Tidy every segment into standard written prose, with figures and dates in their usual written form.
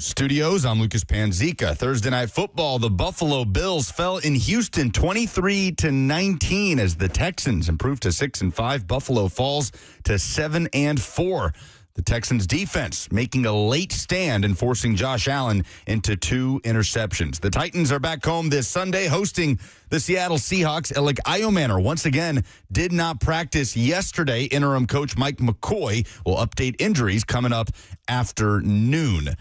Studios, I'm Lucas Panzica. Thursday Night Football, the Buffalo Bills fell in Houston 23-19 as the Texans improved to 6-5. Buffalo falls to 7-4. The Texans defense making a late stand and forcing Josh Allen into 2 interceptions. The Titans are back home this Sunday hosting the Seattle Seahawks. Alec Iomanner once again did not practice yesterday. Interim coach Mike McCoy will update injuries coming up after noon.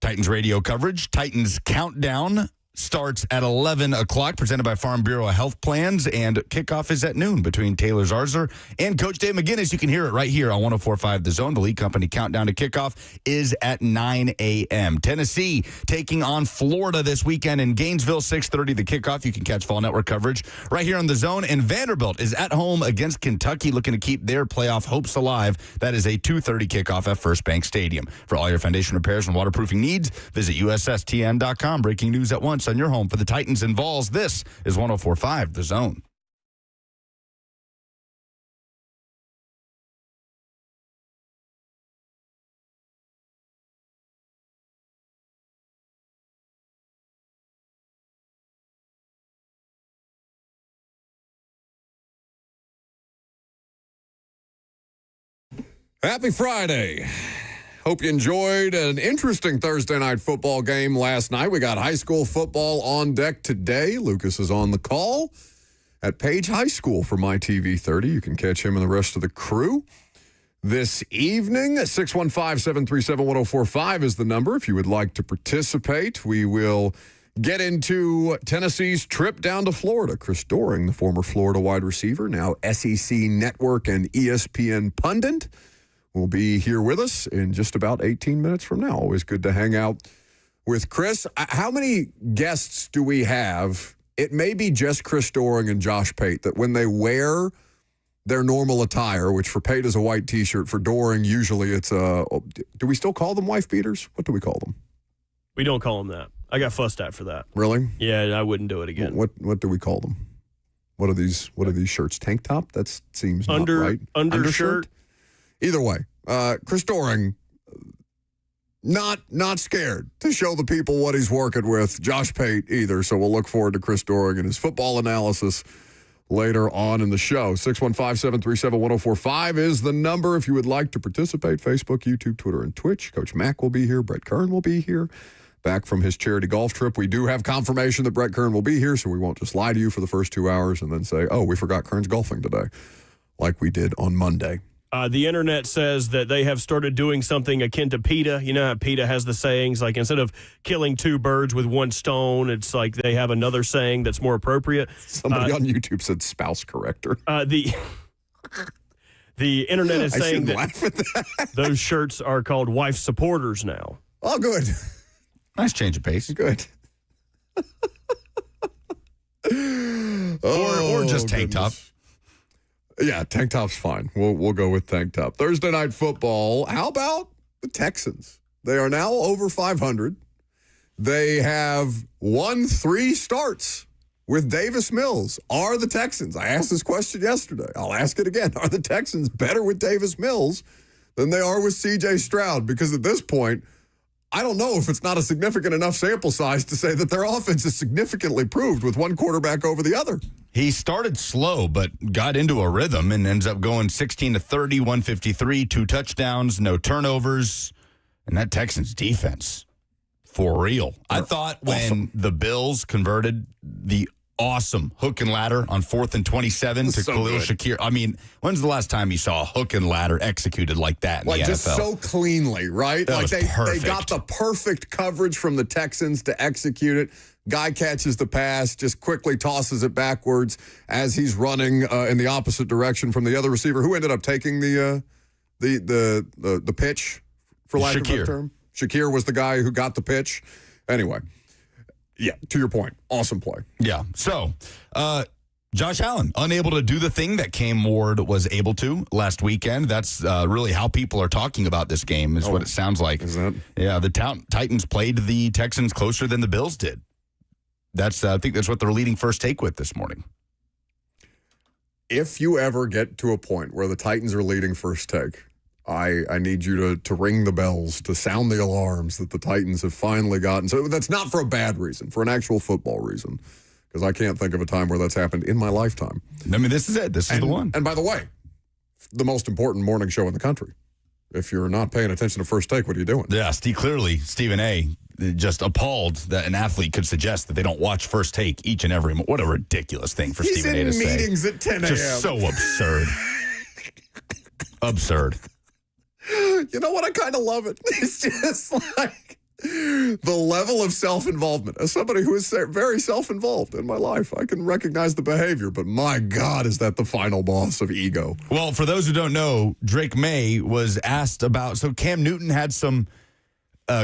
Titans radio coverage. Titans Countdown starts at 11 o'clock, presented by Farm Bureau Health Plans, and kickoff is at noon between Taylor Zarzer and Coach Dave McGinnis. You can hear it right here on 104.5 The Zone. The lead company countdown to kickoff is at 9 a.m. Tennessee taking on Florida this weekend in Gainesville, 6:30 the kickoff. You can catch Fall Network coverage right here on The Zone. And Vanderbilt is at home against Kentucky, looking to keep their playoff hopes alive. That is a 2:30 kickoff at First Bank Stadium. For all your foundation repairs and waterproofing needs, visit USSTN.com. Breaking news at once on your home for the Titans and Vols. This is 104.5 The Zone. Happy Friday. Hope you enjoyed an interesting Thursday night football game last night. We got high school football on deck today. Lucas is on the call at Page High School for My TV 30. You can catch him and the rest of the crew this evening. 615-737-1045 is the number if you would like to participate. We will get into Tennessee's trip down to Florida. Chris Doering, the former Florida wide receiver, now SEC Network and ESPN pundit, will be here with us in just about 18 minutes from now. Always good to hang out with Chris. How many guests do we have? It may be just Chris Doering and Josh Pate, that when they wear their normal attire, which for Pate is a white T-shirt, for Doering usually it's a, do we still call them wife beaters? What do we call them? We don't call them that. I got fussed at for that. Really? Yeah, I wouldn't do it again. What do we call them? What are these shirts? Tank top? That seems not right. Undershirt? Either way, Chris Doering, not scared to show the people what he's working with. Josh Pate either. So we'll look forward to Chris Doering and his football analysis later on in the show. 615-737-1045 is the number if you would like to participate. Facebook, YouTube, Twitter, and Twitch. Coach Mack will be here. Brett Kern will be here. Back from his charity golf trip. We do have confirmation that Brett Kern will be here, so we won't just lie to you for the first 2 hours and then say, oh, we forgot Kern's golfing today, like we did on Monday. The internet says that they have started doing something akin to PETA. You know how PETA has the sayings, like instead of killing 2 birds with 1 stone, it's like they have another saying that's more appropriate. Somebody on YouTube said spouse corrector. The internet is saying that those shirts are called wife supporters now. Oh, good. Nice change of pace. Good. Or just tank top. Yeah, tank top's fine. We'll go with tank top. Thursday night football. How about the Texans? They are now over 500. They have won 3 starts with Davis Mills. Are the Texans? I asked this question yesterday. I'll ask it again. Are the Texans better with Davis Mills than they are with C.J. Stroud? Because at this point, I don't know if it's not a significant enough sample size to say that their offense is significantly improved with one quarterback over the other. He started slow, but got into a rhythm and ends up going 16-30, 153, 2 touchdowns, no turnovers. And that Texans defense, for real. I thought when the Bills converted the awesome hook and ladder on 4th and 27 to Khalil Shakir. I mean, when's the last time you saw a hook and ladder executed like that in the NFL? Just so cleanly, right? That was perfect. They got the perfect coverage from the Texans to execute it. Guy catches the pass, just quickly tosses it backwards as he's running in the opposite direction from the other receiver, who ended up taking the pitch, for lack of a better term. Shakir was the guy who got the pitch. Anyway. Yeah, to your point. Awesome play. Yeah. So, Josh Allen, unable to do the thing that Cam Ward was able to last weekend. That's really how people are talking about this game, is what it sounds like. Is that? Yeah, the Titans played the Texans closer than the Bills did. I think that's what they're leading first take with this morning. If you ever get to a point where the Titans are leading first take, I need you to ring the bells, to sound the alarms that the Titans have finally gotten. So that's not for a bad reason, for an actual football reason, because I can't think of a time where that's happened in my lifetime. I mean, this is it. This is the one. And by the way, the most important morning show in the country. If you're not paying attention to First Take, what are you doing? Yeah, clearly, Stephen A. just appalled that an athlete could suggest that they don't watch First Take each and every What a ridiculous thing for Stephen A. to say. He's in meetings at 10 a.m. Just so absurd. Absurd. You know what? I kind of love it. It's just like the level of self-involvement. As somebody who is very self-involved in my life, I can recognize the behavior, but my God, is that the final boss of ego? Well, for those who don't know, Drake May was asked about, so Cam Newton had some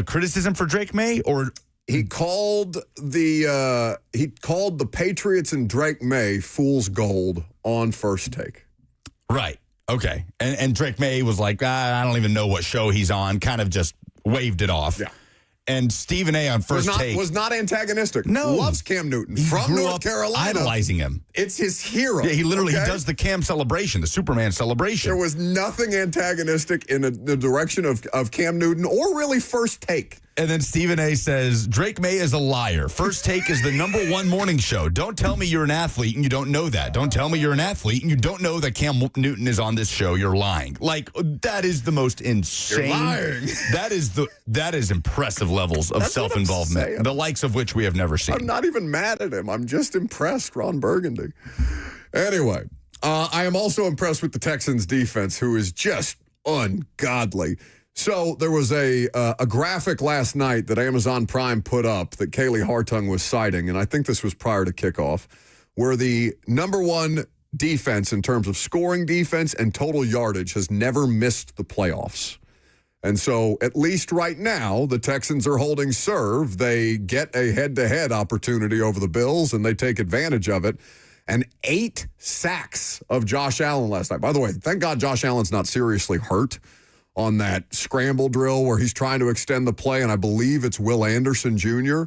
criticism for Drake May, or he called the Patriots and Drake May fool's gold on First Take. Right. Okay. And Drake May was like, I don't even know what show he's on, kind of just waved it off. Yeah. And Stephen A. on First Take was not antagonistic. No. Loves Cam Newton He from grew North up Carolina. idolizing him. It's his hero. Yeah, he literally okay? does the Cam celebration, the Superman celebration. There was nothing antagonistic in the direction of Cam Newton or really First Take. And then Stephen A. says, Drake May is a liar. First Take is the #1 morning show. Don't tell me you're an athlete and you don't know that. Don't tell me you're an athlete and you don't know that Cam Newton is on this show. You're lying. Like, that is the most insane. You're lying. That is impressive levels of self-involvement, the likes of which we have never seen. I'm not even mad at him. I'm just impressed, Ron Burgundy. Anyway, I am also impressed with the Texans defense, who is just ungodly. So there was a graphic last night that Amazon Prime put up that Kaylee Hartung was citing, and I think this was prior to kickoff, where the #1 defense in terms of scoring defense and total yardage has never missed the playoffs. And so at least right now, the Texans are holding serve. They get a head-to-head opportunity over the Bills, and they take advantage of it. And 8 sacks of Josh Allen last night. By the way, thank God Josh Allen's not seriously hurt on that scramble drill where he's trying to extend the play, and I believe it's Will Anderson Jr.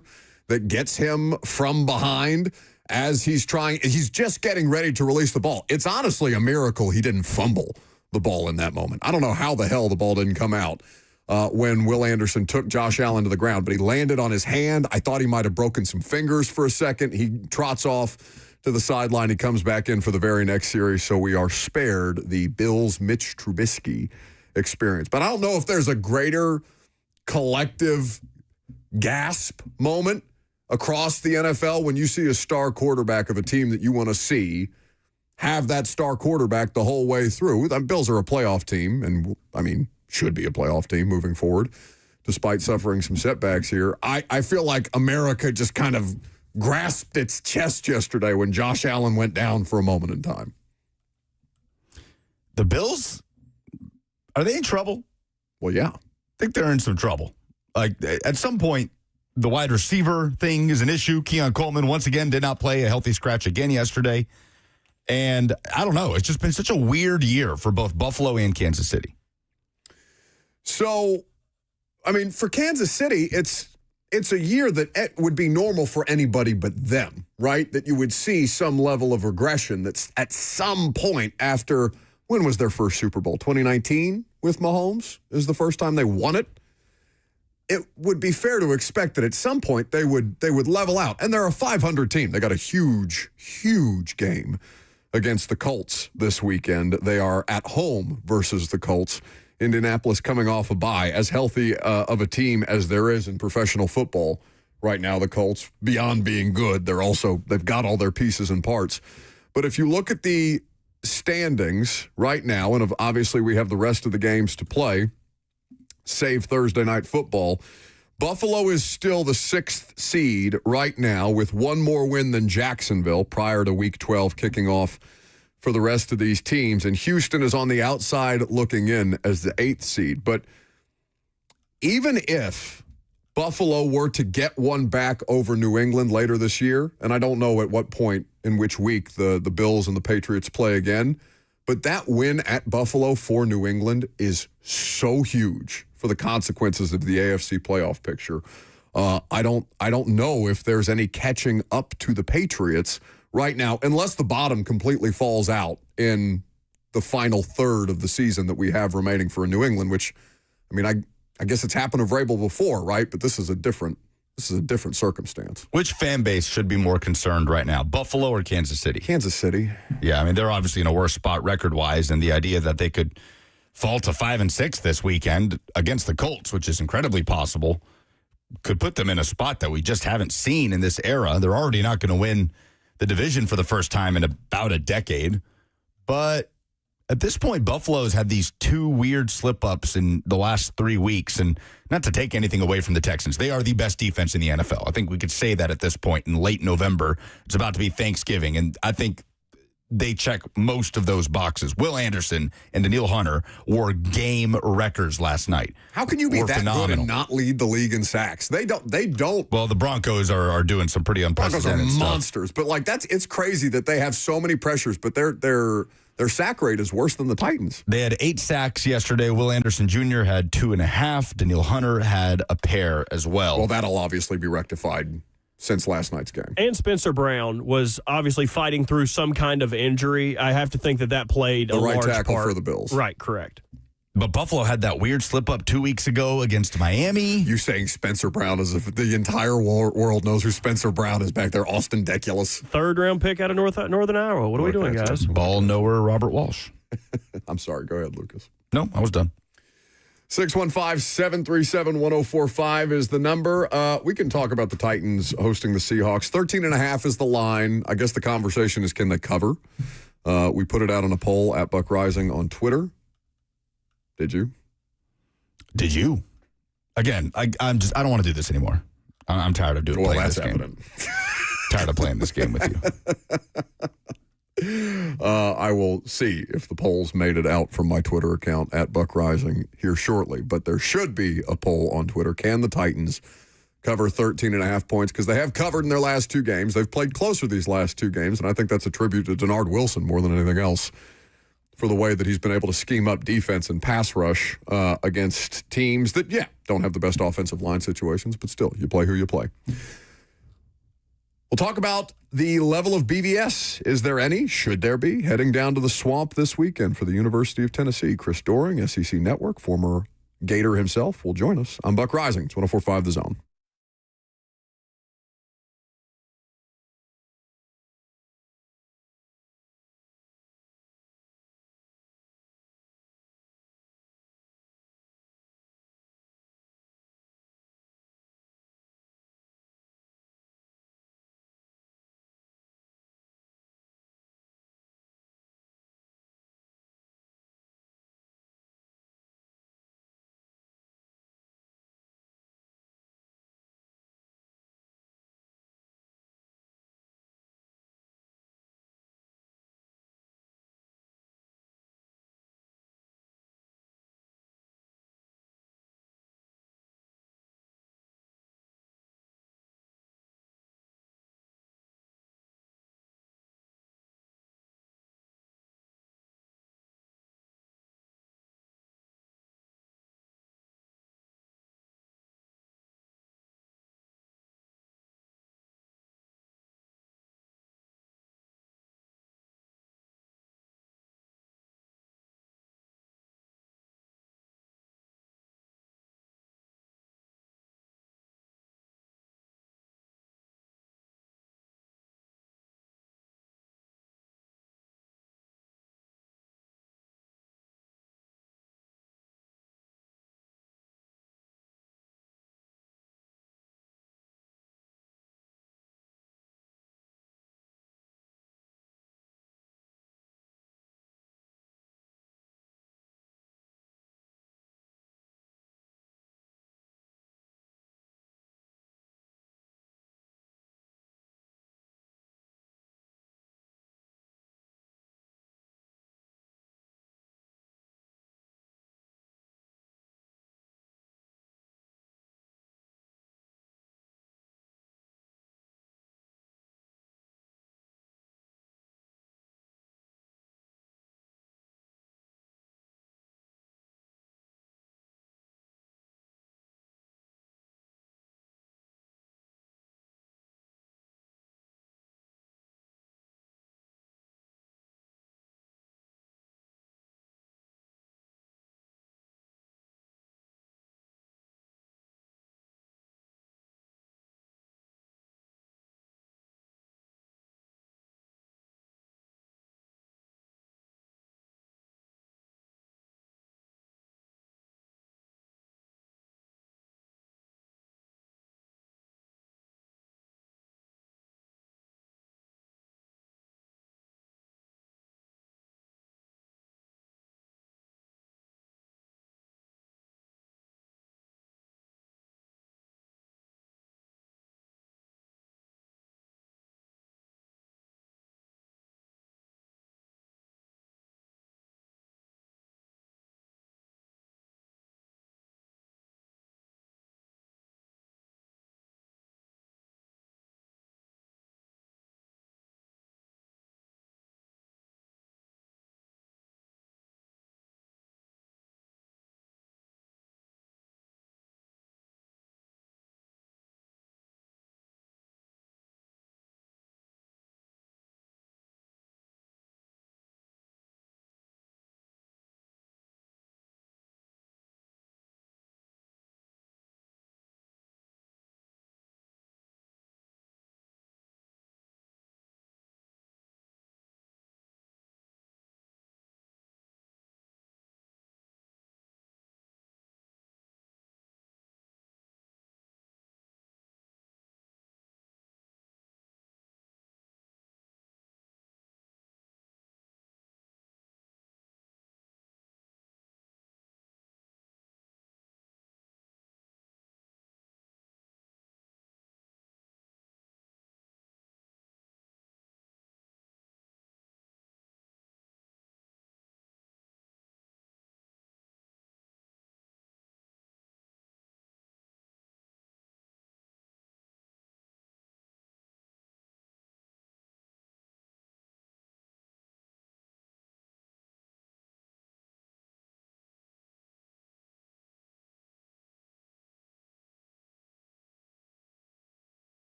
that gets him from behind as he's just getting ready to release the ball. It's honestly a miracle he didn't fumble the ball in that moment. I don't know how the hell the ball didn't come out when Will Anderson took Josh Allen to the ground, but he landed on his hand. I thought he might have broken some fingers for a second. He trots off to the sideline. He comes back in for the very next series, so we are spared the Bills' Mitch Trubisky experience. But I don't know if there's a greater collective gasp moment across the NFL when you see a star quarterback of a team that you want to see have that star quarterback the whole way through. The Bills are a playoff team, and I mean, should be a playoff team moving forward, despite suffering some setbacks here. I feel like America just kind of grasped its chest yesterday when Josh Allen went down for a moment in time. The Bills, are they in trouble? Well, yeah. I think they're in some trouble. Like, at some point, the wide receiver thing is an issue. Keon Coleman, once again, did not play a healthy scratch again yesterday. And I don't know. It's just been such a weird year for both Buffalo and Kansas City. So, I mean, for Kansas City, it's a year that it would be normal for anybody but them, right? That you would see some level of regression that's at some point after, when was their first Super Bowl? 2019 with Mahomes is the first time they won it. It would be fair to expect that at some point they would level out. And they're a 500 team. They got a huge, huge game against the Colts this weekend. They are at home versus the Colts. Indianapolis coming off a bye, as healthy of a team as there is in professional football right now. The Colts, beyond being good, they've got all their pieces and parts. But if you look at the standings right now, and obviously we have the rest of the games to play, save Thursday Night Football, Buffalo is still the 6th seed right now with one more win than Jacksonville prior to Week 12 kicking off for the rest of these teams. And Houston is on the outside looking in as the 8th seed. But even if Buffalo were to get one back over New England later this year, and I don't know at what point in which week the Bills and the Patriots play again, but that win at Buffalo for New England is so huge for the consequences of the AFC playoff picture. I don't know if there's any catching up to the Patriots right now, unless the bottom completely falls out in the final third of the season that we have remaining for New England, which, I mean, I guess it's happened of Vrabel before, right? But this is a different circumstance. Which fan base should be more concerned right now, Buffalo or Kansas City? Kansas City. Yeah, I mean, they're obviously in a worse spot record-wise, and the idea that they could fall to 5-6 this weekend against the Colts, which is incredibly possible, could put them in a spot that we just haven't seen in this era. They're already not going to win the division for the first time in about a decade. But at this point, Buffalo's had these two weird slip-ups in the last 3 weeks, and not to take anything away from the Texans, they are the best defense in the NFL. I think we could say that at this point in late November. It's about to be Thanksgiving, and I think they check most of those boxes. Will Anderson and Daniil Hunter were game records last night. How can you be that good and not lead the league in sacks? They don't. Well, the Broncos are doing some pretty unprecedented Broncos are stuff. monsters, but like it's crazy that they have so many pressures, but their sack rate is worse than the Titans. They had 8 sacks yesterday. Will Anderson Jr. had 2.5. Daniil Hunter had a pair as well. Well, that'll obviously be rectified since last night's game. And Spencer Brown was obviously fighting through some kind of injury. I have to think that played a large part. The right tackle for the Bills. Right, correct. But Buffalo had that weird slip-up 2 weeks ago against Miami. You saying Spencer Brown as if the entire world knows who Spencer Brown is back there. Austin Deculus. 3rd-round pick out of Northern Iowa. What are we doing, guys? Ball knower Robert Walsh. I'm sorry. Go ahead, Lucas. No, I was done. 615-737-1045 is the number. We can talk about the Titans hosting the Seahawks. 13.5 is the line. I guess the conversation is, can they cover? We put it out on a poll at Buck Rising on Twitter. Did you? Did you? Again, I don't want to do this anymore. I'm tired of doing playing this game. Evident. Tired of playing this game with you. I will see if the polls made it out from my Twitter account at Buck Rising here shortly. But there should be a poll on Twitter. Can the Titans cover 13.5 points? Because they have covered in their last 2 games. They've played closer these last 2 games, and I think that's a tribute to Denard Wilson more than anything else for the way that he's been able to scheme up defense and pass rush against teams that, don't have the best offensive line situations, but still, you play who you play. We'll talk about the level of BVS. Is there any? Should there be? Heading down to the Swamp this weekend for the University of Tennessee. Chris Doering, SEC Network, former Gator himself, will join us. I'm Buck Rising, 104.5 The Zone.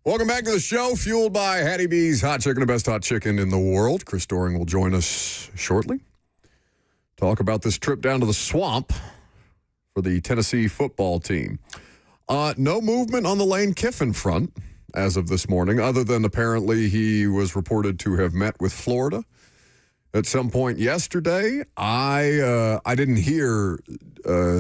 Welcome back to the show, fueled by Hattie B's Hot Chicken, the best hot chicken in the world. Chris Doring will join us shortly. Talk about this trip down to the swamp for the Tennessee football team. No movement on the Lane Kiffin front as of this morning, other than apparently he was reported to have met with Florida at some point yesterday. I didn't hear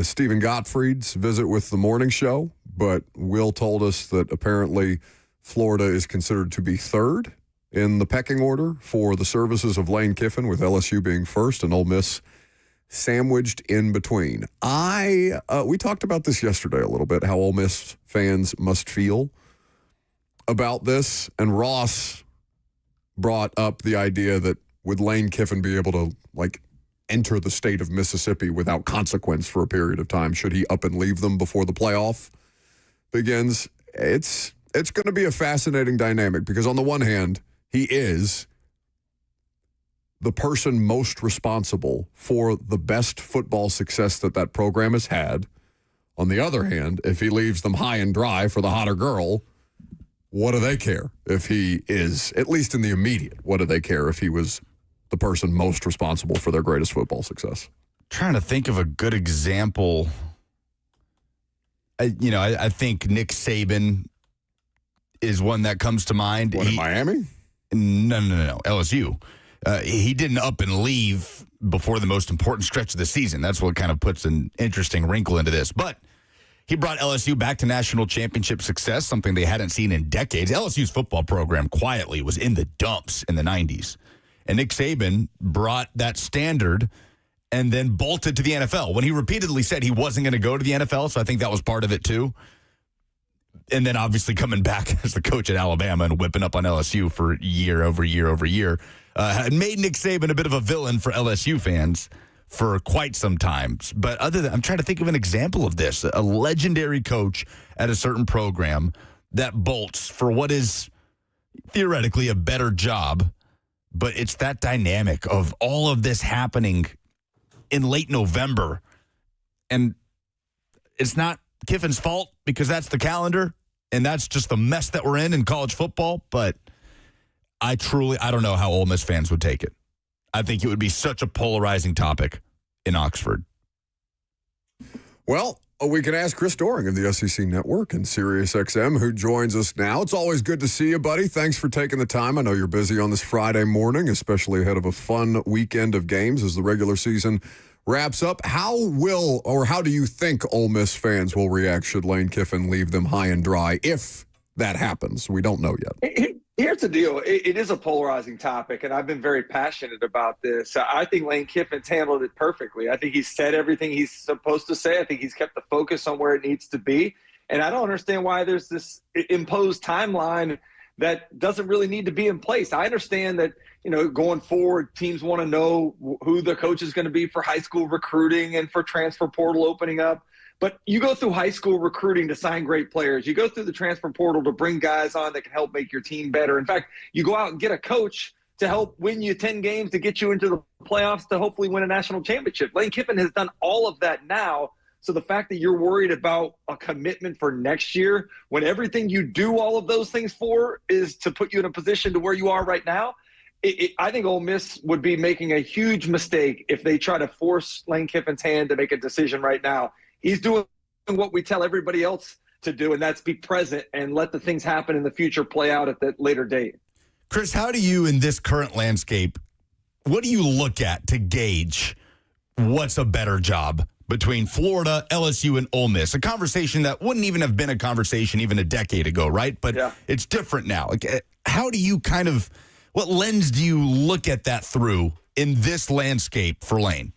Stephen Gottfried's visit with the morning show, but Will told us that apparently Florida is considered to be third in the pecking order for the services of Lane Kiffin, with LSU being first and Ole Miss sandwiched in between. We talked about this yesterday a little bit, how Ole Miss fans must feel about this, and Ross brought up the idea that would Lane Kiffin be able to, enter the state of Mississippi without consequence for a period of time? Should he up and leave them before the playoff begins? It's going to be a fascinating dynamic because on the one hand, he is the person most responsible for the best football success that program has had. On the other hand, if he leaves them high and dry for the hotter girl, what do they care if he is, at least in the immediate, what do they care if he was the person most responsible for their greatest football success? Trying to think of a good example. I think Nick Saban is one that comes to mind. In Miami? No. LSU. He didn't up and leave before the most important stretch of the season. That's what kind of puts an interesting wrinkle into this. But he brought LSU back to national championship success, something they hadn't seen in decades. LSU's football program quietly was in the dumps in the 90s. And Nick Saban brought that standard and then bolted to the NFL when he repeatedly said he wasn't going to go to the NFL. So I think that was part of it too. And then obviously coming back as the coach at Alabama and whipping up on LSU for year over year had made Nick Saban a bit of a villain for LSU fans for quite some time. But I'm trying to think of an example of this, a legendary coach at a certain program that bolts for what is theoretically a better job. But it's that dynamic of all of this happening in late November. And it's not Kiffin's fault because that's the calendar and that's just the mess that we're in college football. But I don't know how Ole Miss fans would take it. I think it would be such a polarizing topic in Oxford. Well, we can ask Chris Doring of the SEC Network and SiriusXM, who joins us now. It's always good to see you, buddy. Thanks for taking the time. I know you're busy on this Friday morning, especially ahead of a fun weekend of games as the regular season wraps up. How do you think Ole Miss fans will react should Lane Kiffin leave them high and dry, if that happens? We don't know yet. Here's the deal. It is a polarizing topic, and I've been very passionate about this. I think Lane Kiffin's handled it perfectly. I think he's said everything he's supposed to say. I think he's kept the focus on where it needs to be. And I don't understand why there's this imposed timeline that doesn't really need to be in place. I understand that, going forward, teams want to know who the coach is going to be for high school recruiting and for transfer portal opening up. But you go through high school recruiting to sign great players. You go through the transfer portal to bring guys on that can help make your team better. In fact, you go out and get a coach to help win you 10 games to get you into the playoffs to hopefully win a national championship. Lane Kiffin has done all of that now. So the fact that you're worried about a commitment for next year when everything you do all of those things for is to put you in a position to where you are right now, I think Ole Miss would be making a huge mistake if they try to force Lane Kiffin's hand to make a decision right now. He's doing what we tell everybody else to do, and that's be present and let the things happen in the future play out at that later date. Chris, how do you, in this current landscape, what do you look at to gauge what's a better job between Florida, LSU, and Ole Miss? A conversation that wouldn't even have been a conversation even a decade ago, right? But It's different now. How do you what lens do you look at that through in this landscape for Lane?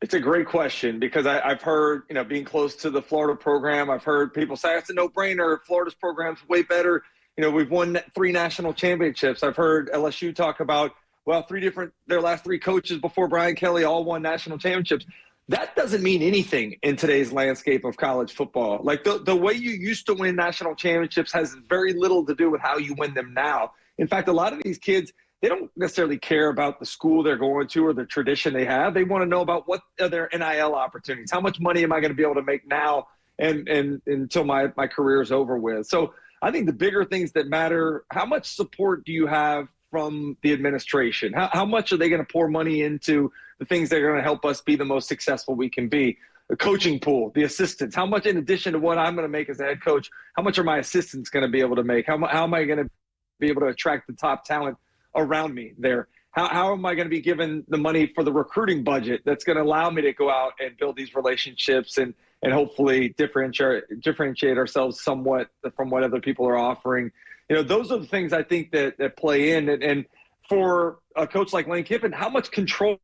It's a great question because I've heard, being close to the Florida program, I've heard people say it's a no-brainer. Florida's program's way better. We've won 3 national championships. I've heard LSU talk about, their last 3 coaches before Brian Kelly all won national championships. That doesn't mean anything in today's landscape of college football. Like the way you used to win national championships has very little to do with how you win them now. In fact, a lot of these kids, they don't necessarily care about the school they're going to or the tradition they have. They want to know about what are their NIL opportunities. How much money am I going to be able to make now and until my career is over with? So I think the bigger things that matter, how much support do you have from the administration? How much are they going to pour money into the things that are going to help us be the most successful we can be? The coaching pool, the assistants, how much in addition to what I'm going to make as a head coach, how much are my assistants going to be able to make? How am I going to be able to attract the top talent around me there? How am I going to be given the money for the recruiting budget that's going to allow me to go out and build these relationships and hopefully differentiate ourselves somewhat from what other people are offering? Those are the things I think that play in. And for a coach like Lane Kiffin, how much control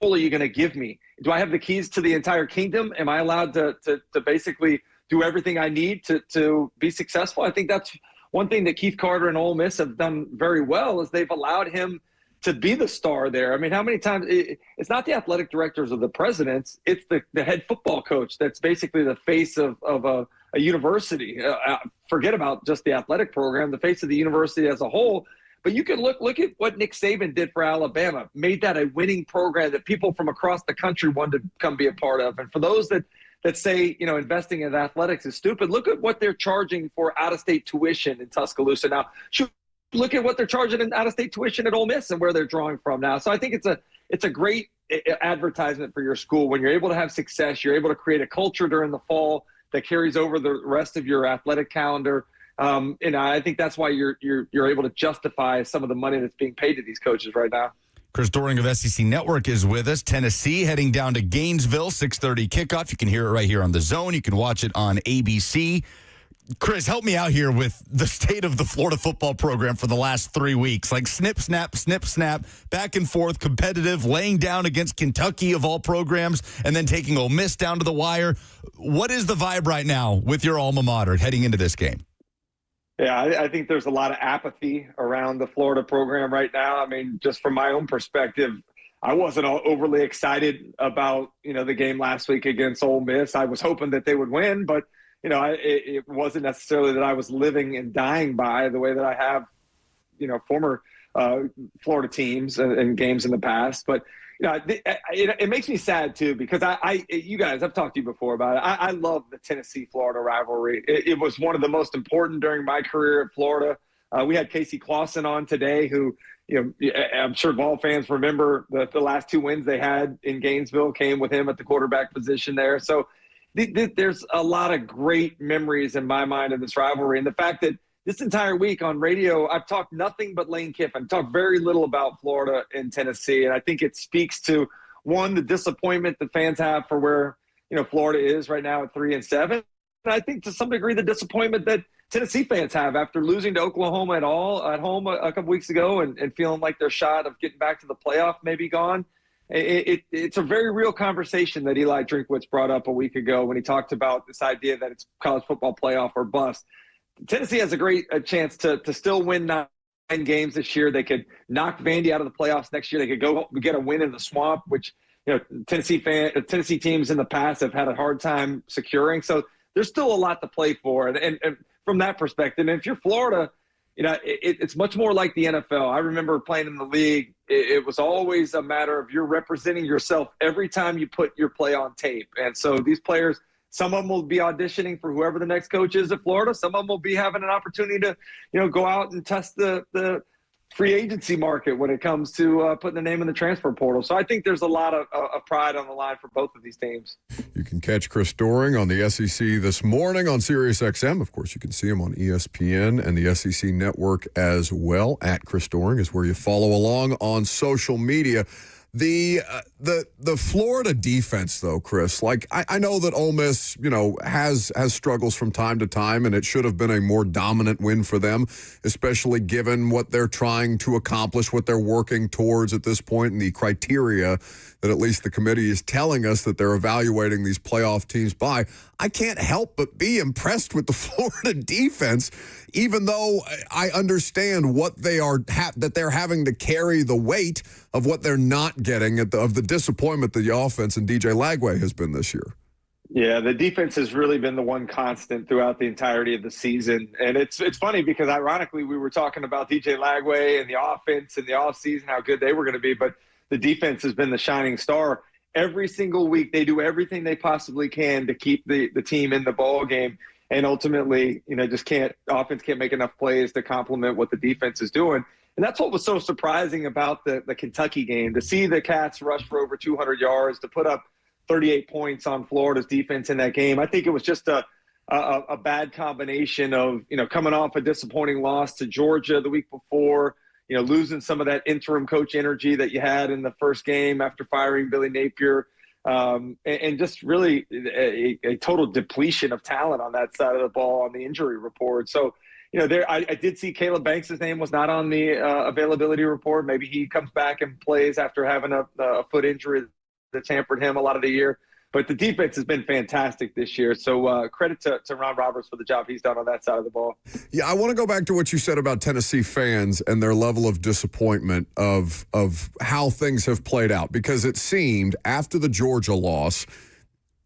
are you going to give me? Do I have the keys to the entire kingdom? Am I allowed to basically do everything I need to be successful? I think that's one thing that Keith Carter and Ole Miss have done very well is they've allowed him to be the star there. I mean, how many times it's not the athletic directors or the presidents, it's the head football coach that's basically the face of a university. Forget about just the athletic program, the face of the university as a whole. But you can look at what Nick Saban did for Alabama, made that a winning program that people from across the country wanted to come be a part of. And for those that say, investing in athletics is stupid, look at what they're charging for out-of-state tuition in Tuscaloosa now. Look at what they're charging in out-of-state tuition at Ole Miss and where they're drawing from now. So I think it's a great advertisement for your school when you're able to have success. You're able to create a culture during the fall that carries over the rest of your athletic calendar. I think that's why you're able to justify some of the money that's being paid to these coaches right now. Chris Doering of SEC Network is with us. Tennessee heading down to Gainesville, 6:30 kickoff. You can hear it right here on The Zone. You can watch it on ABC. Chris, help me out here with the state of the Florida football program for the last 3 weeks. Like snip, snap, back and forth, competitive, laying down against Kentucky of all programs, and then taking Ole Miss down to the wire. What is the vibe right now with your alma mater heading into this game? Yeah, I think there's a lot of apathy around the Florida program right now. I mean, just from my own perspective, I wasn't overly excited about, the game last week against Ole Miss. I was hoping that they would win, but, it wasn't necessarily that I was living and dying by the way that I have, former Florida teams and games in the past. But, it makes me sad, too, because you guys, I've talked to you before about it. I love the Tennessee-Florida rivalry. It was one of the most important during my career at Florida. We had Casey Clausen on today, who, I'm sure Vol fans remember the last 2 wins they had in Gainesville came with him at the quarterback position there. So there's a lot of great memories in my mind of this rivalry. And the fact that this entire week on radio, I've talked nothing but Lane Kiffin, talked very little about Florida and Tennessee. And I think it speaks to, one, the disappointment the fans have for where, Florida is right now at 3-7. And I think to some degree the disappointment that Tennessee fans have after losing to Oklahoma at home a couple weeks ago and feeling like their shot of getting back to the playoff may be gone. It's a very real conversation that Eli Drinkwitz brought up a week ago when he talked about this idea that it's college football playoff or bust. Tennessee has a great chance to still win 9 games this year. They could knock Vandy out of the playoffs next year. They could go get a win in the swamp, which Tennessee teams in the past have had a hard time securing. So there's still a lot to play for. And from that perspective, and if you're Florida, it's much more like the NFL. I remember playing in the league. It was always a matter of you're representing yourself every time you put your play on tape. And so these players, some of them will be auditioning for whoever the next coach is at Florida. Some of them will be having an opportunity to, go out and test the free agency market when it comes to putting the name in the transfer portal. So I think there's a lot of pride on the line for both of these teams. You can catch Chris Doering on the SEC this morning on SiriusXM. Of course, you can see him on ESPN and the SEC Network as well. At Chris Doering is where you follow along on social media. The Florida defense, though, Chris, like I know that Ole Miss, has struggles from time to time, and it should have been a more dominant win for them, especially given what they're trying to accomplish, what they're working towards at this point, and the criteria that at least the committee is telling us that they're evaluating these playoff teams by. I can't help but be impressed with the Florida defense, even though I understand what they are that they're having to carry the weight of what they're not getting of the disappointment the offense and DJ Lagway has been this year. Yeah, the defense has really been the one constant throughout the entirety of the season. And it's funny because ironically we were talking about DJ Lagway and the offense in the offseason, how good they were going to be, but the defense has been the shining star. Every single week they do everything they possibly can to keep the team in the ball game. and ultimately, just offense can't make enough plays to complement what the defense is doing. And that's what was so surprising about the Kentucky game, to see the Cats rush for over 200 yards, to put up 38 points on Florida's defense in that game. I think it was just a bad combination of, coming off a disappointing loss to Georgia the week before, losing some of that interim coach energy that you had in the first game after firing Billy Napier, and just really a total depletion of talent on that side of the ball on the injury report. So, I did see Caleb Banks' name was not on the availability report. Maybe he comes back and plays after having a foot injury that's hampered him a lot of the year. But the defense has been fantastic this year. So credit to Ron Roberts for the job he's done on that side of the ball. Yeah, I want to go back to what you said about Tennessee fans and their level of disappointment of how things have played out. Because it seemed after the Georgia loss,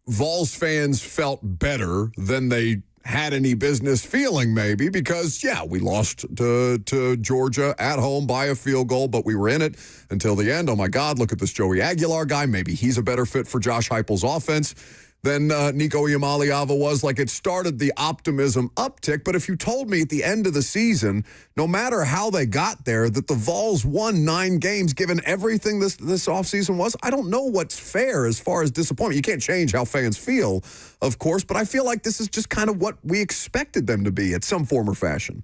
Vols fans felt better than they had any business feeling, maybe, because, yeah, we lost to Georgia at home by a field goal, but we were in it until the end. Oh, my God, look at this Joey Aguilar guy. Maybe he's a better fit for Josh Heupel's offense than Nico Iamaleava was. Like, it started the optimism uptick, but if you told me at the end of the season, no matter how they got there, that the Vols won 9 games given everything this offseason was, I don't know what's fair as far as disappointment. You can't change how fans feel, of course, but I feel like this is just kind of what we expected them to be at some form or fashion.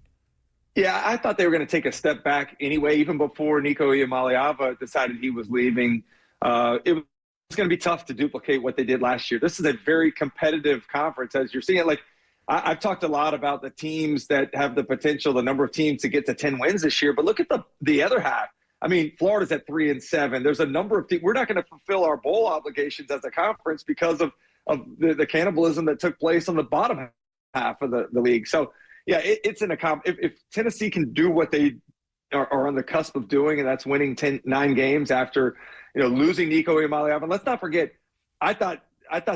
Yeah, I thought they were going to take a step back anyway, even before Nico Iamaleava decided he was leaving. It was going to be tough to duplicate what they did last year. This is a very competitive conference, as you're seeing. Like, I've talked a lot about the teams that have the potential, the number of teams to get to 10 wins this year, but look at the other half. I mean, Florida's at 3-7. There's a number of teams. We're not going to fulfill our bowl obligations as a conference because of the cannibalism that took place on the bottom half of the league. So, yeah, it's if Tennessee can do what they are on the cusp of doing, and that's winning 9 games after losing Nico Iamaleava. And let's not forget, I thought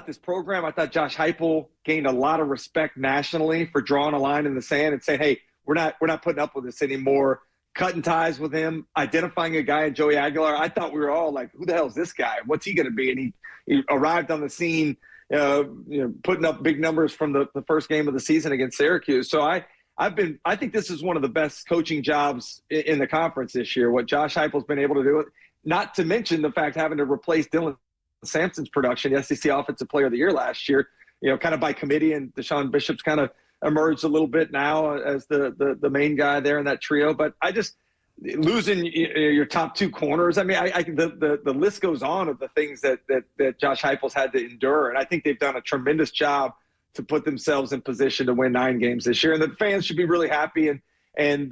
this program, I thought Josh Heupel gained a lot of respect nationally for drawing a line in the sand and saying, hey, we're not putting up with this anymore, cutting ties with him, identifying a guy in Joey Aguilar. I thought we were all like, who the hell is this guy? What's he going to be? And he arrived on the scene, putting up big numbers from the first game of the season against Syracuse. So I think this is one of the best coaching jobs in the conference this year, what Josh Heupel's been able to do. Not to mention the fact having to replace Dylan Sampson's production, the SEC Offensive Player of the Year last year, kind of by committee, and Deshaun Bishop's kind of emerged a little bit now as the main guy there in that trio. But I just losing your top 2 corners. I mean, the list goes on of the things that Josh Heupel's had to endure, and I think they've done a tremendous job to put themselves in position to win 9 games this year. And the fans should be really happy and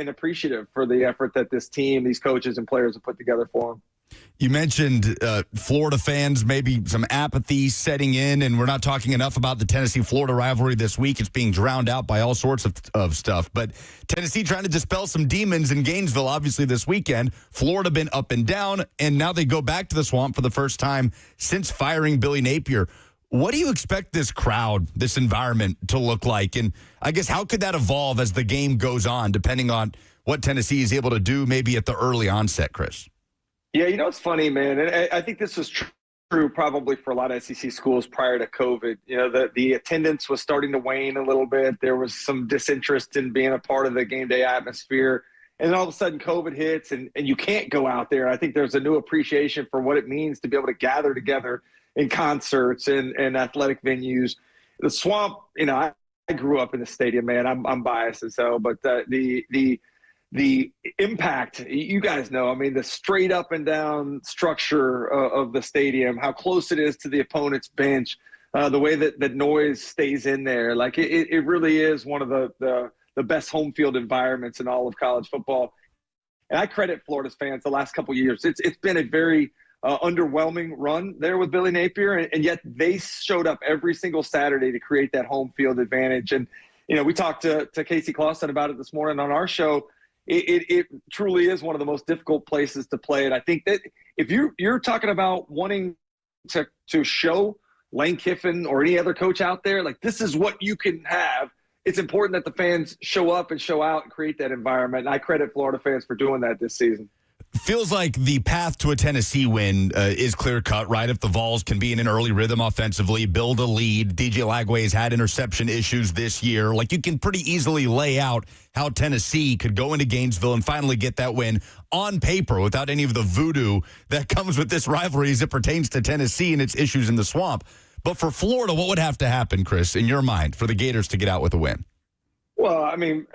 appreciative for the effort that this team, these coaches and players have put together for them. You mentioned Florida fans, maybe some apathy setting in, and we're not talking enough about the Tennessee-Florida rivalry this week. It's being drowned out by all sorts of stuff. But Tennessee trying to dispel some demons in Gainesville, obviously, this weekend. Florida been up and down, and now they go back to the Swamp for the first time since firing Billy Napier. What do you expect this crowd, this environment to look like? And I guess how could that evolve as the game goes on, depending on what Tennessee is able to do maybe at the early onset, Chris? Yeah, it's funny, man. And I think this was true probably for a lot of SEC schools prior to COVID. The attendance was starting to wane a little bit. There was some disinterest in being a part of the game day atmosphere. And then all of a sudden COVID hits and you can't go out there. I think there's a new appreciation for what it means to be able to gather together in concerts and athletic venues. The Swamp, I grew up in the stadium, man. I'm biased as hell, but the impact, you guys know, I mean, the straight up and down structure of the stadium, how close it is to the opponent's bench, the way that noise stays in there. Like it really is one of the best home field environments in all of college football. And I credit Florida's fans the last couple of years. It's been a very underwhelming run there with Billy Napier, and yet they showed up every single Saturday to create that home field advantage. And, we talked to Casey Clausen about it this morning on our show. It truly is one of the most difficult places to play. And I think that if you're talking about wanting to show Lane Kiffin or any other coach out there, like this is what you can have, it's important that the fans show up and show out and create that environment. And I credit Florida fans for doing that this season. Feels like the path to a Tennessee win is clear-cut, right? If the Vols can be in an early rhythm offensively, build a lead. DJ Lagway's had interception issues this year. Like, you can pretty easily lay out how Tennessee could go into Gainesville and finally get that win on paper without any of the voodoo that comes with this rivalry as it pertains to Tennessee and its issues in the swamp. But for Florida, what would have to happen, Chris, in your mind, for the Gators to get out with a win? Well, I mean,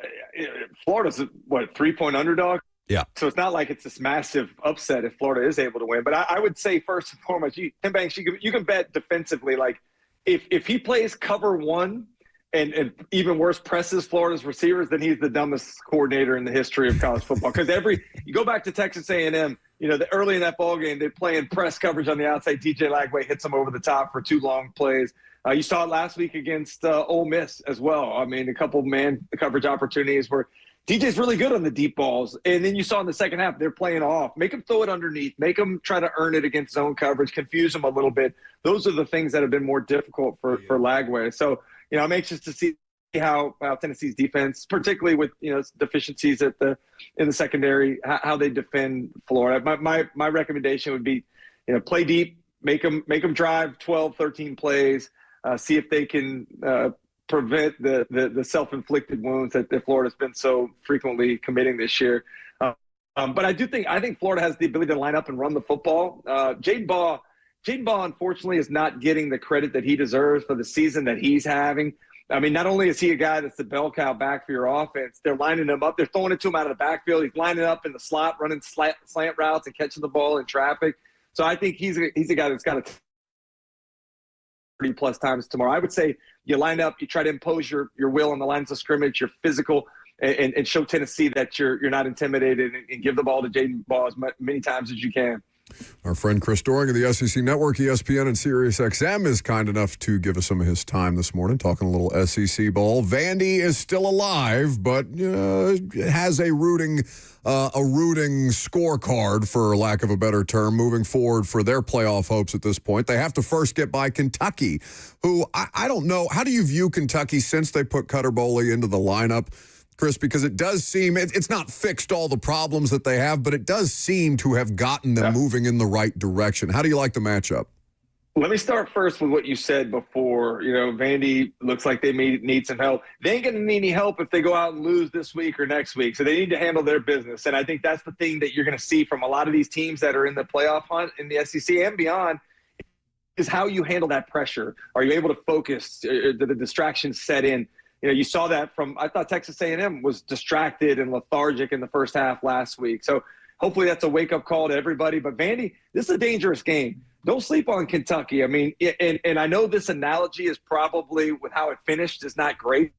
Florida's, 3-point underdog? Yeah. So it's not like it's this massive upset if Florida is able to win. But I would say, first and foremost, Tim Banks, you can bet defensively. Like, if he plays cover one and even worse, presses Florida's receivers, then he's the dumbest coordinator in the history of college football. Because you go back to Texas A&M, early in that ball game, they're playing press coverage on the outside. DJ Lagway hits them over the top for 2 long plays. You saw it last week against Ole Miss as well. I mean, a couple man coverage opportunities where DJ's really good on the deep balls. And then you saw in the second half, they're playing off. Make him throw it underneath. Make him try to earn it against zone coverage. Confuse him a little bit. Those are the things that have been more difficult for Lagway. So, I'm anxious to see how Tennessee's defense, particularly with, deficiencies in the secondary, how they defend Florida. My recommendation would be, play deep, make them drive 12, 13 plays, see if they can prevent the self-inflicted wounds that Florida's been so frequently committing this year. But I think Florida has the ability to line up and run the football. Jaden Baugh, unfortunately, is not getting the credit that he deserves for the season that he's having. I mean, not only is he a guy that's the bell cow back for your offense, they're lining him up. They're throwing it to him out of the backfield. He's lining up in the slot, running slant routes and catching the ball in traffic. So I think he's a guy that's got to 30-plus times tomorrow. I would say you line up, you try to impose your will on the lines of scrimmage, you're physical, and show Tennessee that you're not intimidated, and give the ball to Jaden Baugh as many times as you can. Our friend Chris Doering of the SEC Network, ESPN, and Sirius XM is kind enough to give us some of his time this morning, talking a little SEC ball. Vandy is still alive, but has a rooting scorecard, for lack of a better term, moving forward for their playoff hopes at this point. They have to first get by Kentucky, who I don't know. How do you view Kentucky since they put Cutter Boley into the lineup, Chris? Because it does seem it's not fixed all the problems that they have, but it does seem to have gotten them moving in the right direction. How do you like the matchup? Let me start first with what you said before. Vandy looks like they may need some help. They ain't going to need any help if they go out and lose this week or next week. So they need to handle their business. And I think that's the thing that you're going to see from a lot of these teams that are in the playoff hunt in the SEC and beyond, is how you handle that pressure. Are you able to focus? Do the distractions set in? You saw that I thought Texas A&M was distracted and lethargic in the first half last week. So hopefully that's a wake-up call to everybody. But Vandy, this is a dangerous game. Don't sleep on Kentucky. I mean, and I know this analogy is probably, with how it finished, is not great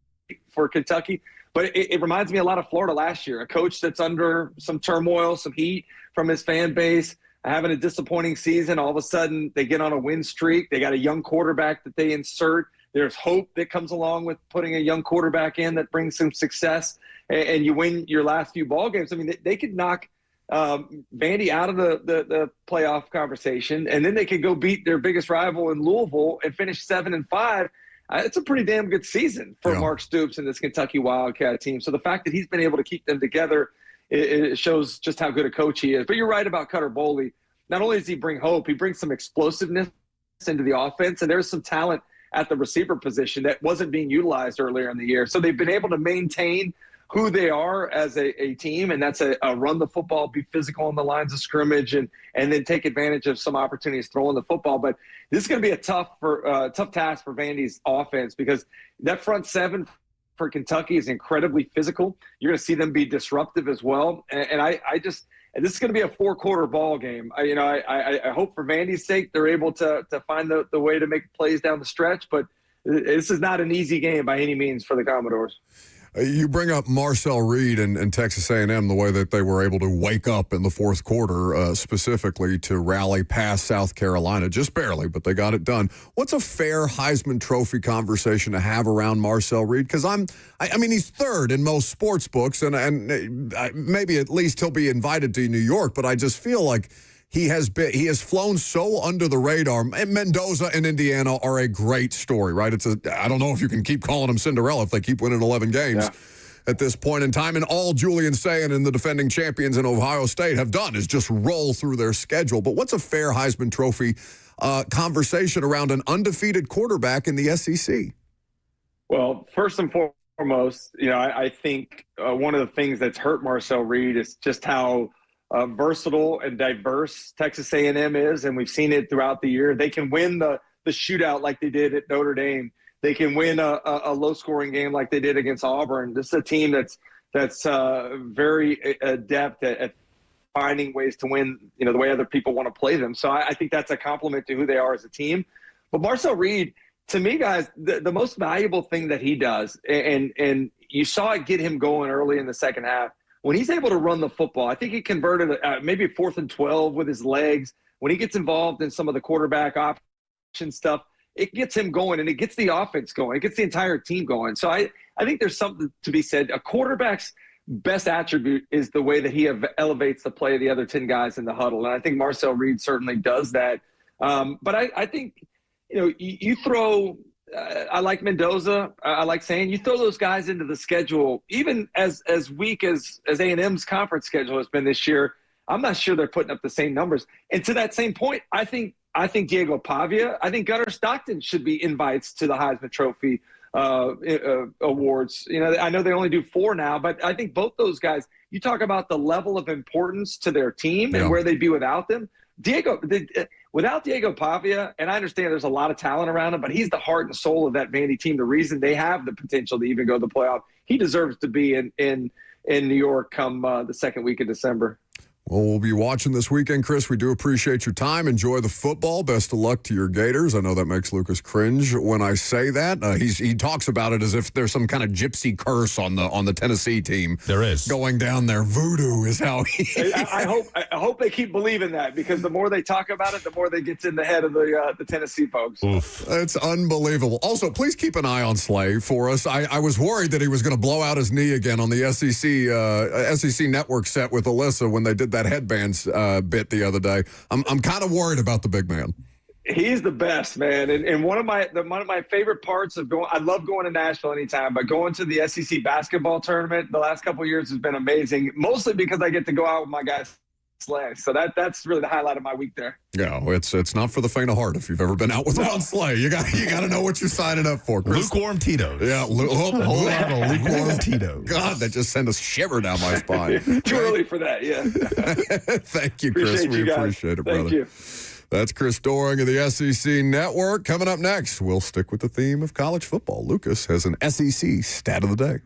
for Kentucky, but it reminds me a lot of Florida last year, a coach that's under some turmoil, some heat from his fan base, having a disappointing season. All of a sudden, they get on a win streak. They got a young quarterback that they insert. There's hope that comes along with putting a young quarterback in that brings some success, and you win your last few ball games. I mean, they could knock Vandy out of the playoff conversation, and then they could go beat their biggest rival in Louisville and finish 7-5. It's a pretty damn good season for Mark Stoops and this Kentucky Wildcat team. So the fact that he's been able to keep them together, it shows just how good a coach he is. But you're right about Cutter Boley. Not only does he bring hope, he brings some explosiveness into the offense, and there's some talent at the receiver position that wasn't being utilized earlier in the year. So they've been able to maintain who they are as a team, and that's a run the football, be physical on the lines of scrimmage, and then take advantage of some opportunities throwing the football. But this is going to be a tough task for Vandy's offense, because that front seven for Kentucky is incredibly physical. You're going to see them be disruptive as well. And this is going to be a 4-quarter ball game. I hope for Vandy's sake they're able to find the way to make plays down the stretch, but this is not an easy game by any means for the Commodores. You bring up Marcel Reed and Texas A&M, the way that they were able to wake up in the fourth quarter, specifically to rally past South Carolina, just barely, but they got it done. What's a fair Heisman Trophy conversation to have around Marcel Reed? Because I mean, he's third in most sports books, and maybe at least he'll be invited to New York, but I just feel like he has flown so under the radar. Mendoza and Indiana are a great story, right? I don't know if you can keep calling them Cinderella if they keep winning 11 games. at this point in time. And all Julian Sayin and the defending champions in Ohio State have done is just roll through their schedule. But what's a fair Heisman Trophy conversation around an undefeated quarterback in the SEC? Well, first and foremost, I think one of the things that's hurt Marcel Reed is just how versatile and diverse Texas A&M is, and we've seen it throughout the year. They can win the shootout like they did at Notre Dame. They can win a low-scoring game like they did against Auburn. This is a team that's very adept at finding ways to win, the way other people want to play them. So I think that's a compliment to who they are as a team. But Marcel Reed, to me, guys, the most valuable thing that he does, and you saw it get him going early in the second half, when he's able to run the football. I think he converted maybe 4th and 12 with his legs. When he gets involved in some of the quarterback option stuff, it gets him going, and it gets the offense going. It gets the entire team going. So I think there's something to be said. A quarterback's best attribute is the way that he elevates the play of the other 10 guys in the huddle. And I think Marcel Reed certainly does that. But I think, you throw I like Mendoza. I like saying you throw those guys into the schedule, even as weak as A&M's conference schedule has been this year. I'm not sure they're putting up the same numbers. And to that same point, I think Diego Pavia, I think Gunnar Stockton should be invites to the Heisman Trophy awards. I know they only do 4 now, but I think both those guys, you talk about the level of importance to their team and where they'd be without them. Without Diego Pavia, and I understand there's a lot of talent around him, but he's the heart and soul of that Vandy team. The reason they have the potential to even go to the playoff, he deserves to be in New York come the second week of December. Well, we'll be watching this weekend, Chris. We do appreciate your time. Enjoy the football. Best of luck to your Gators. I know that makes Lucas cringe when I say that. He talks about it as if there's some kind of gypsy curse on the Tennessee team. There is. Going down there. Voodoo is how he... I hope they keep believing that, because the more they talk about it, the more they get in the head of the Tennessee folks. Oof. It's unbelievable. Also, please keep an eye on Slay for us. I was worried that he was going to blow out his knee again on the SEC Network set with Alyssa when they did that headbands bit the other day. I'm kind of worried about the big man. He's the best, man. And one of my favorite parts of going, I love going to Nashville anytime, but going to the SEC basketball tournament the last couple of years has been amazing, mostly because I get to go out with my guys Slay. So that's really the highlight of my week there. Yeah, it's not for the faint of heart. If you've ever been out with Ron Slay, you got to know what you're signing up for. Chris. Lukewarm Tito's. Yeah, a whole lot of lukewarm Tito's. God, that just sent a shiver down my spine. Too early for that, yeah. Thank you, Chris. We appreciate it, brother. Thank you. That's Chris Doering of the SEC Network. Coming up next, we'll stick with the theme of college football. Lucas has an SEC stat of the day.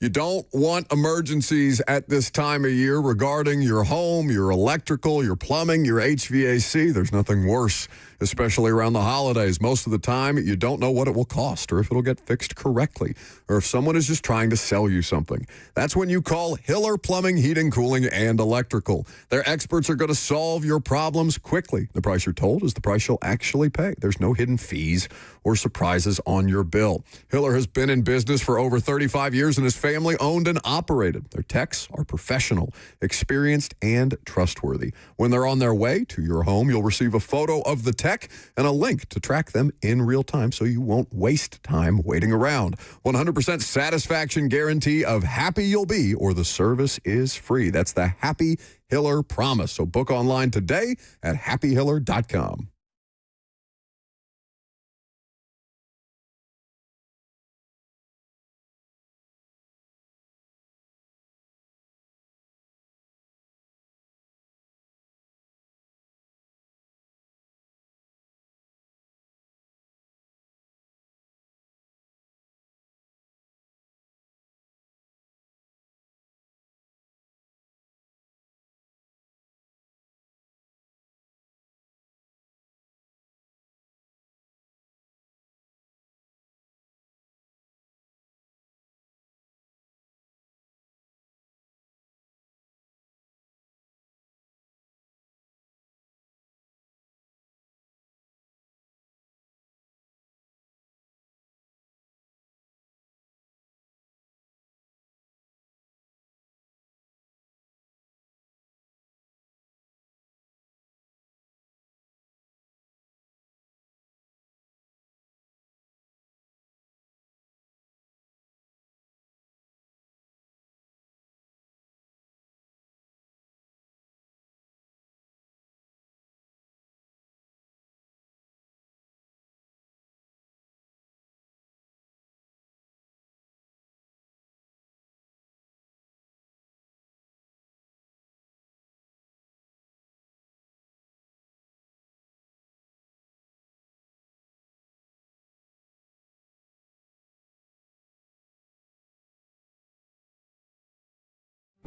You don't want emergencies at this time of year regarding your home, your electrical, your plumbing, your HVAC. There's nothing worse, especially around the holidays. Most of the time, you don't know what it will cost or if it'll get fixed correctly or if someone is just trying to sell you something. That's when you call Hiller Plumbing, Heating, Cooling, and Electrical. Their experts are going to solve your problems quickly. The price you're told is the price you'll actually pay. There's no hidden fees or surprises on your bill. Hiller has been in business for over 35 years and is family owned and operated. Their techs are professional, experienced, and trustworthy. When they're on their way to your home, you'll receive a photo of the tech and a link to track them in real time so you won't waste time waiting around. 100% satisfaction guarantee of happy you'll be or the service is free. That's the Happy Hiller promise. So book online today at happyhiller.com.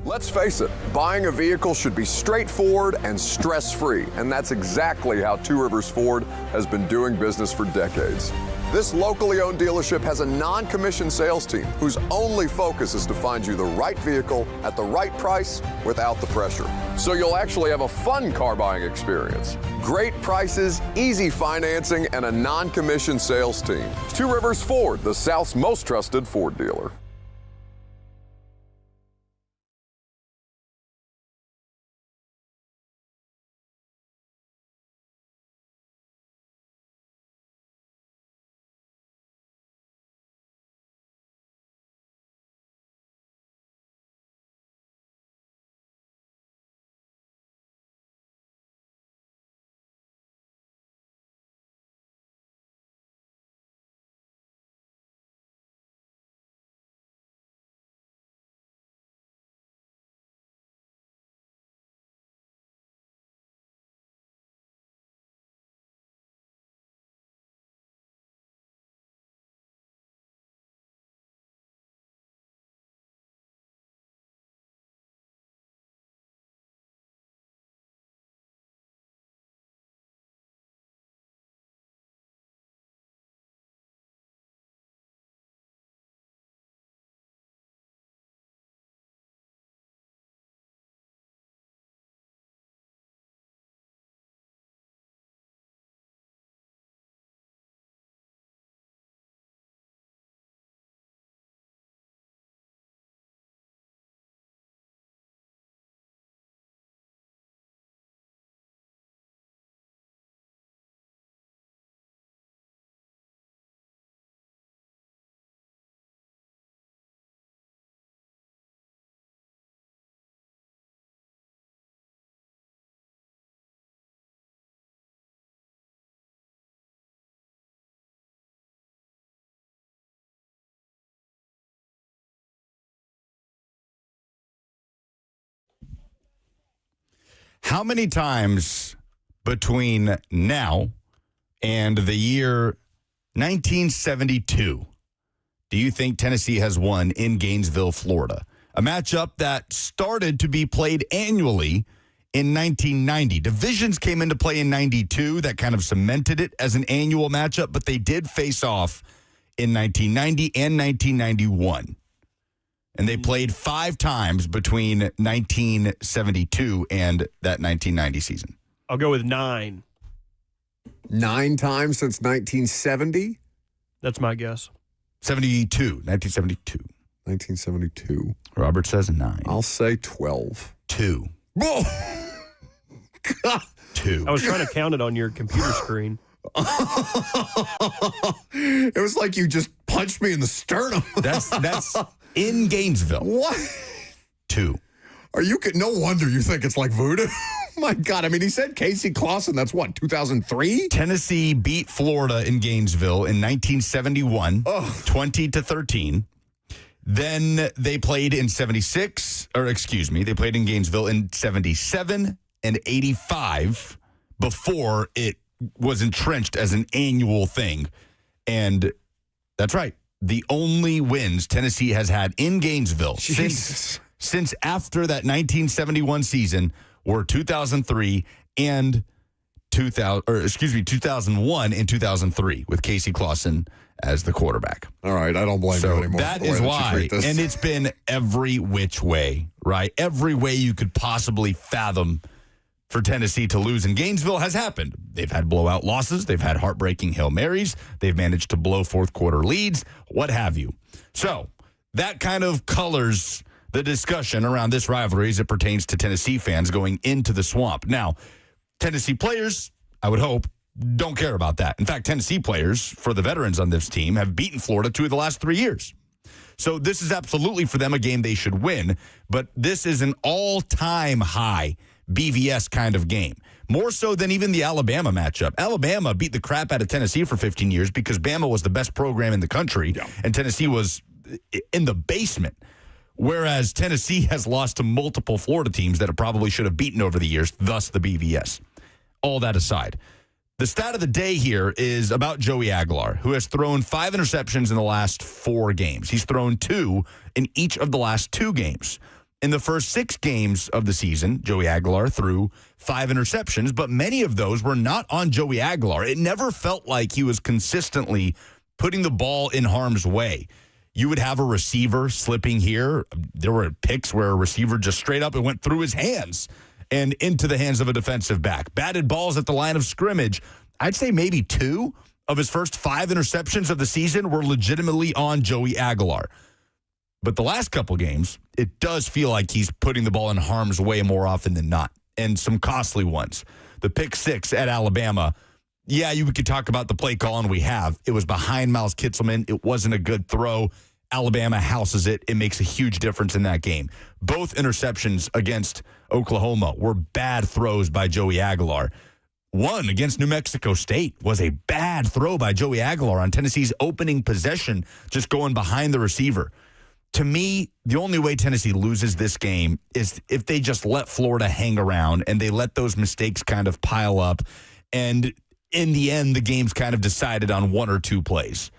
Let's face it, buying a vehicle should be straightforward and stress-free, and that's exactly how Two Rivers Ford has been doing business for decades. This locally owned dealership has a non-commissioned sales team whose only focus is to find you the right vehicle at the right price without the pressure. So you'll actually have a fun car buying experience. Great prices, easy financing, and a non-commissioned sales team. Two Rivers Ford, the South's most trusted Ford dealer. How many times between now and the year 1972 do you think Tennessee has won in Gainesville, Florida? A matchup that started to be played annually in 1990. Divisions came into play in 92. That kind of cemented it as an annual matchup, but they did face off in 1990 and 1991. And they played 5 times between 1972 and that 1990 season. I'll go with 9. 9 times since 1970? That's my guess. 1972. 1972. Robert says 9. I'll say 12. 2. Whoa! 2. I was trying to count it on your computer screen. It was like you just punched me in the sternum. That's in Gainesville. What? 2. Are you no wonder you think it's like voodoo. My God. I mean, he said Casey Clausen. That's what, 2003? Tennessee beat Florida in Gainesville in 1971, 20-13. Then they played in 76, they played in Gainesville in 77 and 85 before it was entrenched as an annual thing. And that's right. The only wins Tennessee has had in Gainesville since after that 1971 season were 2003 and 2001 and 2003, with Casey Clausen as the quarterback. All right, I don't blame you anymore. That is why, and it's been every which way, right? Every way you could possibly fathom for Tennessee to lose in Gainesville has happened. They've had blowout losses. They've had heartbreaking Hail Marys. They've managed to blow fourth quarter leads, what have you. So that kind of colors the discussion around this rivalry as it pertains to Tennessee fans going into the Swamp. Now, Tennessee players, I would hope, don't care about that. In fact, Tennessee players, for the veterans on this team, have beaten Florida 2 of the last 3 years. So this is absolutely for them a game they should win, but this is an all-time high BVS kind of game. More so than even the Alabama matchup. Alabama beat the crap out of Tennessee for 15 years because Bama was the best program in the country, and Tennessee was in the basement. Whereas Tennessee has lost to multiple Florida teams that it probably should have beaten over the years, thus the BVS. All that aside, the stat of the day here is about Joey Aguilar, who has thrown 5 interceptions in the last 4 games. He's thrown 2 in each of the last 2 games. In the first 6 games of the season, Joey Aguilar threw 5 interceptions, but many of those were not on Joey Aguilar. It never felt like he was consistently putting the ball in harm's way. You would have a receiver slipping here. There were picks where a receiver just straight up and went through his hands and into the hands of a defensive back. Batted balls at the line of scrimmage. I'd say maybe 2 of his first 5 interceptions of the season were legitimately on Joey Aguilar. But the last couple games, it does feel like he's putting the ball in harm's way more often than not, and some costly ones. The pick 6 at Alabama, yeah, you could talk about the play calling we have. It was behind Miles Kitselman. It wasn't a good throw. Alabama houses it. It makes a huge difference in that game. Both interceptions against Oklahoma were bad throws by Joey Aguilar. One against New Mexico State was a bad throw by Joey Aguilar on Tennessee's opening possession, just going behind the receiver. To me, the only way Tennessee loses this game is if they just let Florida hang around and they let those mistakes kind of pile up. And in the end, the game's kind of decided on 1 or 2 plays.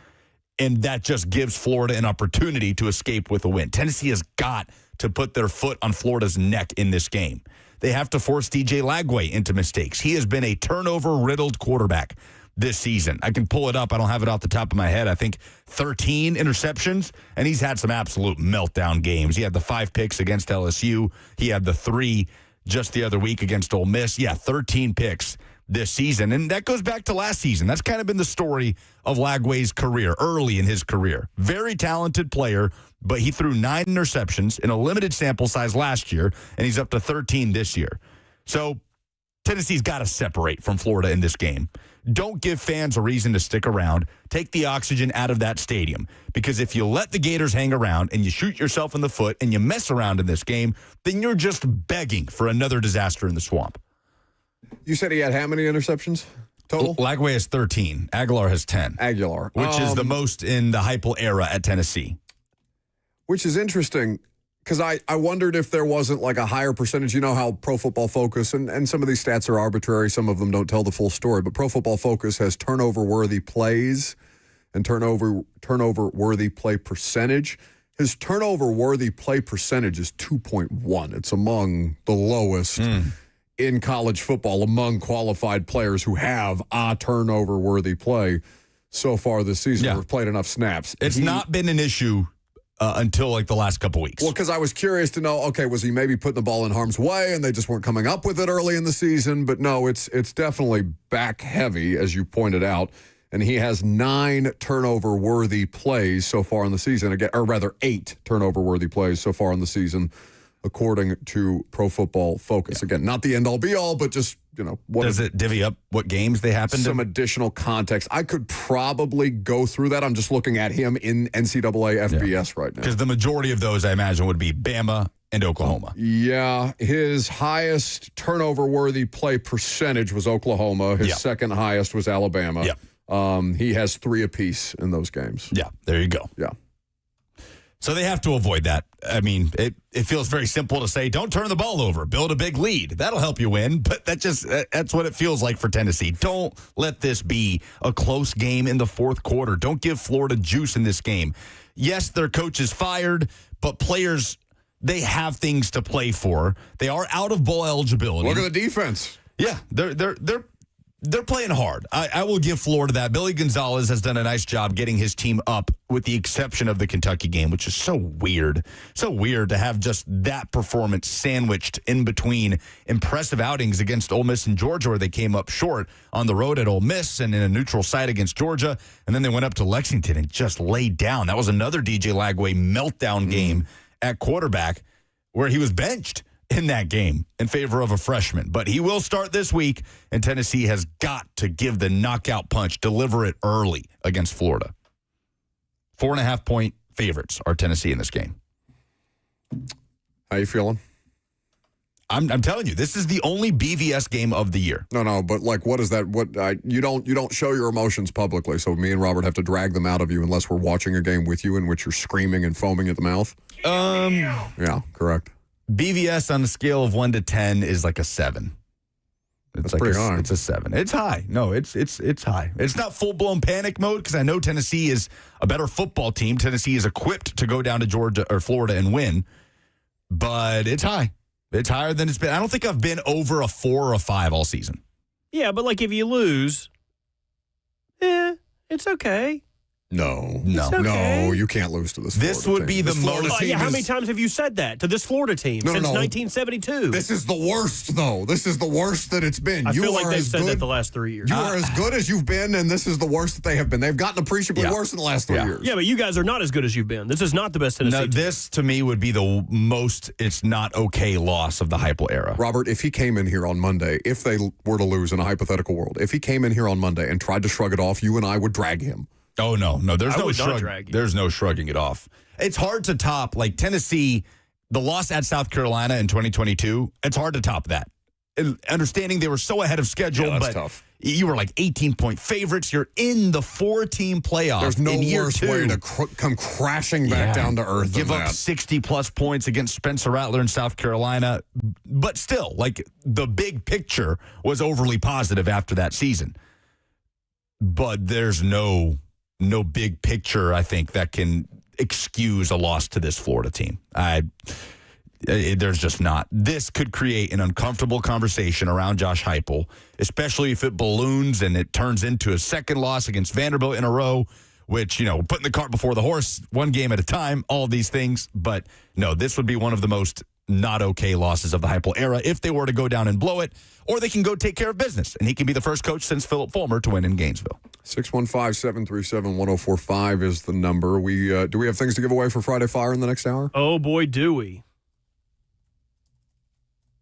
And that just gives Florida an opportunity to escape with a win. Tennessee has got to put their foot on Florida's neck in this game. They have to force DJ Lagway into mistakes. He has been a turnover-riddled quarterback this season. I can pull it up. I don't have it off the top of my head. I think 13 interceptions, and he's had some absolute meltdown games. He had the 5 picks against LSU. He had the 3 just the other week against Ole Miss. Yeah, 13 picks this season, and that goes back to last season. That's kind of been the story of Lagway's career, early in his career. Very talented player, but he threw 9 interceptions in a limited sample size last year, and he's up to 13 this year. So Tennessee's got to separate from Florida in this game. Don't give fans a reason to stick around. Take the oxygen out of that stadium. Because if you let the Gators hang around and you shoot yourself in the foot and you mess around in this game, then you're just begging for another disaster in the swamp. You said he had how many interceptions total? Lagway has 13. Aguilar has 10. Aguilar. Which is the most in the Heupel era at Tennessee. Which is interesting. Because I wondered if there wasn't like a higher percentage. You know how Pro Football Focus, and some of these stats are arbitrary. Some of them don't tell the full story. But Pro Football Focus has turnover-worthy plays and turnover-worthy play percentage. His turnover-worthy play percentage is 2.1. It's among the lowest in college football among qualified players who have a turnover-worthy play so far this season. Yeah. Or have played enough snaps. It's not been an issue until like the last couple weeks. Well, because I was curious to know, okay, was he maybe putting the ball in harm's way and they just weren't coming up with it early in the season? But no, it's definitely back heavy, as you pointed out. And he has 9 turnover-worthy plays so far in the season, or rather 8 turnover-worthy plays so far in the season, according to Pro Football Focus. Yeah. Again, not the end-all, be-all, but just, what does it divvy up what games they happened? Some additional context. I could probably go through that. I'm just looking at him in NCAA FBS right now. Because the majority of those, I imagine, would be Bama and Oklahoma. Yeah. His highest turnover-worthy play percentage was Oklahoma. His second highest was Alabama. Yeah. He has 3 apiece in those games. Yeah, there you go. Yeah. So they have to avoid that. I mean, it feels very simple to say, don't turn the ball over, build a big lead. That'll help you win. But that's what it feels like for Tennessee. Don't let this be a close game in the fourth quarter. Don't give Florida juice in this game. Yes, their coach is fired, but players, they have things to play for. They are out of bowl eligibility. Look at the defense. Yeah, they're playing hard. I will give Florida that. Billy Gonzalez has done a nice job getting his team up, with the exception of the Kentucky game, which is so weird. So weird to have just that performance sandwiched in between impressive outings against Ole Miss and Georgia, where they came up short on the road at Ole Miss and in a neutral site against Georgia. And then they went up to Lexington and just laid down. That was another DJ Lagway meltdown game at quarterback where he was benched in that game in favor of a freshman. But he will start this week, and Tennessee has got to give the knockout punch, deliver it early against Florida. 4.5-point favorites are Tennessee in this game. How you feeling? I'm telling you, this is the only BVS game of the year. No, but like, what is that? You don't show your emotions publicly, so me and Robert have to drag them out of you unless we're watching a game with you in which you're screaming and foaming at the mouth. Yeah, correct. BVS on a scale of 1 to 10 is like a 7. That's like pretty high. It's a 7. It's high. No, it's high. It's not full-blown panic mode because I know Tennessee is a better football team. Tennessee is equipped to go down to Georgia or Florida and win. but it's high. It's higher than it's been. I don't think I've been over a 4 or a 5 all season. Yeah, but like if you lose, it's okay. No, It's okay. no, you can't lose to this. This Florida would team. be the This Florida most- team Yeah, how is- many times have you said that to this Florida team since 1972? This is the worst, though. This is the worst that it's been. I You feel like are they've as said good- that the last 3 years. You are as good as you've been, and this is the worst that they have been. They've gotten appreciably worse in the last 3 years. Yeah, but you guys are not as good as you've been. This is not the best Tennessee No, team. this to me would be the most it's not okay loss of the Heupel era. Robert, if he came in here on Monday, if they were to lose in a hypothetical world, if he came in here on Monday and tried to shrug it off, you and I would drag him. Oh no, there's I no would not shrug. drag you. There's no shrugging it off. It's hard to top like Tennessee, the loss at South Carolina in 2022. It's hard to top that. And understanding they were so ahead of schedule, Yeah, that's but tough. you were like 18-point favorites. You're in the 4-team playoff. There's no in year worse 2. way to come crashing back down to earth Give than up that. 60-plus points against Spencer Rattler in South Carolina. But still, like the big picture was overly positive after that season. But there's no big picture, I think, that can excuse a loss to this Florida team. There's just not. This could create an uncomfortable conversation around Josh Heupel, especially if it balloons and it turns into a second loss against Vanderbilt in a row, which, putting the cart before the horse, one game at a time, all of these things. But no, this would be one of the most not okay losses of the Heupel era if they were to go down and blow it, or they can go take care of business, and he can be the first coach since Philip Fulmer to win in Gainesville. 615-737-1045 is the number. Do we have things to give away for Friday Fire in the next hour? Oh, boy, do we.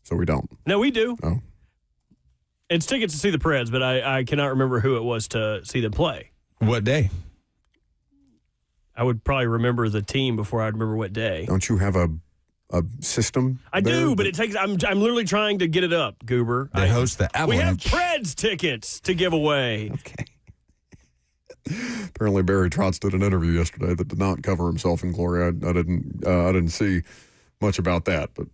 So we don't. No, we do. Oh. It's tickets to see the Preds, but I cannot remember who it was to see them play. What day? I would probably remember the team before I'd remember what day. Don't you have a system? I do, but it takes. I'm literally trying to get it up, Goober. They host the We have Avalanche. Preds tickets to give away. Okay. Apparently, Barry Trotz did an interview yesterday that did not cover himself in glory. I didn't see much about that, but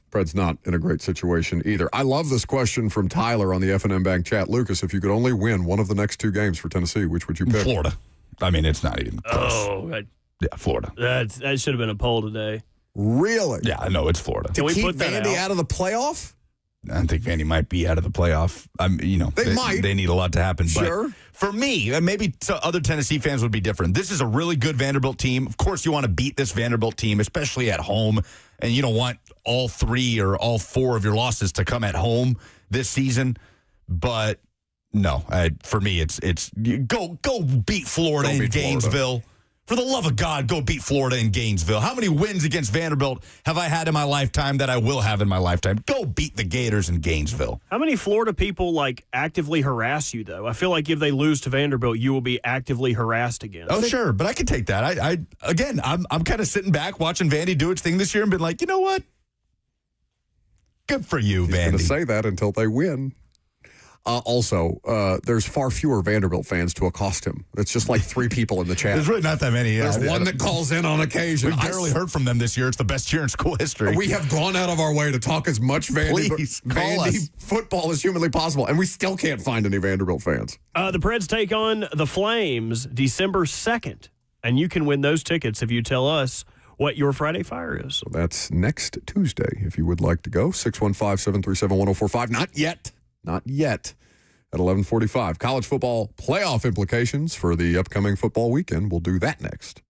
Fred's not in a great situation either. I love this question from Tyler on the FNM Bank chat. Lucas, if you could only win one of the next 2 games for Tennessee, which would you pick? Florida. I mean, it's not even close. Yeah, Florida. That should have been a poll today. Really? Yeah, I know it's Florida. Can we Keep put that Vandy out? out of the playoff? I think Vandy might be out of the playoff. They might. They need a lot to happen. Sure. But for me, and maybe other Tennessee fans would be different. This is a really good Vanderbilt team. Of course, you want to beat this Vanderbilt team, especially at home. And you don't want all 3 or all 4 of your losses to come at home this season. But no, for me, it's go beat Florida Go in beat Florida. Gainesville. For the love of God, go beat Florida in Gainesville. How many wins against Vanderbilt have I had in my lifetime that I will have in my lifetime? Go beat the Gators in Gainesville. How many Florida people actively harass you though? I feel like if they lose to Vanderbilt, you will be actively harassed again. Oh, sure, but I can take that. I'm kind of sitting back watching Vandy do its thing this year and been like, you know what? Good for you, He's going to Vandy. say that until they win. Also, there's far fewer Vanderbilt fans to accost him. It's just like 3 people in the chat. There's really not that many. There's one that calls in on occasion. We barely heard from them this year. It's the best year in school history. We have gone out of our way to talk as much Vandy, Please, call us. football as humanly possible, and we still can't find any Vanderbilt fans. The Preds take on the Flames December 2nd, and you can win those tickets if you tell us what your Friday Fire is. So that's next Tuesday, if you would like to go. 615-737-1045. Not yet. Not yet. At 11:45. College football playoff implications for the upcoming football weekend. We'll do that next.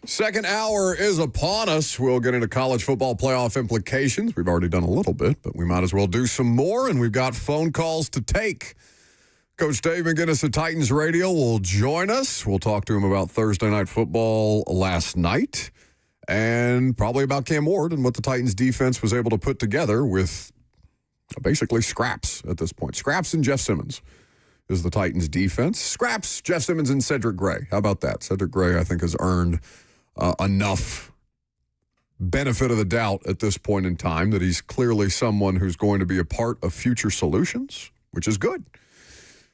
Second hour is upon us. We'll get into college football playoff implications. We've already done a little bit, but we might as well do some more, and we've got phone calls to take. Coach Dave McGinnis of Titans Radio will join us. We'll talk to him about Thursday night football last night and probably about Cam Ward and what the Titans defense was able to put together with basically scraps at this point. Scraps and Jeff Simmons is the Titans defense. Scraps, Jeff Simmons, and Cedric Gray. How about that? Cedric Gray, I think, has earned enough benefit of the doubt at this point in time that he's clearly someone who's going to be a part of future solutions, which is good.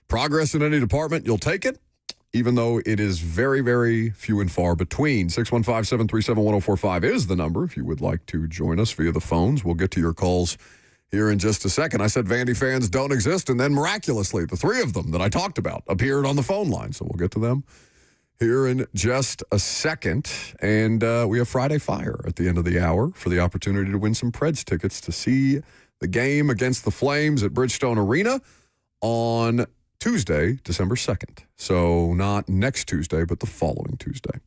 Progress in any department, you'll take it, even though it is very, very few and far between. 615-737-1045 is the number if you would like to join us via the phones. We'll get to your calls here in just a second. I said Vandy fans don't exist, and then miraculously, the three of them that I talked about appeared on the phone line, so we'll get to them here in just a second. And we have Friday Fire at the end of the hour for the opportunity to win some Preds tickets to see the game against the Flames at Bridgestone Arena on Tuesday, December 2nd. So not next Tuesday, but the following Tuesday.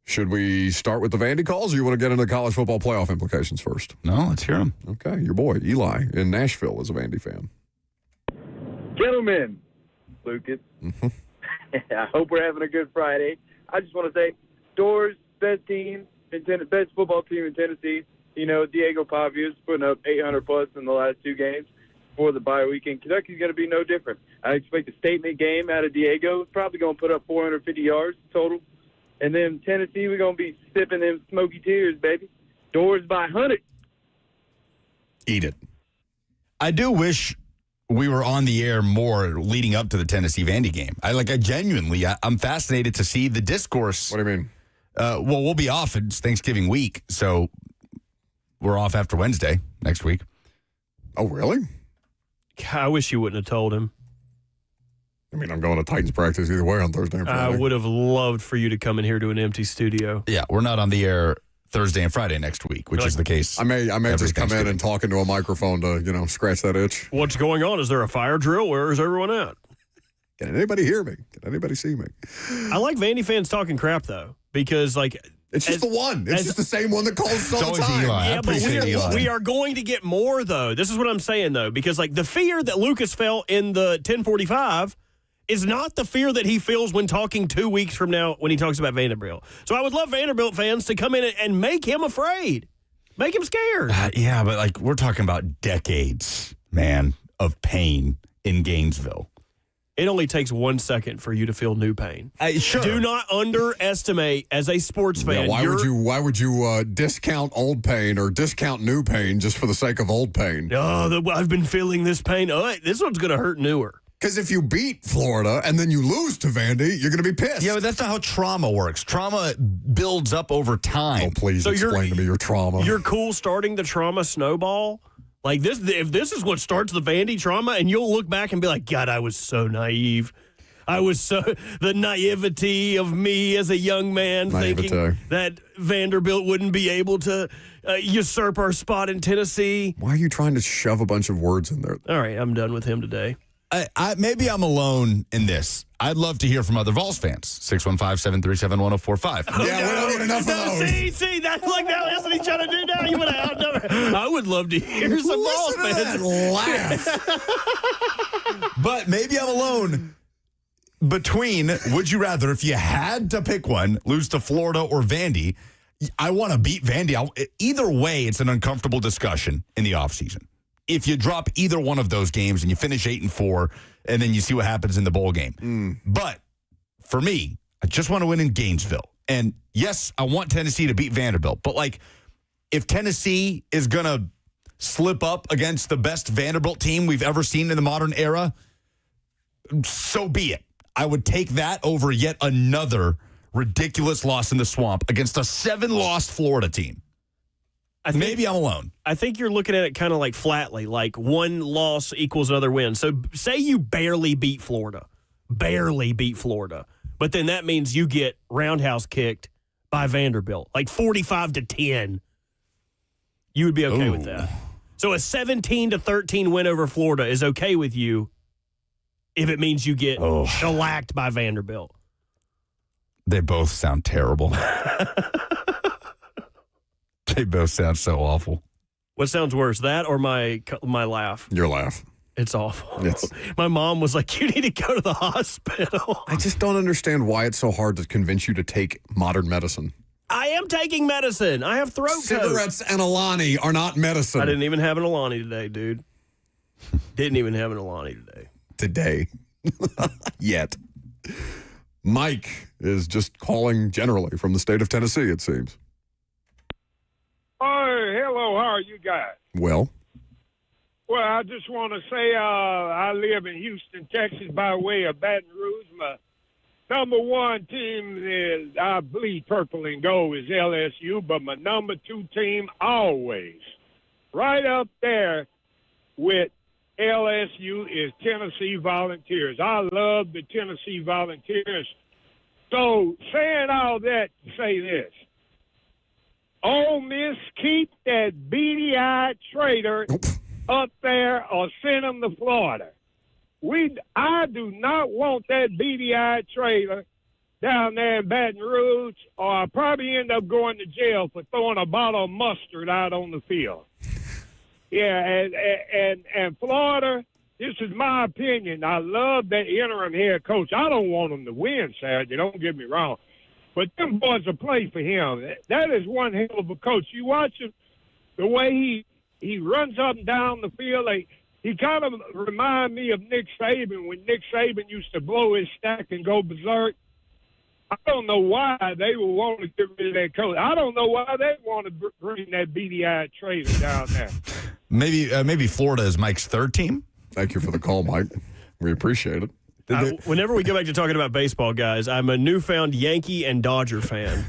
Should we start with the Vandy calls, or you want to get into college football playoff implications first? No, let's hear them. Okay, your boy, Eli, in Nashville, is a Vandy fan. Gentlemen, Lucas, I hope we're having a good Friday. I just want to say, Doors, best team, best football team in Tennessee. You know, Diego Pavia's putting up 800-plus in the last two games before the bye weekend. Kentucky's going to be no different. I expect a statement game out of Diego. Probably going to put up 450 yards total. And then Tennessee, we're going to be sipping them smoky tears, baby. Doors by 100. Eat it. I do wish we were on the air more leading up to the Tennessee-Vandy game. I'm fascinated to see the discourse. What do you mean? Well, we'll be off. It's Thanksgiving week, so we're off after Wednesday next week. Oh, really? I wish you wouldn't have told him. I mean, I'm going to Titans practice either way on Thursday and Friday. I would have loved for you to come in here to an empty studio. Yeah, we're not on the air Thursday and Friday next week, which is the case. I may just come in and talk into a microphone to, scratch that itch. What's going on? Is there a fire drill? Where is everyone at? Can anybody hear me? Can anybody see me? I like Vandy fans talking crap, though, because, it's just the one. It's just the same one that calls us all the always time. Eli. Yeah, but we are going to get more, though. This is what I'm saying, though, because, the fear that Lucas felt in the 1045 is not the fear that he feels when talking 2 weeks from now when he talks about Vanderbilt. So I would love Vanderbilt fans to come in and make him afraid. Make him scared. Yeah, but we're talking about decades, man, of pain in Gainesville. It only takes 1 second for you to feel new pain. Sure. Do not underestimate, as a sports fan. Yeah, why would you discount old pain or discount new pain just for the sake of old pain? I've been feeling this pain. Oh, this one's going to hurt newer. Because if you beat Florida and then you lose to Vandy, you're going to be pissed. Yeah, but that's not how trauma works. Trauma builds up over time. Oh, please explain to me your trauma. You're cool starting the trauma snowball? If this is what starts the Vandy trauma, and you'll look back and be like, God, I was so naive. The naivety of me as a young man thinking that Vanderbilt wouldn't be able to usurp our spot in Tennessee. Why are you trying to shove a bunch of words in there? All right, I'm done with him today. Maybe I'm alone in this. I'd love to hear from other Vols fans. 615-737-1045. Yeah, we don't get enough of those. See, that's that's what he's trying to do now. You would have outnumbered. I would love to hear some Vols fans laugh. But maybe I'm alone between, would you rather, if you had to pick one, lose to Florida or Vandy, I want to beat Vandy. Either way, it's an uncomfortable discussion in the offseason. If you drop either one of those games and you finish 8-4, and then you see what happens in the bowl game. But for me, I just want to win in Gainesville. And yes, I want Tennessee to beat Vanderbilt. But if Tennessee is going to slip up against the best Vanderbilt team we've ever seen in the modern era, so be it. I would take that over yet another ridiculous loss in the swamp against a 7-loss Florida team. Maybe I'm alone. I think you're looking at it kind of flatly, one loss equals another win. So say you barely beat Florida, but then that means you get roundhouse kicked by Vanderbilt, 45-10. You would be okay with that. So a 17-13 win over Florida is okay with you if it means you get shellacked by Vanderbilt. They both sound terrible. They both sound so awful. What sounds worse, that or my laugh? Your laugh. It's awful. It's- My mom was like, you need to go to the hospital. I just don't understand why it's so hard to convince you to take modern medicine. I am taking medicine. I have throat coat. Cigarettes and Alani are not medicine. I didn't even have an Alani today, dude. Didn't even have an Alani today. Today. Yet. Mike is just calling generally from the state of Tennessee, it seems. Oh, hello. How are you guys? Well, I just want to say I live in Houston, Texas, by way of Baton Rouge. My number one team is, I believe, purple and gold is LSU, but my number two team always, right up there with LSU, is Tennessee Volunteers. I love the Tennessee Volunteers. So saying all that to say this, Ole Miss, keep that beady-eyed traitor up there or send him to Florida. I do not want that beady-eyed traitor down there in Baton Rouge, or I'll probably end up going to jail for throwing a bottle of mustard out on the field. Yeah, and Florida, this is my opinion. I love that interim head coach. I don't want him to win Saturday, don't get me wrong. But them boys will play for him. That is one hell of a coach. You watch him, the way he runs up and down the field. He kind of remind me of Nick Saban when Nick Saban used to blow his stack and go berserk. I don't know why they would want to get rid of that coach. I don't know why they want to bring that beady-eyed traitor down there. Maybe Florida is Mike's third team. thank you for the call, Mike. We appreciate it. Whenever we go back to talking about baseball, guys, I'm a newfound Yankee and Dodger fan.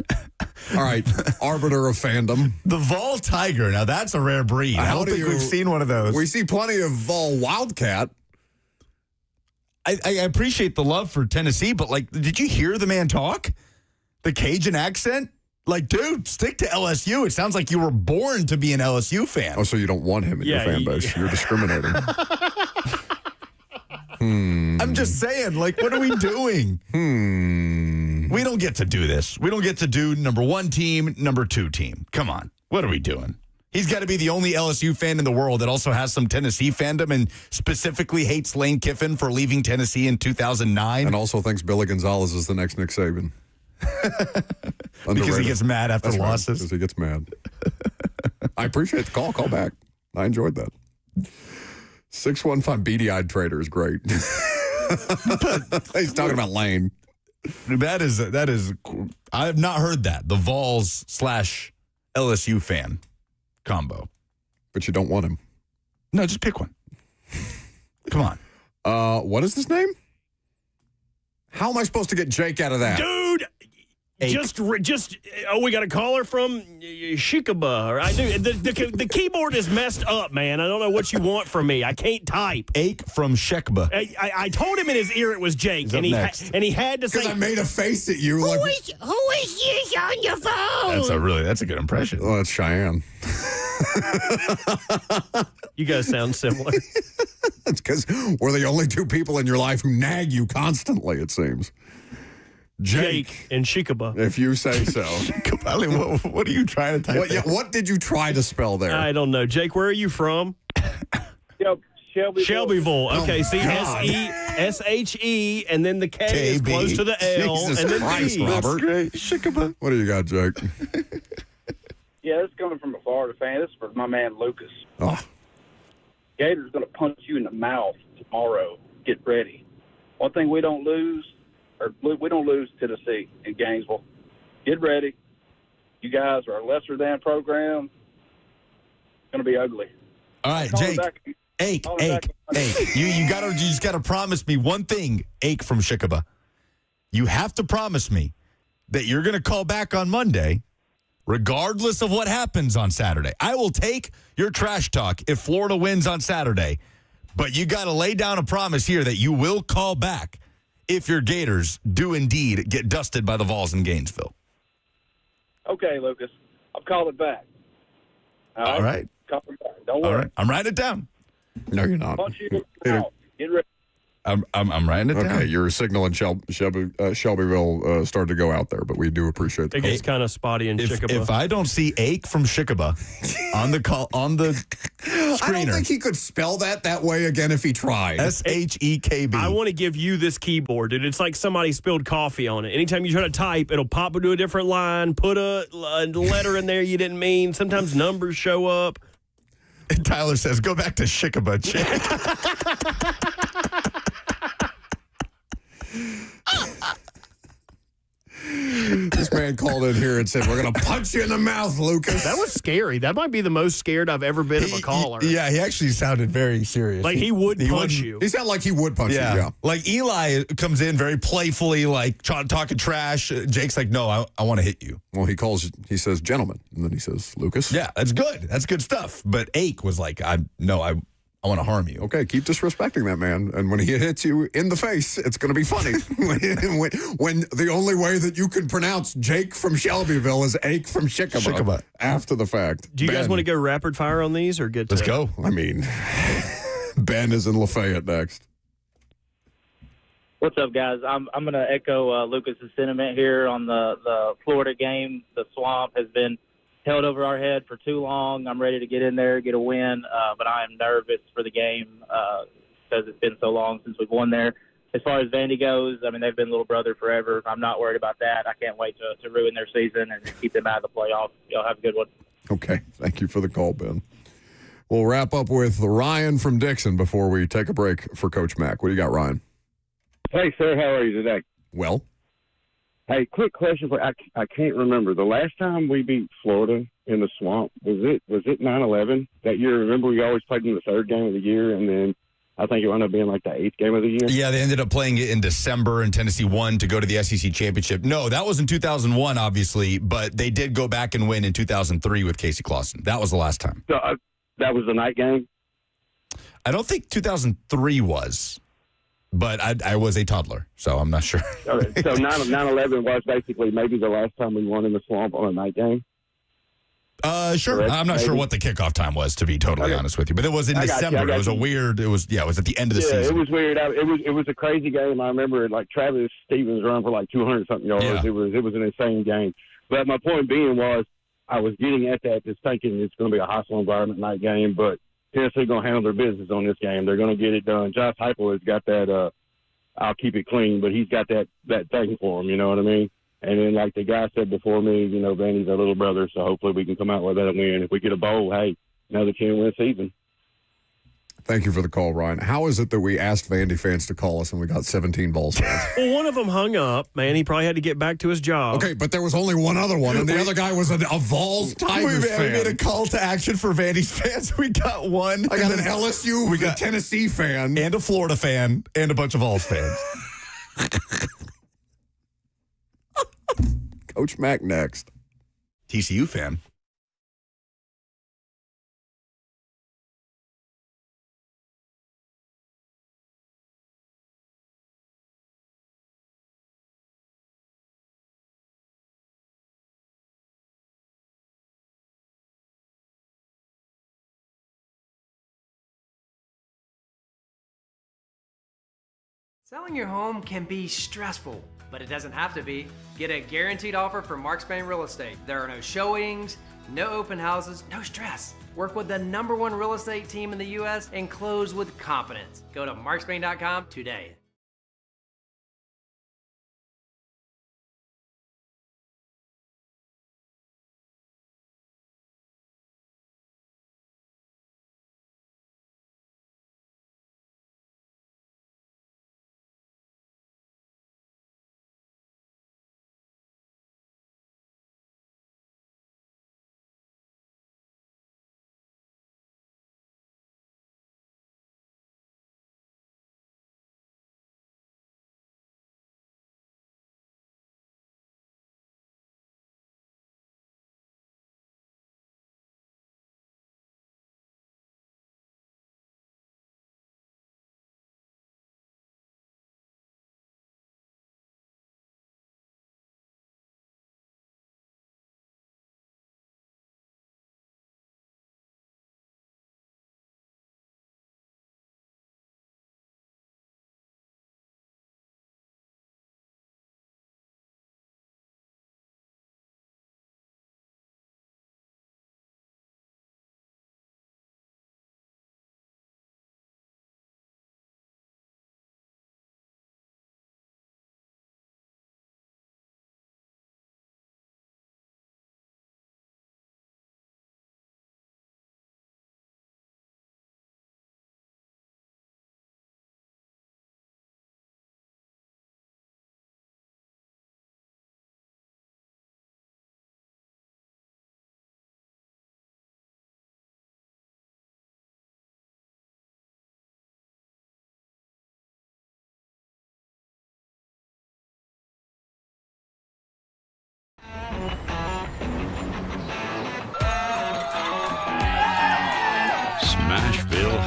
All right, arbiter of fandom. The Vol Tiger. Now, that's a rare breed. I don't think we've seen one of those. We see plenty of Vol Wildcat. I appreciate the love for Tennessee, but, did you hear the man talk? The Cajun accent? Dude, stick to LSU. It sounds like you were born to be an LSU fan. Oh, so you don't want him in your fan base. You're discriminating. I'm just saying, what are we doing? We don't get to do this. We don't get to do number one team, number two team. Come on. What are we doing? He's got to be the only LSU fan in the world that also has some Tennessee fandom and specifically hates Lane Kiffin for leaving Tennessee in 2009. And also thinks Billy Gonzalez is the next Nick Saban. Because he gets mad after losses. Because he gets mad. I appreciate the call. Call back. I enjoyed that. 615 beady-eyed trader is great. He's talking about Lane. That is. I have not heard that. The Vols / LSU fan combo. But you don't want him. No, just pick one. Come on. What is his name? How am I supposed to get Jake out of that? Dude, we got a caller from Shikaba. I do. The keyboard is messed up, man. I don't know what you want from me. I can't type. Ake from Shekba. I told him in his ear it was Jake, and he had to say. Because I made a face at you. Who is this on your phone? That's a good impression. Oh, that's Cheyenne. You guys sound similar. It's because we're the only two people in your life who nag you constantly, it seems. Jake and Shikaba. If you say so. What are you trying to type? What did you try to spell there? I don't know. Jake, where are you from? Shelbyville. Okay, see, S-E-S-H-E, and then the K is close to the L, Jesus and then Christ, B. Robert. Shikaba. What do you got, Jake? Yeah, this is coming from a Florida fan. This is for my man Lucas. Oh. Gator's going to punch you in the mouth tomorrow. Get ready. One thing we don't lose Tennessee in Gainesville. Get ready. You guys are a lesser than program. It's going to be ugly. All right, Jake. Ake. You just gotta promise me one thing, Ake from Shikaba. You have to promise me that you're gonna call back on Monday, regardless of what happens on Saturday. I will take your trash talk if Florida wins on Saturday, but you gotta lay down a promise here that you will call back if your Gators do indeed get dusted by the Vols in Gainesville. Okay, Lucas. I'll call it back. All right. Call it back. Don't worry. All right. I'm writing it down. No, you're not. Punch you in the mouth. Get ready. I'm writing it down. Okay, your signal in Shelbyville started to go out there, but we do appreciate the It call. gets kind of spotty in Chicopee. If I don't see Ake from Shikaba on the screener, I don't think he could spell that way again if he tried. SHEKB. I want to give you this keyboard, dude. It's like somebody spilled coffee on it. Anytime you try to type, it'll pop into a different line, put a letter in there you didn't mean. Sometimes numbers show up. And Tyler says, "Go back to Shikaba, chick." This man called in here and said, "We're going to punch you in the mouth, Lucas." That was scary. That might be the most scared I've ever been of a caller. Yeah, he actually sounded very serious. Like he would punch you. He sounded like he would punch you, yeah. Like Eli comes in very playfully, like talking trash. Jake's like, "No, I want to hit you." Well, he says, "Gentlemen," and then he says, "Lucas." Yeah, that's good. That's good stuff. But Ake was like, I want to harm you. Okay, keep disrespecting that man. And when he hits you in the face, it's going to be funny. when the only way that you can pronounce Jake from Shelbyville is Ake from Shikaba after the fact. Do you guys want to go rapid fire on these or get to Let's go. I mean, Ben is in Lafayette next. What's up, guys? I'm going to echo Lucas's sentiment here on the Florida game. The swamp has been held over our head for too long. I'm ready to get in there, get a win, but I am nervous for the game because it's been so long since we've won there. As far as Vandy goes, I mean, they've been little brother forever. I'm not worried about that. I can't wait to ruin their season and keep them out of the playoffs. Y'all have a good one. Okay, thank you for the call, Ben. We'll wrap up with Ryan from Dixon before we take a break for Coach Mack. What do you got, Ryan? Hey, sir, how are you today? Well, hey, quick question for I can't remember. The last time we beat Florida in the swamp, was it 9/11 that year? Remember we always played in the third game of the year, and then I think it wound up being like the eighth game of the year? Yeah, they ended up playing it in December, and Tennessee won to go to the SEC championship. No, that was in 2001, obviously, but they did go back and win in 2003 with Casey Clausen. That was the last time. So that was the night game? I don't think 2003 was. But I was a toddler, so I'm not sure. Okay, so 9/11 was basically maybe the last time we won in the swamp on a night game? Sure. Correct, I'm not sure what the kickoff time was, to be totally honest with you. But it was in December. It was a weird. It was at the end of the season. Yeah, it was weird. It was a crazy game. I remember like Travis Stevens run for like 200 something yards. Yeah. It was an insane game. But my point being was I was getting at that, just thinking it's going to be a hostile environment night game, but Tennessee going to handle their business on this game. They're going to get it done. Josh Heupel has got that. I'll keep it clean, but he's got that thing for him. You know what I mean? And then, like the guy said before me, you know, Vandy's our little brother, so hopefully we can come out with that win. If we get a bowl, hey, another 10-win season. Thank you for the call, Ryan. How is it that we asked Vandy fans to call us and we got 17 balls fans? Well, one of them hung up, man. He probably had to get back to his job. Okay, but there was only one other one, and the other guy was a Vols Tigers fan. We made a call to action for Vandy's fans. We got one. I got an LSU, we got a Tennessee fan, and a Florida fan, and a bunch of Vols fans. Coach Mack next. TCU fan. Selling your home can be stressful, but it doesn't have to be. Get a guaranteed offer from Mark Spain Real Estate. There are no showings, no open houses, no stress. Work with the #1 real estate team in the U.S. and close with confidence. Go to markspain.com today.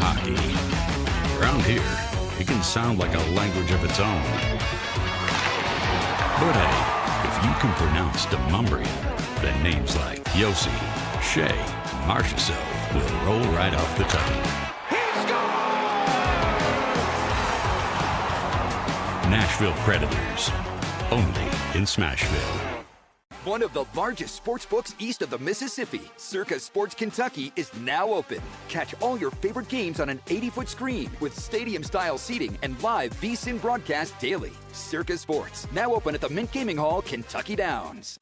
hockey. Around here, it can sound like a language of its own. But hey, if you can pronounce Demumbrian, then names like Yossi, Shea, and Marchessault will roll right off the tongue. Nashville Predators, only in Smashville. One of the largest sports books east of the Mississippi, Circa Sports Kentucky, is now open. Catch all your favorite games on an 80-foot screen with stadium-style seating and live VSiN broadcast daily. Circa Sports, now open at the Mint Gaming Hall, Kentucky Downs.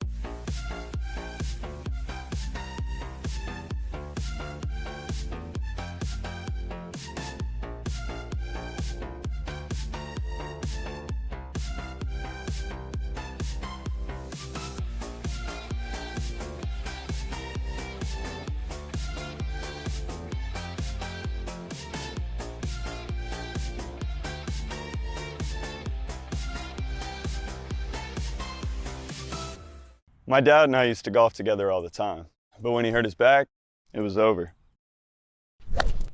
My dad and I used to golf together all the time, but when he hurt his back, it was over.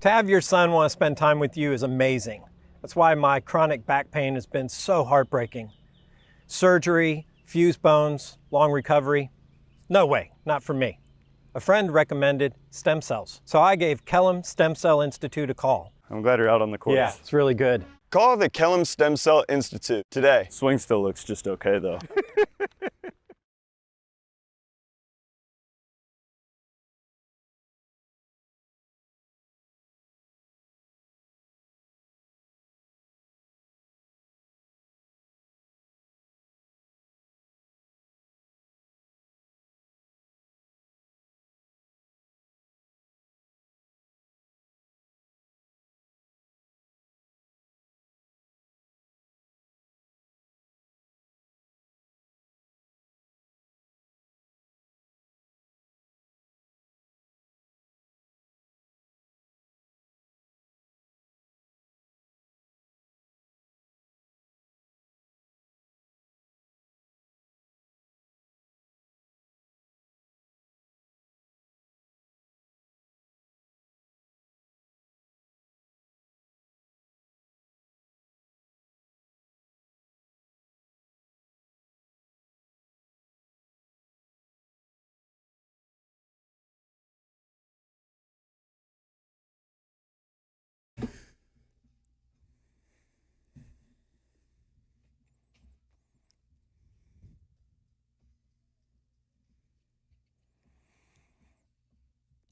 To have your son want to spend time with you is amazing. That's why my chronic back pain has been so heartbreaking. Surgery, fused bones, long recovery. No way, not for me. A friend recommended stem cells, so I gave Kellum Stem Cell Institute a call. I'm glad you're out on the course. Yeah, it's really good. Call the Kellum Stem Cell Institute today. Swing still looks just okay, though.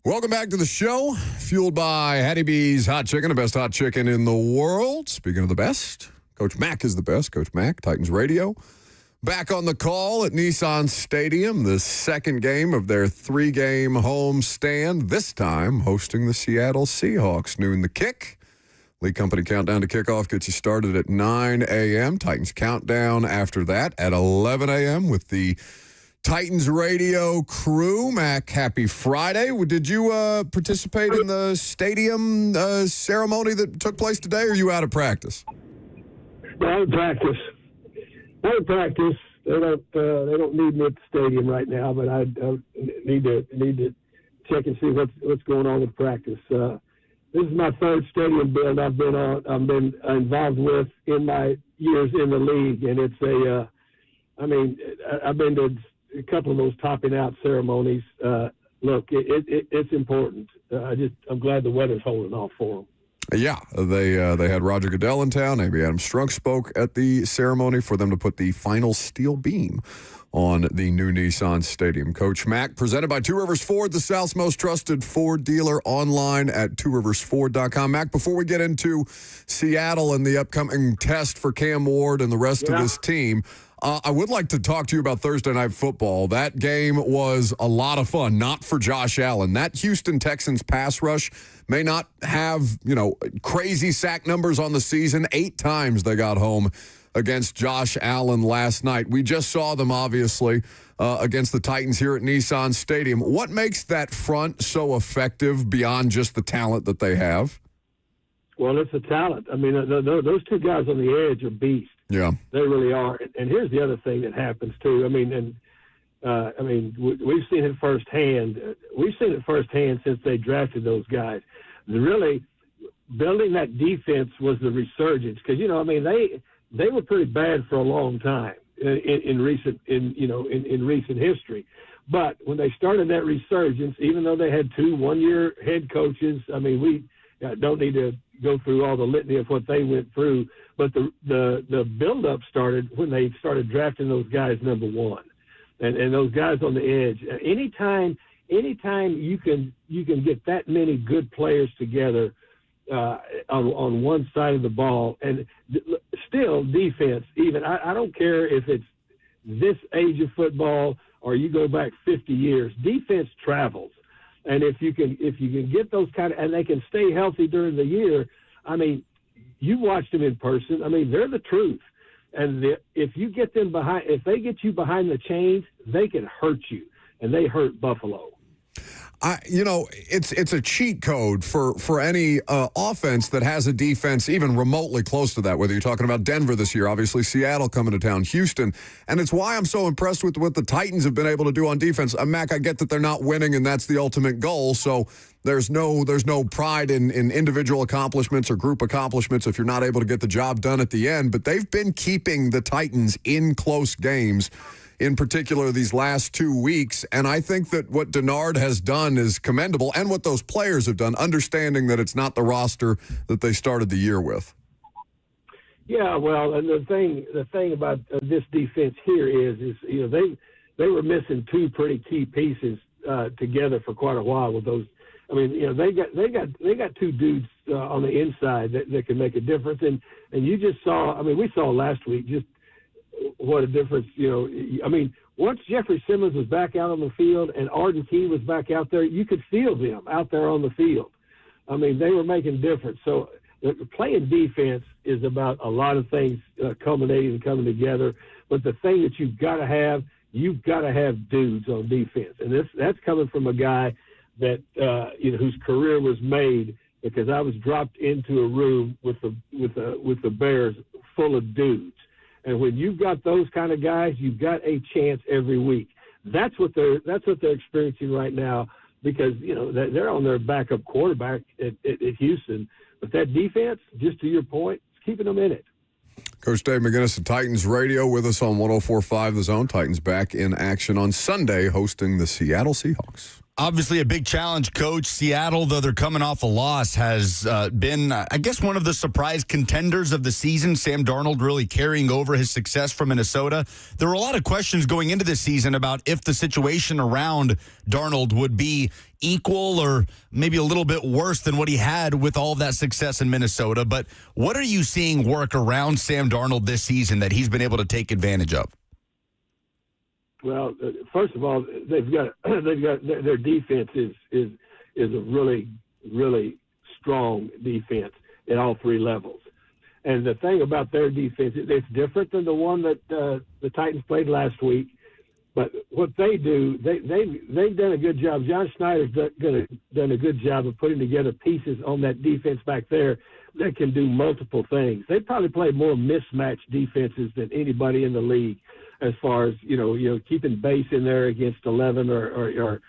Welcome back to the show, fueled by Hattie B's Hot Chicken, the best hot chicken in the world. Speaking of the best, Coach Mack is the best. Coach Mack, Titans Radio. Back on the call at Nissan Stadium, the second game of their three-game home stand, this time hosting the Seattle Seahawks. Noon the kick. Lee Company countdown to kickoff gets you started at 9 a.m. Titans countdown after that at 11 a.m. with the Titans Radio crew. Mac, happy Friday. Did you participate in the stadium ceremony that took place today, or are you out of practice? Out of practice. Out of practice. They don't need me at the stadium right now, but I need to check and see what's going on with practice. This is my third stadium build I've been involved with in my years in the league, and it's I've been to a couple of those topping out ceremonies. Look, it's important. I'm glad the weather's holding off for them. Yeah, they had Roger Goodell in town. Maybe Adam Strunk spoke at the ceremony for them to put the final steel beam on the new Nissan Stadium. Coach Mack, presented by Two Rivers Ford, the South's most trusted Ford dealer, online at tworiversford.com. Mack, before we get into Seattle and the upcoming test for Cam Ward and the rest of this team, I would like to talk to you about Thursday Night Football. That game was a lot of fun, not for Josh Allen. That Houston Texans pass rush may not have, crazy sack numbers on the season. 8 times they got home against Josh Allen last night. We just saw them, obviously, against the Titans here at Nissan Stadium. What makes that front so effective beyond just the talent that they have? Well, it's the talent. I mean, those two guys on the edge are beasts. Yeah, they really are. And here's the other thing that happens too. We've seen it firsthand. We've seen it firsthand since they drafted those guys. Really, building that defense was the resurgence because they were pretty bad for a long time in recent history. But when they started that resurgence, even though they had 2 one-year head coaches, we don't need to go through all the litany of what they went through. But the build-up started when they started drafting those guys number 1, and those guys on the edge. Anytime you can get that many good players together on one side of the ball, and still defense. Even I don't care if it's this age of football or you go back 50 years. Defense travels, and if you can get those and they can stay healthy during the year. You watched them in person. They're the truth. And if you get them if they get you behind the chains, they can hurt you, and they hurt Buffalo. It's a cheat code for any offense that has a defense even remotely close to that, whether you're talking about Denver this year, obviously Seattle coming to town, Houston. And it's why I'm so impressed with what the Titans have been able to do on defense. Mac, I get that they're not winning, and that's the ultimate goal. So there's no pride in individual accomplishments or group accomplishments if you're not able to get the job done at the end. But they've been keeping the Titans in close games, in particular these last 2 weeks. And I think that what Denard has done is commendable, and what those players have done, understanding that it's not the roster that they started the year with. Yeah, well, and the thing about this defense here is they were missing 2 pretty key pieces together for quite a while with those. They got 2 dudes on the inside that can make a difference, and you just saw. We saw last week just what a difference, once Jeffrey Simmons was back out on the field and Arden Key was back out there, you could feel them out there on the field. They were making a difference. So playing defense is about a lot of things culminating and coming together. But the thing that you've got to have dudes on defense. And that's coming from a guy that, whose career was made because I was dropped into a room with the Bears full of dudes. And when you've got those kind of guys, you've got a chance every week. That's what they're experiencing right now because they're on their backup quarterback at Houston. But that defense, just to your point, is keeping them in it. Coach Dave McGinnis of Titans Radio with us on 104.5 The Zone. Titans back in action on Sunday, hosting the Seattle Seahawks. Obviously a big challenge, Coach. Seattle, though they're coming off a loss, has been, I guess, one of the surprise contenders of the season. Sam Darnold really carrying over his success from Minnesota. There were a lot of questions going into this season about if the situation around Darnold would be equal or maybe a little bit worse than what he had with all of that success in Minnesota. But what are you seeing work around Sam Darnold this season that he's been able to take advantage of? Well, first of all, they've got their defense is a really, really strong defense at all 3 levels. And the thing about their defense, it's different than the one that the Titans played last week. But what they do, they've done a good job. John Schneider's done a good job of putting together pieces on that defense back there that can do multiple things. They probably play more mismatched defenses than anybody in the league, as far as keeping base in there against 11 or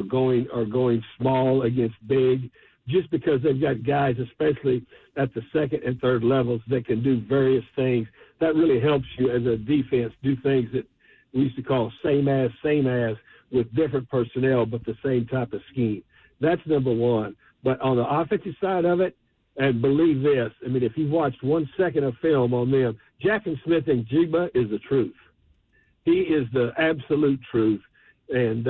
going small against big, just because they've got guys, especially at the second and third levels, that can do various things. That really helps you as a defense do things that we used to call same as, with different personnel, but the same type of scheme. That's number one. But on the offensive side of it, and believe this, if you've watched 1 second of film on them, Jackson Smith and Jigba is the truth. He is the absolute truth. And,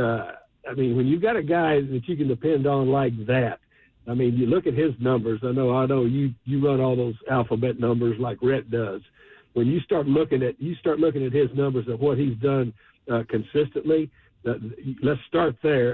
when you've got a guy that you can depend on like that, you look at his numbers. I know you run all those alphabet numbers like Rhett does. When you start looking at his numbers of what he's done consistently, let's start there.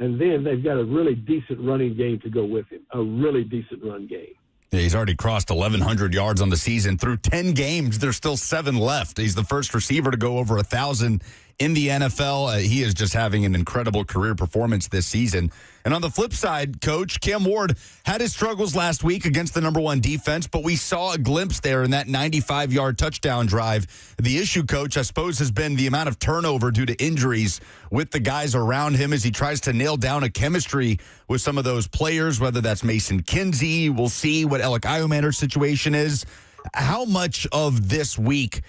And then they've got a really decent running game to go with him, a really decent run game. Yeah, he's already crossed 1,100 yards on the season. Through 10 games, there's still 7 left. He's the first receiver to go over 1,000 in the NFL. He is just having an incredible career performance this season. And on the flip side, Coach, Cam Ward had his struggles last week against the number one defense, but we saw a glimpse there in that 95-yard touchdown drive. The issue, Coach, I suppose, has been the amount of turnover due to injuries with the guys around him as he tries to nail down a chemistry with some of those players, whether that's Mason Kinsey. We'll see what Alec Iomander's situation is. How much of this week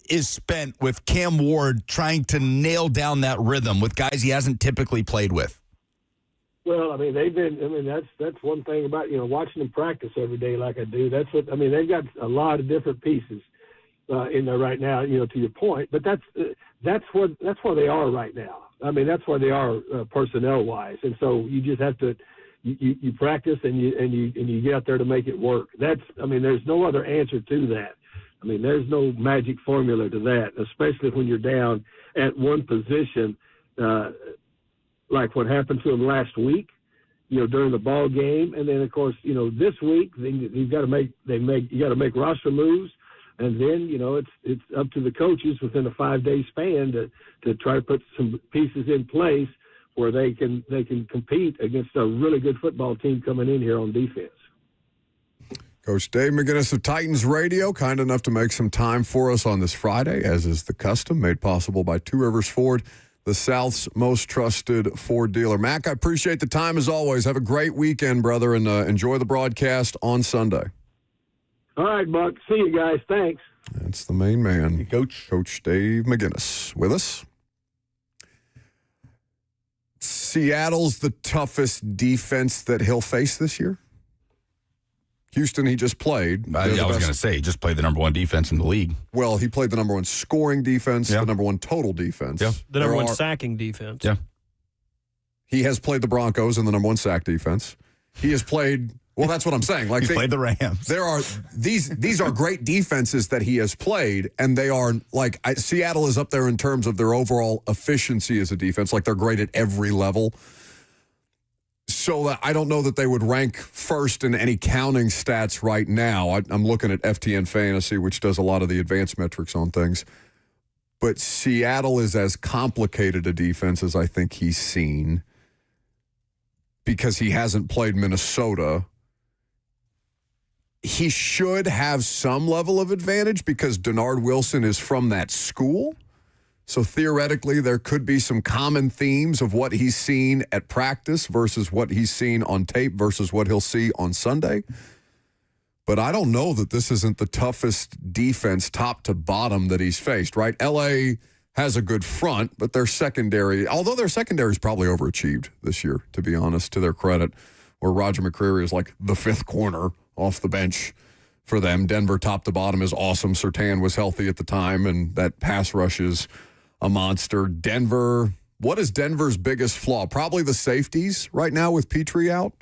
is spent with Cam Ward trying to nail down that rhythm with guys he hasn't typically played with? Well, I mean, that's one thing about, watching them practice every day like I do. They've got a lot of different pieces in there right now, to your point, but that's where they are right now. I mean, that's where they are personnel wise. And so you just have to, you practice and you get out there to make it work. There's no other answer to that. I mean, there's no magic formula to that, especially when you're down at one position, like what happened to them last week, during the ball game. And then, of course, this week you got to make roster moves, and then it's up to the coaches within a 5-day span to try to put some pieces in place where they can compete against a really good football team coming in here on defense. Coach Dave McGinnis of Titans Radio, kind enough to make some time for us on this Friday, as is the custom, made possible by Two Rivers Ford, the South's most trusted Ford dealer. Mac, I appreciate the time as always. Have a great weekend, brother, and enjoy the broadcast on Sunday. All right, Buck. See you guys. Thanks. That's the main man, Coach Dave McGinnis, with us. Seattle's the toughest defense that he'll face this year. Houston, he just played. I was going to say, he just played the number one defense in the league. Well, he played the number one scoring defense, the number one total defense. Yeah. The number one sacking defense. Yeah. He has played the Broncos in the number one sack defense. He has played, well, that's what I'm saying. Like He's played the Rams. There are these are great defenses that he has played, and they are Seattle is up there in terms of their overall efficiency as a defense. Like they're great at every level. So I don't know that they would rank first in any counting stats right now. I'm looking at FTN Fantasy, which does a lot of the advanced metrics on things. But Seattle is as complicated a defense as I think he's seen because he hasn't played Minnesota. He should have some level of advantage because Denard Wilson is from that school. So theoretically, there could be some common themes of what he's seen at practice versus what he's seen on tape versus what he'll see on Sunday. But I don't know that this isn't the toughest defense top to bottom that he's faced, right? LA has a good front, but their secondary, although their secondary is probably overachieved this year, to be honest, to their credit, where Roger McCreary is like the fifth corner off the bench for them. Denver top to bottom is awesome. Surtain was healthy at the time, and that pass rush is a monster. Denver, what is Denver's biggest flaw? Probably the safeties right now with Petrie out.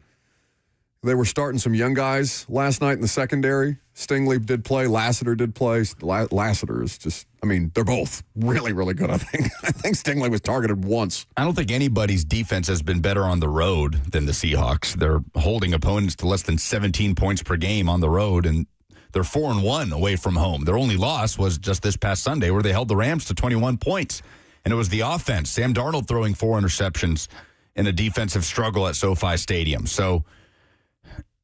They were starting some young guys last night in the secondary. Stingley did play. Lassiter did play. Lassiter is just, they're both really, really good, I think. I think Stingley was targeted once. I don't think anybody's defense has been better on the road than the Seahawks. They're holding opponents to less than 17 points per game on the road, and they're 4-1 away from home. Their only loss was just this past Sunday where they held the Rams to 21 points. And it was the offense. Sam Darnold throwing 4 interceptions in a defensive struggle at SoFi Stadium. So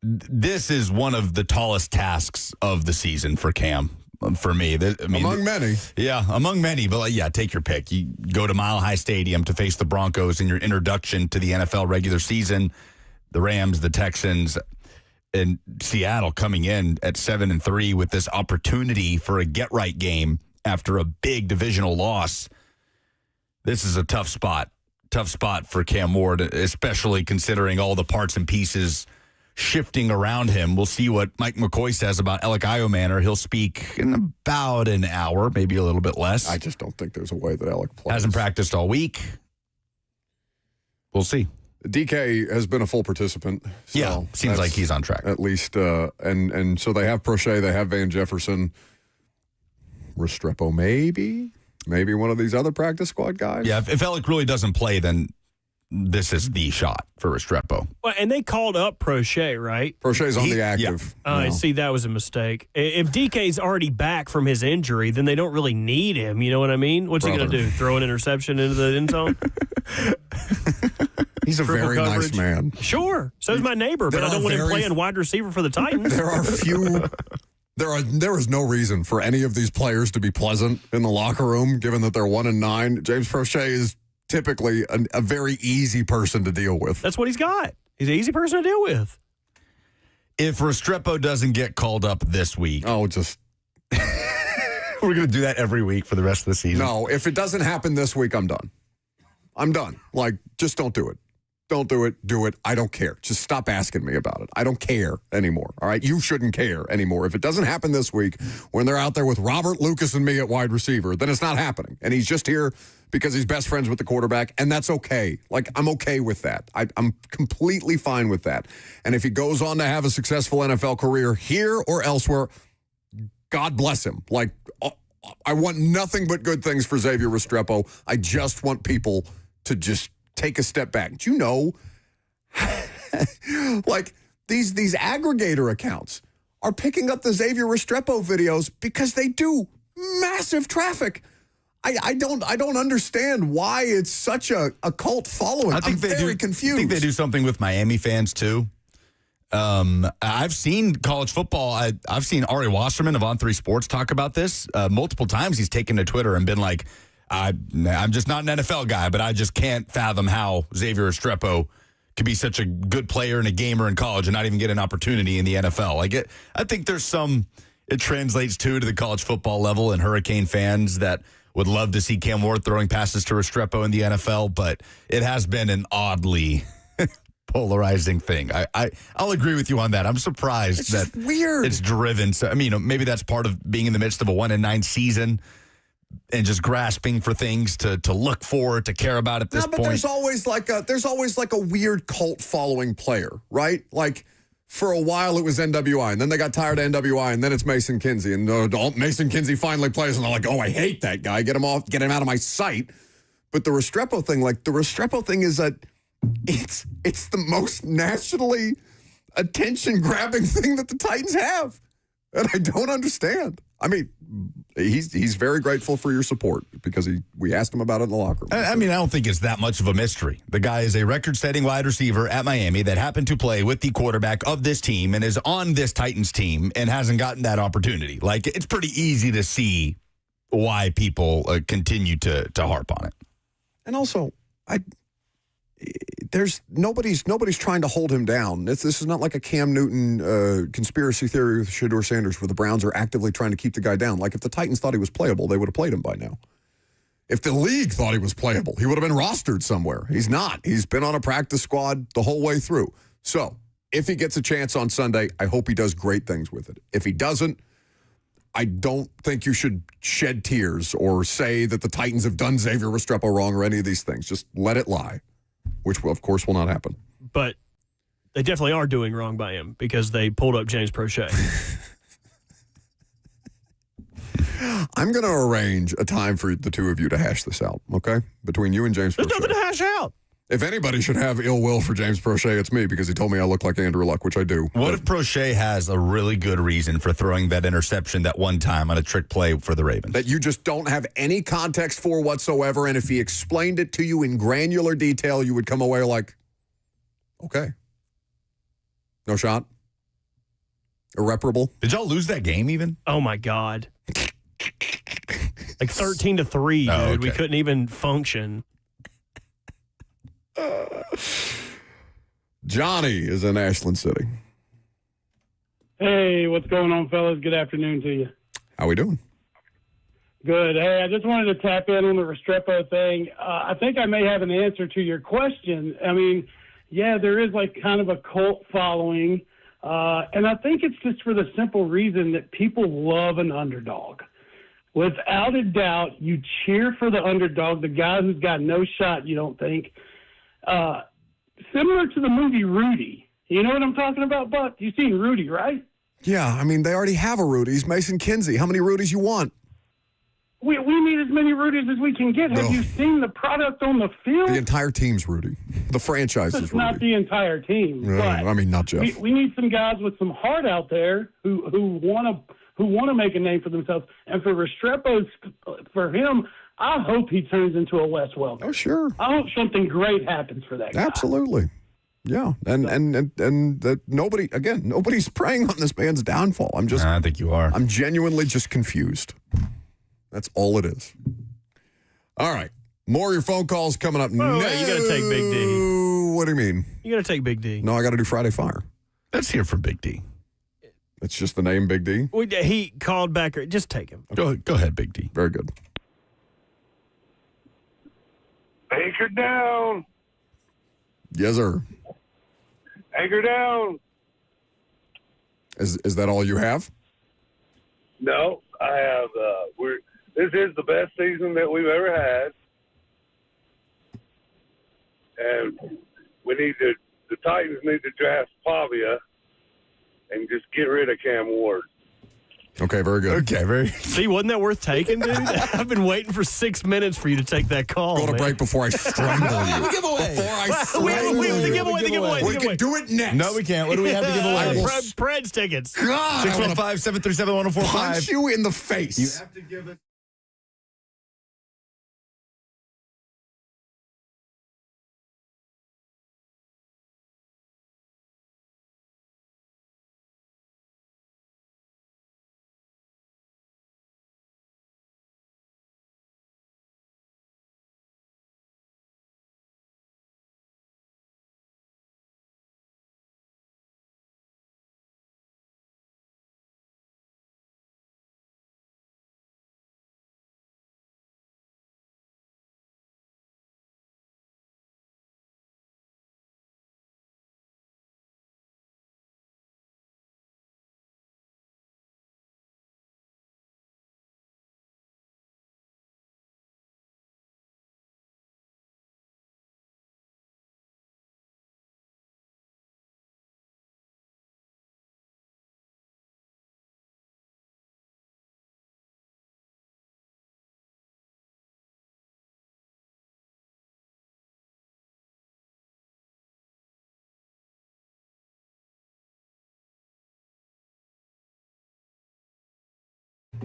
this is one of the tallest tasks of the season for Cam, for me. Among many. Yeah, among many. But, take your pick. You go to Mile High Stadium to face the Broncos in your introduction to the NFL regular season. The Rams, the Texans, and Seattle coming in at 7-3 with this opportunity for a get-right game after a big divisional loss. This is a tough spot for Cam Ward, especially considering all the parts and pieces shifting around him. We'll see what Mike McCoy says about Alec Iomanner. He'll speak in about an hour, maybe a little bit less. I just don't think there's a way that Alec plays. Hasn't practiced all week. We'll see. DK has been a full participant. So seems like he's on track. At least, and so they have Prochet, they have Van Jefferson, Restrepo maybe one of these other practice squad guys. Yeah, if Alec really doesn't play, then this is the shot for Restrepo. Well, and they called up Prochet, right? Prochet's on the active. Yeah. I see. That was a mistake. If DK's already back from his injury, then they don't really need him. You know what I mean? What's he going to do? Throw an interception into the end zone? He's a very nice man. Sure. So's my neighbor, but I don't want him playing wide receiver for the Titans. There is no reason for any of these players to be pleasant in the locker room, given that they're 1-9. James Prochet is typically a very easy person to deal with. That's what he's got. He's an easy person to deal with. If Restrepo doesn't get called up this week, we're going to do that every week for the rest of the season. No, if it doesn't happen this week, I'm done. I'm done. Like, just don't do it. Don't do it. Do it. I don't care. Just stop asking me about it. I don't care anymore. All right? You shouldn't care anymore. If it doesn't happen this week, when they're out there with Robert, Lucas, and me at wide receiver, then it's not happening. And he's just here because he's best friends with the quarterback, and that's okay. Like, I'm okay with that. I'm completely fine with that. And if he goes on to have a successful NFL career here or elsewhere, God bless him. Like, I want nothing but good things for Xavier Restrepo. I just want people to just take a step back. Do you know, like, these aggregator accounts are picking up the Xavier Restrepo videos because they do massive traffic. I don't understand why it's such a cult following. I'm very confused. I think they do something with Miami fans, too. I've seen college football. I've seen Ari Wasserman of On3 Sports talk about this multiple times. He's taken to Twitter and been like, I'm just not an NFL guy, but I just can't fathom how Xavier Restrepo could be such a good player and a gamer in college and not even get an opportunity in the NFL. I think there's it translates to the college football level and Hurricane fans that would love to see Cam Ward throwing passes to Restrepo in the NFL, but it has been an oddly polarizing thing. I'll agree with you on that. I'm surprised that weird. It's driven. So, I mean, maybe that's part of being in the midst of a 1-9 season and just grasping for things to look for, to care about at this point. There's always like a weird cult following player, right? Like, for a while it was NWI, and then they got tired of NWI, and then it's Mason Kinsey, and Mason Kinsey finally plays, and they're like, oh, I hate that guy. Get him out of my sight. But the Restrepo thing is that it's the most nationally attention-grabbing thing that the Titans have, and I don't understand. I mean, he's very grateful for your support because we asked him about it in the locker room. I mean, I don't think it's that much of a mystery. The guy is a record-setting wide receiver at Miami that happened to play with the quarterback of this team and is on this Titans team and hasn't gotten that opportunity. Like, it's pretty easy to see why people continue to harp on it. And also, there's nobody's trying to hold him down. This is not like a Cam Newton conspiracy theory with Shedeur Sanders where the Browns are actively trying to keep the guy down. Like, if the Titans thought he was playable, they would have played him by now. If the league thought he was playable, he would have been rostered somewhere. He's not. He's been on a practice squad the whole way through. So if he gets a chance on Sunday, I hope he does great things with it. If he doesn't, I don't think you should shed tears or say that the Titans have done Xavier Restrepo wrong or any of these things. Just let it lie. Which, of course, will not happen. But they definitely are doing wrong by him because they pulled up James Prochet. I'm going to arrange a time for the two of you to hash this out, okay? Between you and James Prochet. There's nothing to hash out. If anybody should have ill will for James Prochet, it's me because he told me I look like Andrew Luck, which I do. What if Prochet has a really good reason for throwing that interception that one time on a trick play for the Ravens? That you just don't have any context for whatsoever, and if he explained it to you in granular detail, you would come away like, okay. No shot? Irreparable? Did y'all lose that game even? Oh, my God. Like 13-3, dude. Oh, okay. We couldn't even function. Johnny is in Ashland City. Hey, what's going on, fellas? Good afternoon to you. How we doing? Good. Hey, I just wanted to tap in on the Restrepo thing. I think I may have an answer to your question. I mean, yeah, there is like kind of a cult following, and I think it's just for the simple reason that people love an underdog. Without a doubt, you cheer for the underdog, the guy who's got no shot, you don't think. Similar to the movie Rudy. You know what I'm talking about, Buck? You've seen Rudy, right? Yeah, I mean, they already have a Rudy. He's Mason Kinsey. How many Rudys you want? We need as many Rudies as we can get. Have you seen the product on the field? The entire team's Rudy. The franchise is It's Rudy. not the entire team. But I mean, not Jeff. we need some guys with some heart out there who want to make a name for themselves. And for Restrepo, for him, I hope he turns into a Wes Welker. Oh, sure. I hope something great happens for that guy. Absolutely. Yeah, and that nobody's preying on this man's downfall. I think you are. I'm genuinely just confused. That's all it is. All right, more of your phone calls coming up. No, you got to take Big D. What do you mean? You got to take Big D. No, I got to do Friday Fire. Let's hear from Big D. It's just the name Big D. He called back. Just take him. Go ahead, Big D. Very good. Anchor down. Yes, sir. Anchor down. Is that all you have? No, I have. This is the best season that we've ever had, and the Titans need to draft Pavia and just get rid of Cam Ward. Okay, very good. Okay, See, wasn't that worth taking, dude? I've been waiting for 6 minutes for you to take that call. Go to break before I strangle you. The giveaway. We can do it next. No, we can't. What do we have to give away? Preds tickets. God, 615-737-1045. punch you in the face. You have to give it.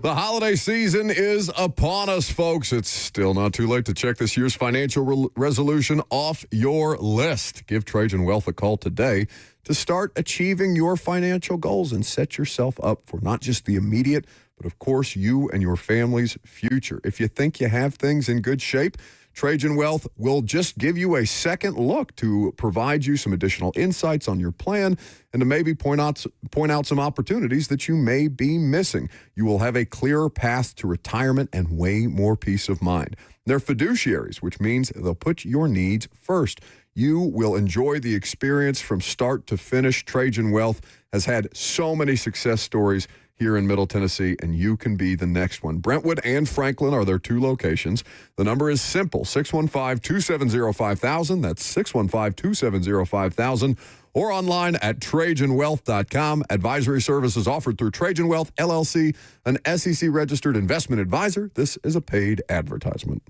The holiday season is upon us, folks. It's still not too late to check this year's financial resolution off your list. Give Trajan Wealth a call today to start achieving your financial goals and set yourself up for not just the immediate, but of course, you and your family's future. If you think you have things in good shape, Trajan Wealth will just give you a second look to provide you some additional insights on your plan and to maybe point out some opportunities that you may be missing. You will have a clearer path to retirement and way more peace of mind. They're fiduciaries, which means they'll put your needs first. You will enjoy the experience from start to finish. Trajan Wealth has had so many success stories here in Middle Tennessee, and you can be the next one. Brentwood and Franklin are their two locations. The number is simple, 615-270-5000. That's 615-270-5000. Or online at TrajanWealth.com. Advisory services offered through Trajan Wealth, LLC, an SEC-registered investment advisor. This is a paid advertisement.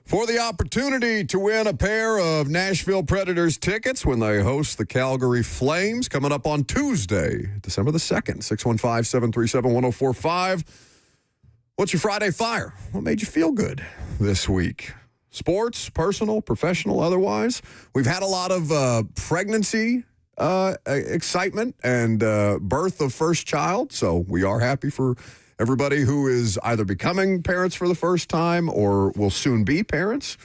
for the opportunity to win a pair of Nashville Predators tickets when they host the Calgary Flames coming up on Tuesday, December the 2nd, 615-737-1045. What's your Friday fire? What made you feel good this week? Sports, personal, professional, otherwise? We've had a lot of pregnancy excitement and birth of first child, so we are happy for everybody who is either becoming parents for the first time or will soon be parents.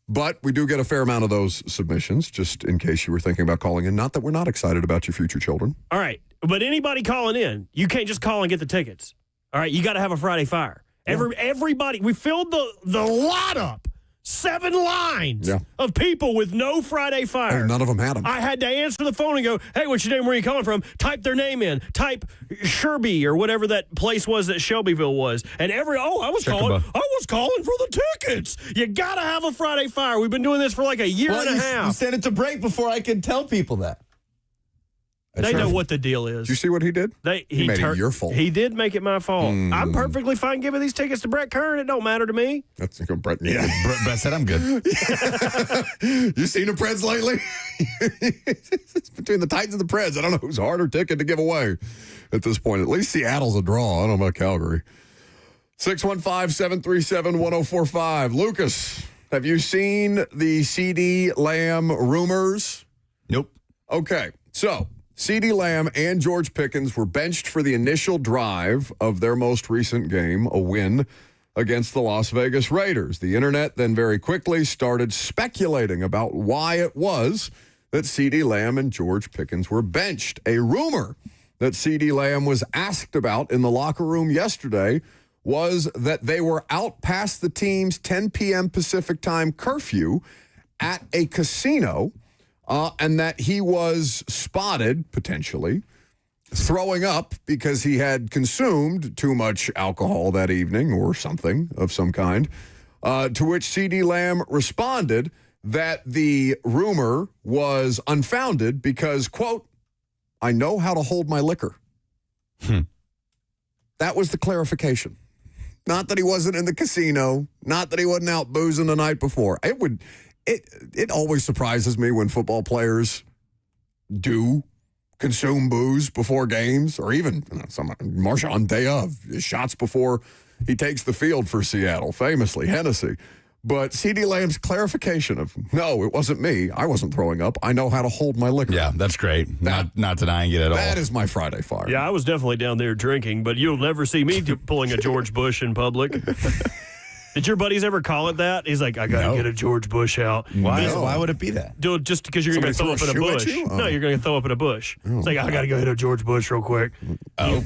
But we do get a fair amount of those submissions, just in case you were thinking about calling in. Not that we're not excited about your future children. All right. But anybody calling in, you can't just call and get the tickets. All right. You got to have a Friday Fire. Everybody, we filled the lot up. 7 lines of people with no Friday Fire. Oh, none of them had them. I had to answer the phone and go, hey, what's your name? Where are you calling from? Type their name in. Type Shelby or whatever that place was that Shelbyville was. And I was calling for the tickets. You got to have a Friday Fire. We've been doing this for like a year and a half. You sent it to break before I could tell people that. They know what the deal is. Did you see what he did? He made it your fault. He did make it my fault. I'm perfectly fine giving these tickets to Brett Kern. It don't matter to me. That's Brett. Yeah, Brett said I'm good. You seen the Preds lately? It's between the Titans and the Preds. I don't know who's harder ticket to give away at this point. At least Seattle's a draw. I don't know about Calgary. 615-737-1045. Lucas, have you seen the CeeDee Lamb rumors? Nope. Okay, so CeeDee Lamb and George Pickens were benched for the initial drive of their most recent game, a win against the Las Vegas Raiders. The internet then very quickly started speculating about why it was that CeeDee Lamb and George Pickens were benched. A rumor that CeeDee Lamb was asked about in the locker room yesterday was that they were out past the team's 10 p.m. Pacific time curfew at a casino, and that he was spotted, potentially, throwing up because he had consumed too much alcohol that evening or something of some kind, to which CeeDee Lamb responded that the rumor was unfounded because, quote, I know how to hold my liquor. That was the clarification. Not that he wasn't in the casino, not that he wasn't out boozing the night before. It always surprises me when football players do consume booze before games, or even Marshawn day of shots before he takes the field for Seattle, famously Hennessy. But CeeDee Lamb's clarification of, no, it wasn't me. I wasn't throwing up. I know how to hold my liquor. Yeah, that's great. Not denying it at all. That is my Friday Fire. Yeah, I was definitely down there drinking, but you'll never see me pulling a George Bush in public. Did your buddies ever call it that? He's like, I got to get a George Bush out. Why? Why would it be that? Dude, just because you're going to throw up in a bush. No, you're going to throw up in a bush. It's like, I got to go hit a George Bush real quick. Oh.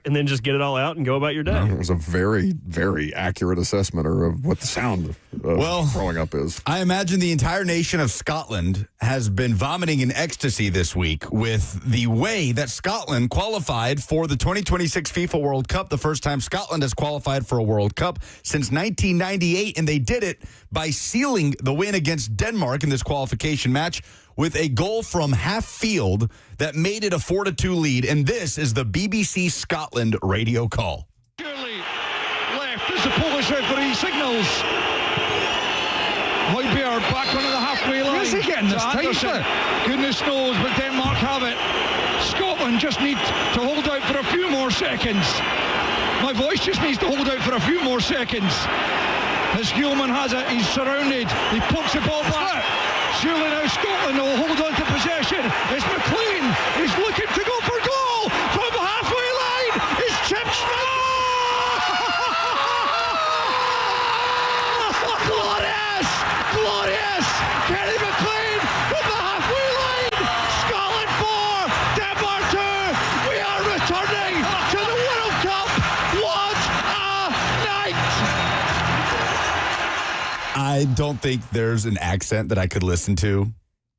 And then just get it all out and go about your day. It was a very, very accurate assessment of what the sound of throwing up is. I imagine the entire nation of Scotland has been vomiting in ecstasy this week with the way that Scotland qualified for the 2026 FIFA World Cup, the first time Scotland has qualified for a World Cup since 1998, and they did it by sealing the win against Denmark in this qualification match with a goal from half field that made it a 4-2 lead. And this is the BBC Scotland radio call. Surely left as the Polish referee signals. Højbjerg back onto the halfway line. Where's he getting this Anderson. Goodness knows, but Denmark have it. Scotland just need to hold out for a few more seconds. My voice just needs to hold out for a few more seconds. As Gilman has it, he's surrounded. He pokes the ball back. Surely now Scotland will hold on to possession. It's McLean. He's looking to go for goal from the halfway line. It's chipped straight. Glorious! Glorious! Kenny McLean from the halfway line. Scotland 4, Denmark 2. We are returning to the World Cup. What a night! I don't think there's an accent that I could listen to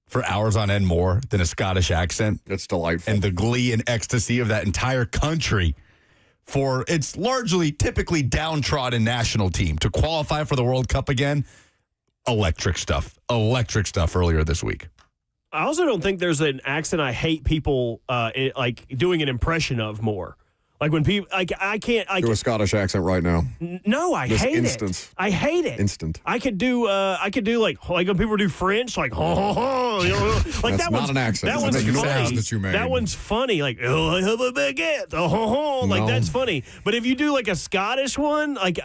for hours on end more than a Scottish accent. It's delightful. And the glee and ecstasy of that entire country for its largely, typically downtrodden national team to qualify for the World Cup again. Electric stuff earlier this week. I also don't think there's an accent I hate people like doing an impression of more. Like when people, like I can't. Do a Scottish accent right now. No, I This hate instance. it. I hate it. Instant. I could do like when people do French, like ho ho ho. You know, like That's that not one's an accent. That That's one's a funny. sound that you made. That one's funny. Like oh, I have a baguette. Oh ho ho. Like No. that's funny. But if you do like a Scottish one, like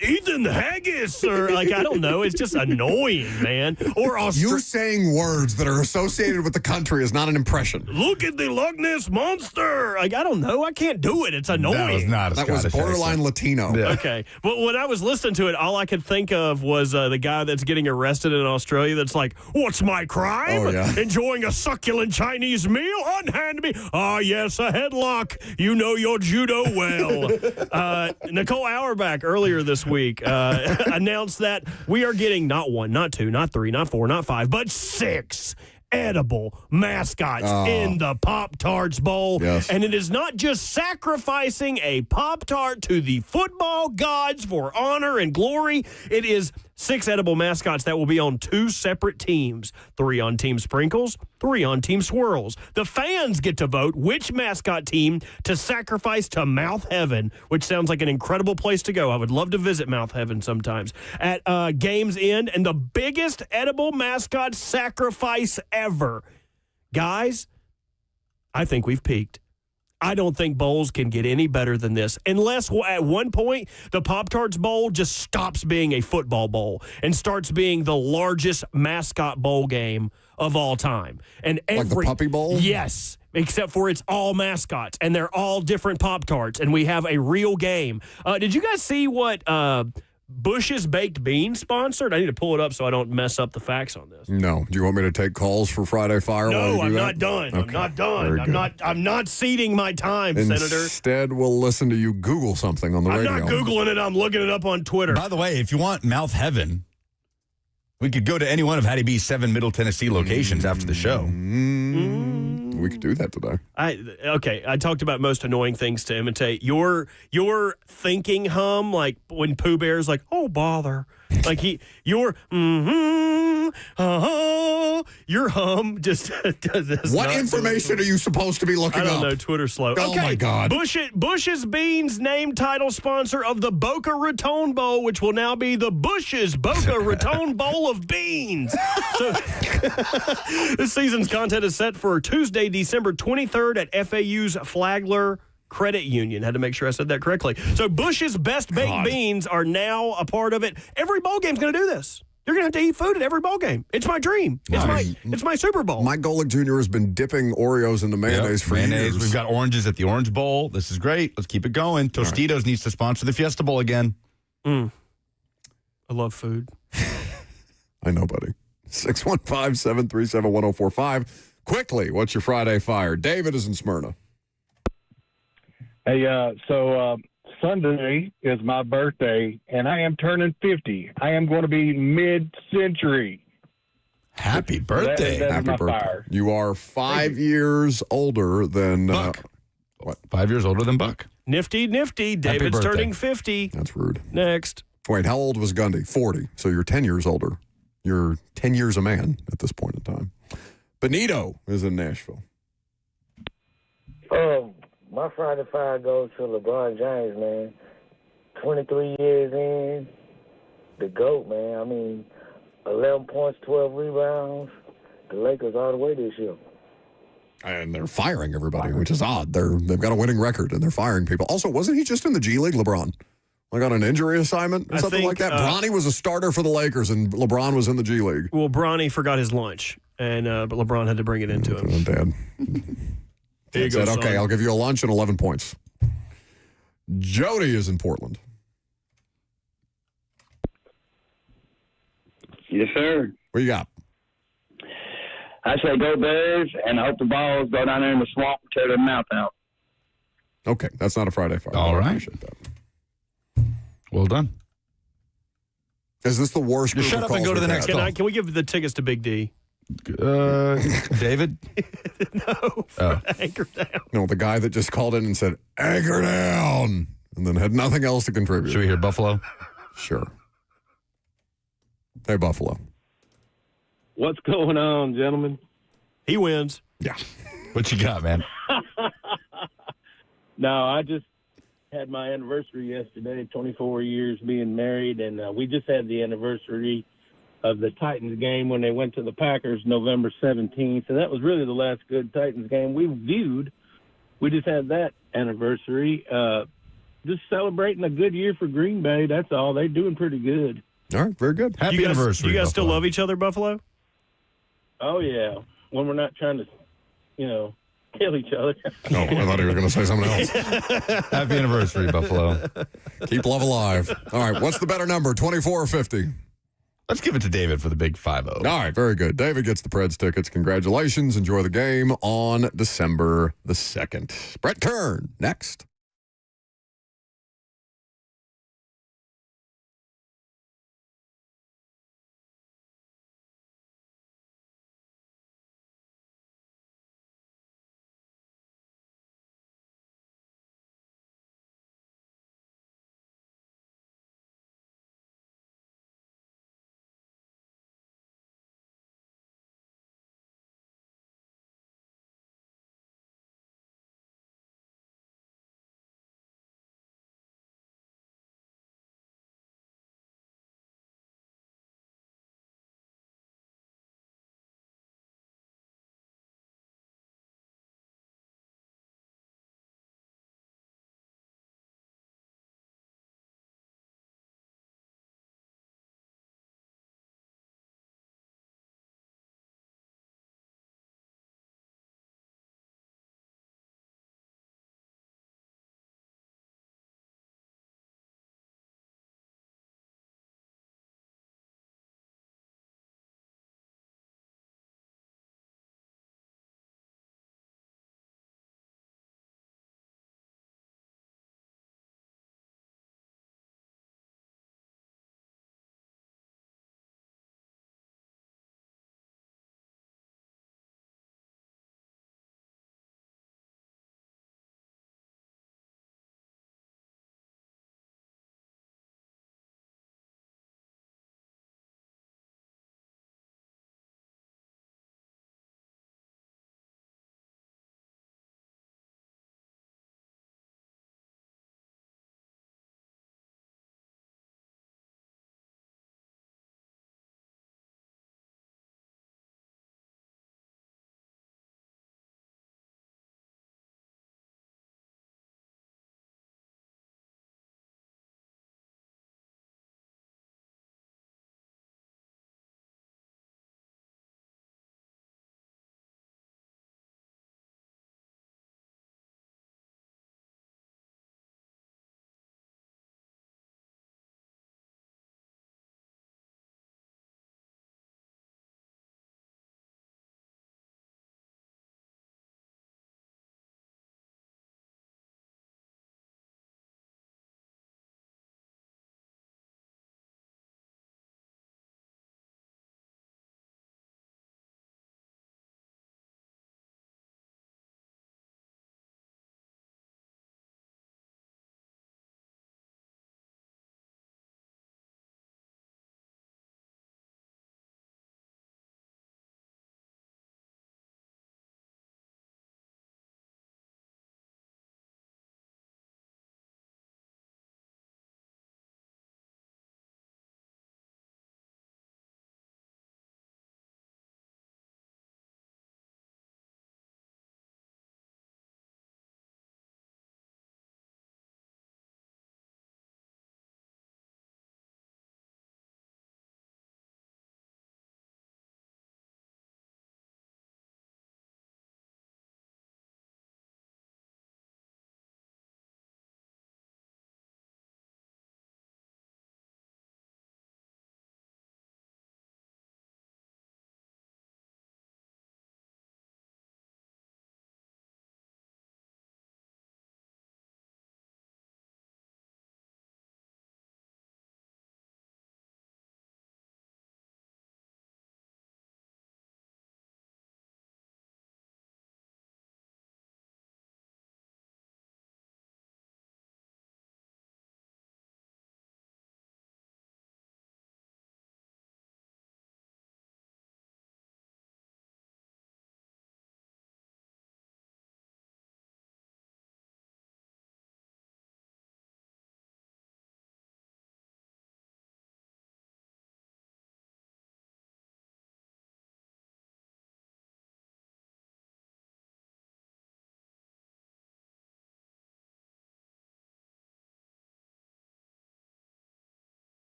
Ethan Haggis or like I don't know, it's just annoying, man. Or You saying words that are associated with the country is not an impression. Look at the Loch Ness monster. Like I don't know, I can't do it. It's annoying. That was not a That was Scottish borderline accent. Latino. Yeah. Okay. But when I was listening to it, all I could think of was the guy that's getting arrested in Australia that's like, what's my crime? Oh, yeah. Enjoying a succulent Chinese meal? Unhand me. Ah, yes, a headlock. You know your judo well. Nicole Auerbach earlier this week announced that we are getting not 1, not 2, not 3, not 4, not 5, but 6 edible mascots in the Pop-Tarts Bowl. Yes. And it is not just sacrificing a Pop-Tart to the football gods for honor and glory. It is 6 edible mascots that will be on 2 separate teams. 3 on Team Sprinkles, 3 on Team Swirls. The fans get to vote which mascot team to sacrifice to Mouth Heaven, which sounds like an incredible place to go. I would love to visit Mouth Heaven sometimes. At game's end, and the biggest edible mascot sacrifice ever. Guys, I think we've peaked. I don't think bowls can get any better than this unless at one point the Pop-Tarts Bowl just stops being a football bowl and starts being the largest mascot bowl game of all time. And Like the Puppy Bowl? Yes, except for it's all mascots and they're all different Pop-Tarts and we have a real game. Did you guys see what Bush's Baked Beans sponsored? I need to pull it up so I don't mess up the facts on this. No. Do you want me to take calls for Friday Fire? while you No, do I'm that? not done. Okay. I'm not done. Very good. I'm not ceding my time, Senator. Instead, we'll listen to you Google something on the I'm radio. not Googling it. I'm looking it up on Twitter. By the way, if you want Mouth Heaven, we could go to any one of Hattie B's 7 Middle Tennessee locations after the show. We could do that today. I talked about most annoying things to imitate. Your thinking hum, like when Pooh Bear's like, oh bother, like your your hum just does. What information are you supposed to be looking I don't up? know. Twitter's slow. Oh, Okay, my God. Bush's Beans name title sponsor of the Boca Raton Bowl, which will now be the Bush's Boca Raton Bowl of Beans. So this season's content is set for Tuesday, December 23rd at FAU's Flagler Credit Union. Had to make sure I said that correctly. So Bush's Best Baked Beans are now a part of it. Every bowl game's going to do this. You're going to have to eat food at every bowl game. It's my dream. It's my Super Bowl. Mike Golick Jr. has been dipping Oreos into mayonnaise for years. We've got oranges at the Orange Bowl. This is great. Let's keep it going. Tostitos needs to sponsor the Fiesta Bowl again. I love food. I know, buddy. 615-737-1045. Quickly, what's your Friday Fire? David is in Smyrna. Hey, so Sunday is my birthday, and I am turning 50. I am going to be mid-century. Happy birthday. That is Happy my birthday. fire. You are 5 years older than... Buck. What? 5 years older than Buck. Nifty. David's birthday. turning 50. That's rude. Next. Wait, how old was Gundy? 40. So you're 10 years older. You're 10 years a man at this point in time. Benito is in Nashville. My Friday Fire goes to LeBron James, man. 23 years in, the GOAT, man. I mean, 11 points, 12 rebounds. The Lakers all the way this year. And they're firing everybody, which is odd. They've got a winning record, and they're firing people. Also, wasn't he just in the G League, LeBron? Like on an injury assignment or something like that? Bronny was a starter for the Lakers, and LeBron was in the G League. Well, Bronny forgot his lunch, and but LeBron had to bring it into him. Dad. There you go, Said, okay, son. I'll give you a lunch and 11 points. Jody is in Portland. Yes, sir. What you got? I say go Bears, and I hope the balls go down there in the swamp and tear their mouth out. Okay, that's not a Friday Fire. All I right. appreciate that. Well done. Is this the worst Just group shut of up and calls go to the we've next had? call. Can we give the tickets to Big D? David? No, anchor down. No, the guy that just called in and said, anchor down, and then had nothing else to contribute. Should we hear Buffalo? Sure. Hey, Buffalo. What's going on, gentlemen? He wins. Yeah. What you got, man? No, I just had my anniversary yesterday, 24 years being married, and we just had the anniversary of the Titans game when they went to the Packers November 17th. So that was really the last good Titans game we viewed. We just had that anniversary. Just celebrating a good year for Green Bay. That's all. They're doing pretty good. All right, very good. Happy anniversary. Do you guys still Buffalo. love each other, Buffalo? Oh, yeah. When we're not trying to, kill each other. No, I thought you were going to say something else. Happy anniversary, Buffalo. Keep love alive. All right, what's the better number, 24 or 50? Let's give it to David for the big 5-0. All right, very good. David gets the Preds tickets. Congratulations. Enjoy the game on December the 2nd. Brett Kern, next.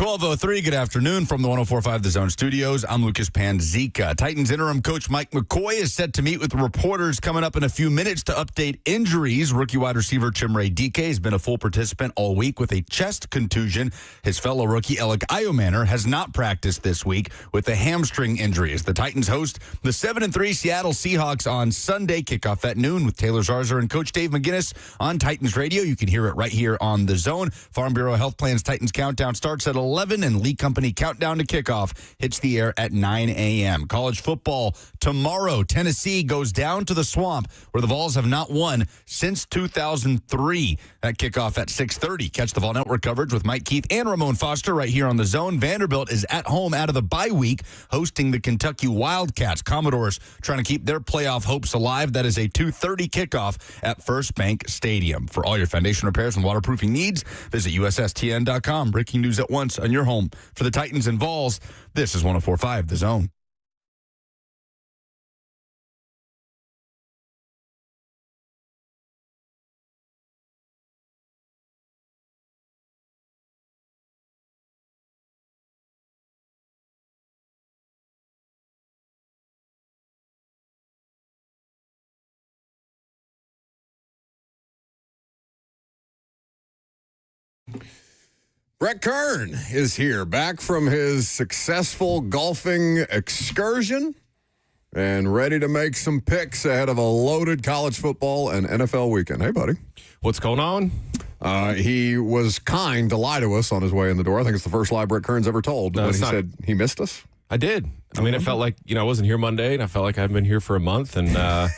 12:03, good afternoon from the 104.5 The Zone studios. I'm Lucas Panzica. Titans interim coach Mike McCoy is set to meet with reporters coming up in a few minutes to update injuries. Rookie wide receiver Chimere Dike has been a full participant all week with a chest contusion. His fellow rookie Alec Iomanner has not practiced this week with a hamstring injury as the Titans host the 7-3 Seattle Seahawks on Sunday. Kickoff at noon with Taylor Zarzour and Coach Dave McGinnis on Titans Radio. You can hear it right here on The Zone. Farm Bureau Health Plan's Titans Countdown starts at 11, and Lee Company Countdown to Kickoff hits the air at 9 a.m. College football tomorrow. Tennessee goes down to the Swamp, where the Vols have not won since 2003. That kickoff at 6:30. Catch the Vol Network coverage with Mike Keith and Ramon Foster right here on The Zone. Vanderbilt is at home out of the bye week, hosting the Kentucky Wildcats. Commodores trying to keep their playoff hopes alive. That is a 2:30 kickoff at First Bank Stadium. For all your foundation repairs and waterproofing needs, visit USSTN.com. Breaking news at once on your home for the Titans and Vols. This is 104.5 The Zone. Brett Kern is here, back from his successful golfing excursion and ready to make some picks ahead of a loaded college football and NFL weekend. Hey, buddy. What's going on? He was kind to lie to us on his way in the door. I think it's the first lie Brett Kern's ever told when he said he missed us. I did. I mean, it felt like, I wasn't here Monday, and I felt like I hadn't been here for a month. And, I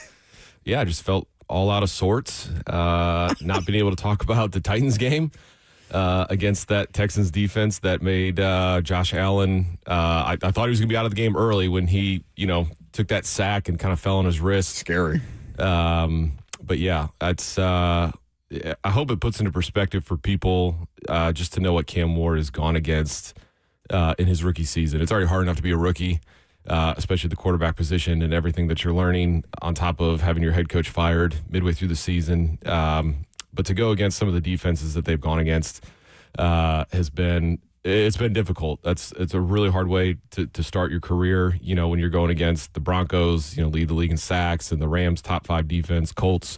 just felt all out of sorts, not being able to talk about the Titans game. Against that Texans defense that made Josh Allen. I thought he was going to be out of the game early when he, took that sack and kind of fell on his wrist. Scary. But yeah, it's. I hope it puts into perspective for people just to know what Cam Ward has gone against in his rookie season. It's already hard enough to be a rookie, especially the quarterback position and everything that you're learning on top of having your head coach fired midway through the season. But to go against some of the defenses that they've gone against it's been difficult. It's a really hard way to start your career. When you're going against the Broncos, lead the league in sacks, and the Rams top 5 defense, Colts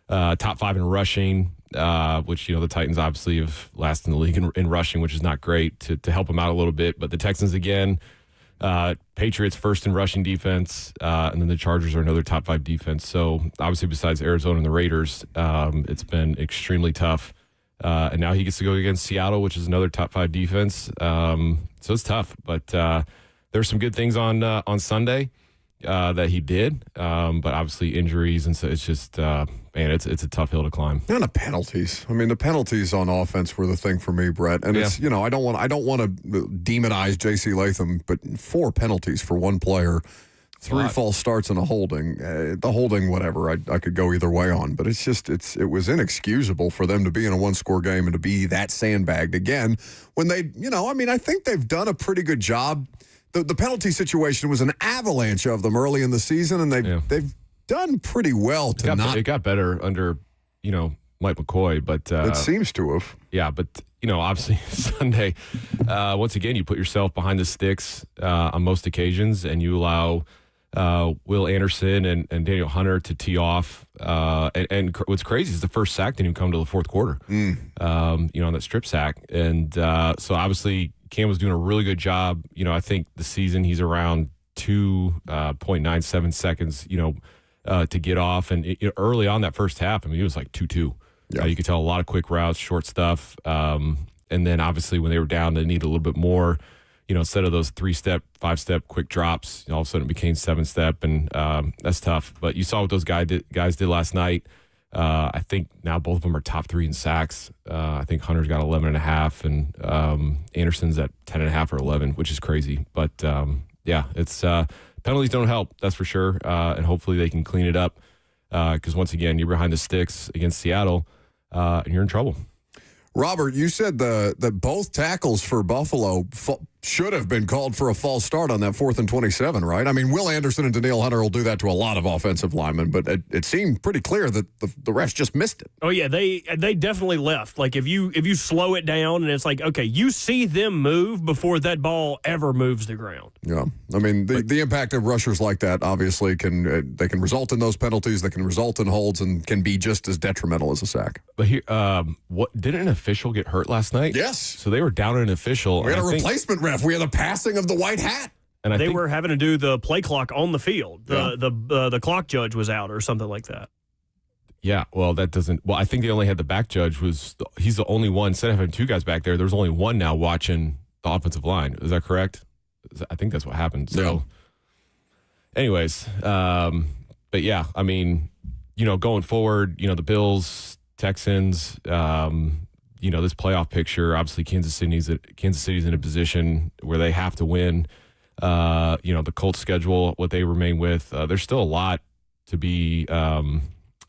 top 5 in rushing, which the Titans obviously have last in the league in rushing, which is not great to help them out a little bit. But the Texans again. Patriots first in rushing defense, and then the Chargers are another top 5 defense. So obviously besides Arizona and the Raiders, it's been extremely tough. And now he gets to go against Seattle, which is another top 5 defense. So it's tough, but there's some good things on Sunday that he did, but obviously injuries, and so it's just it's a tough hill to climb. And the penalties. I mean, the penalties on offense were the thing for me, Brett. And it's I don't want to demonize J.C. Latham, but 4 penalties for one player, 3 false starts and a holding. The holding, whatever, I could go either way on, but it was inexcusable for them to be in a 1-score game and to be that sandbagged again when they I think they've done a pretty good job. The penalty situation was an avalanche of them early in the season, and they've done pretty well It got better under, Mike McCoy, but it seems to have. Yeah, but obviously Sunday, once again, you put yourself behind the sticks on most occasions, and you allow Will Anderson and Daniel Hunter to tee off. And what's crazy is the first sack didn't even come to the fourth quarter. On that strip sack, and so obviously Cam was doing a really good job. I think the season he's around 2.97 seconds, to get off. And early on that first half, it was like 2-2. Yeah. You could tell a lot of quick routes, short stuff. And then obviously when they were down, they needed a little bit more, instead of those 3-step, 5-step quick drops, all of a sudden it became 7-step. And that's tough. But you saw what those guys did last night. I think now both of them are top 3 in sacks. I think Hunter's got 11.5, and Anderson's at 10.5 or 11, which is crazy. But it's penalties don't help, that's for sure. And hopefully they can clean it up because once again, you're behind the sticks against Seattle, and you're in trouble. Robert, you said that both tackles for Buffalo should have been called for a false start on that 4th and 27, right? I mean, Will Anderson and Danielle Hunter will do that to a lot of offensive linemen, but it seemed pretty clear that the refs just missed it. Oh yeah, they definitely left. Like if you slow it down and it's like, okay, you see them move before that ball ever moves the ground. Yeah, I mean the impact of rushers like that obviously can result in those penalties. They can result in holds and can be just as detrimental as a sack. But here, didn't an official get hurt last night? Yes. So they were down an official. We had a replacement ref. We had a passing of the white hat. And they were having to do the play clock on the field. The clock judge was out or something like that. Yeah, well, that doesn't. Well, I think they only had the back judge. He's the only one. Instead of having two guys back there, there's only one now watching the offensive line. Is that correct? I think that's what happened. So, anyways, but yeah, I mean, going forward, the Bills, Texans, this playoff picture. Obviously, Kansas City's in a position where they have to win. The Colts schedule, what they remain with. There's still a lot to be,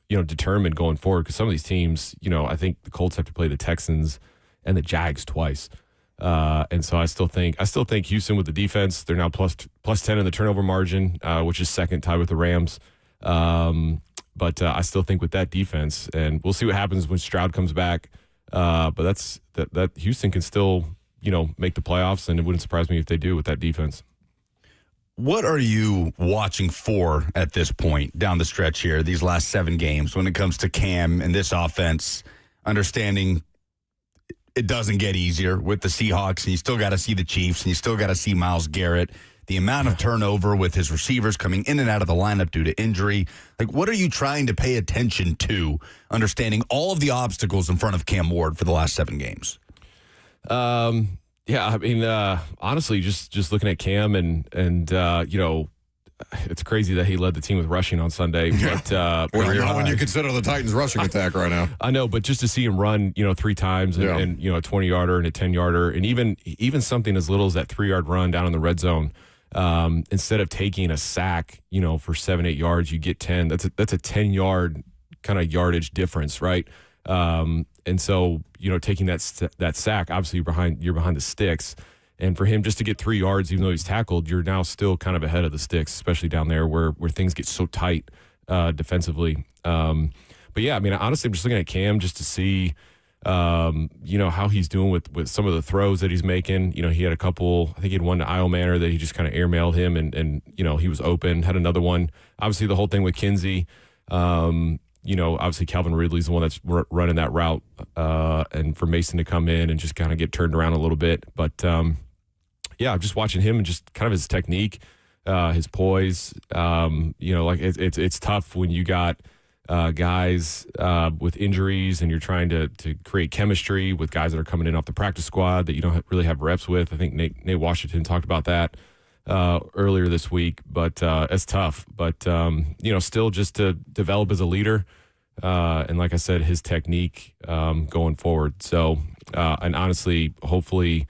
determined going forward because some of these teams, I think the Colts have to play the Texans and the Jags twice. And so I still think Houston with the defense, they're now plus 10 in the turnover margin, which is second, tied with the Rams. But I still think with that defense, and we'll see what happens when Stroud comes back. But that Houston can still, make the playoffs, and it wouldn't surprise me if they do with that defense. What are you watching for at this point down the stretch here, these last 7 games, when it comes to Cam and this offense, understanding it doesn't get easier with the Seahawks, and you still got to see the Chiefs, and you still got to see Myles Garrett, the amount of turnover with his receivers coming in and out of the lineup due to injury. Like, what are you trying to pay attention to, understanding all of the obstacles in front of Cam Ward for the last 7 games? Yeah, I mean, honestly, just looking at Cam and it's crazy that he led the team with rushing on Sunday. But not when you consider the Titans' rushing attack right now. I know, but just to see him run, 3 times and a 20-yarder and a 10-yarder, and even something as little as that 3-yard run down in the red zone, instead of taking a sack, for 7-8 yards, you get 10. That's a 10-yard kind of yardage difference, right? And so, taking that sack, obviously you're behind the sticks. And for him just to get 3 yards, even though he's tackled, you're now still kind of ahead of the sticks, especially down there where things get so tight defensively. But yeah, I mean, honestly, I'm just looking at Cam just to see, how he's doing with some of the throws that he's making. He had a couple, I think he had one to Io Manor that he just kind of airmailed him and he was open. Had another one. Obviously, the whole thing with Kinsey. Obviously Calvin Ridley's the one that's running that route, and for Mason to come in and just kind of get turned around a little bit. But, I'm just watching him and just kind of his technique, his poise. It's tough when you got guys with injuries and you're trying to create chemistry with guys that are coming in off the practice squad that you don't really have reps with. I think Nate Washington talked about that earlier this week, but it's tough. But, still just to develop as a leader. And like I said, his technique going forward. So, and honestly, hopefully,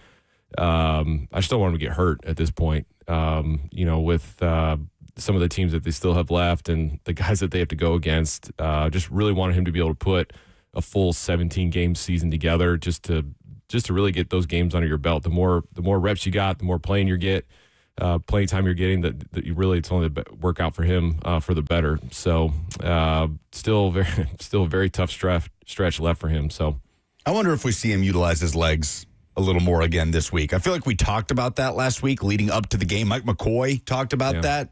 I just don't want him to get hurt at this point, with some of the teams that they still have left and the guys that they have to go against. Just really wanted him to be able to put a full 17-game season together just to really get those games under your belt. The more reps you got, the more playing you get. Playing time you're getting, that you really, it's only work out for him for the better. So still a very tough stretch left for him. So I wonder if we see him utilize his legs a little more again this week. I feel like we talked about that last week leading up to the game. Mike McCoy talked about that,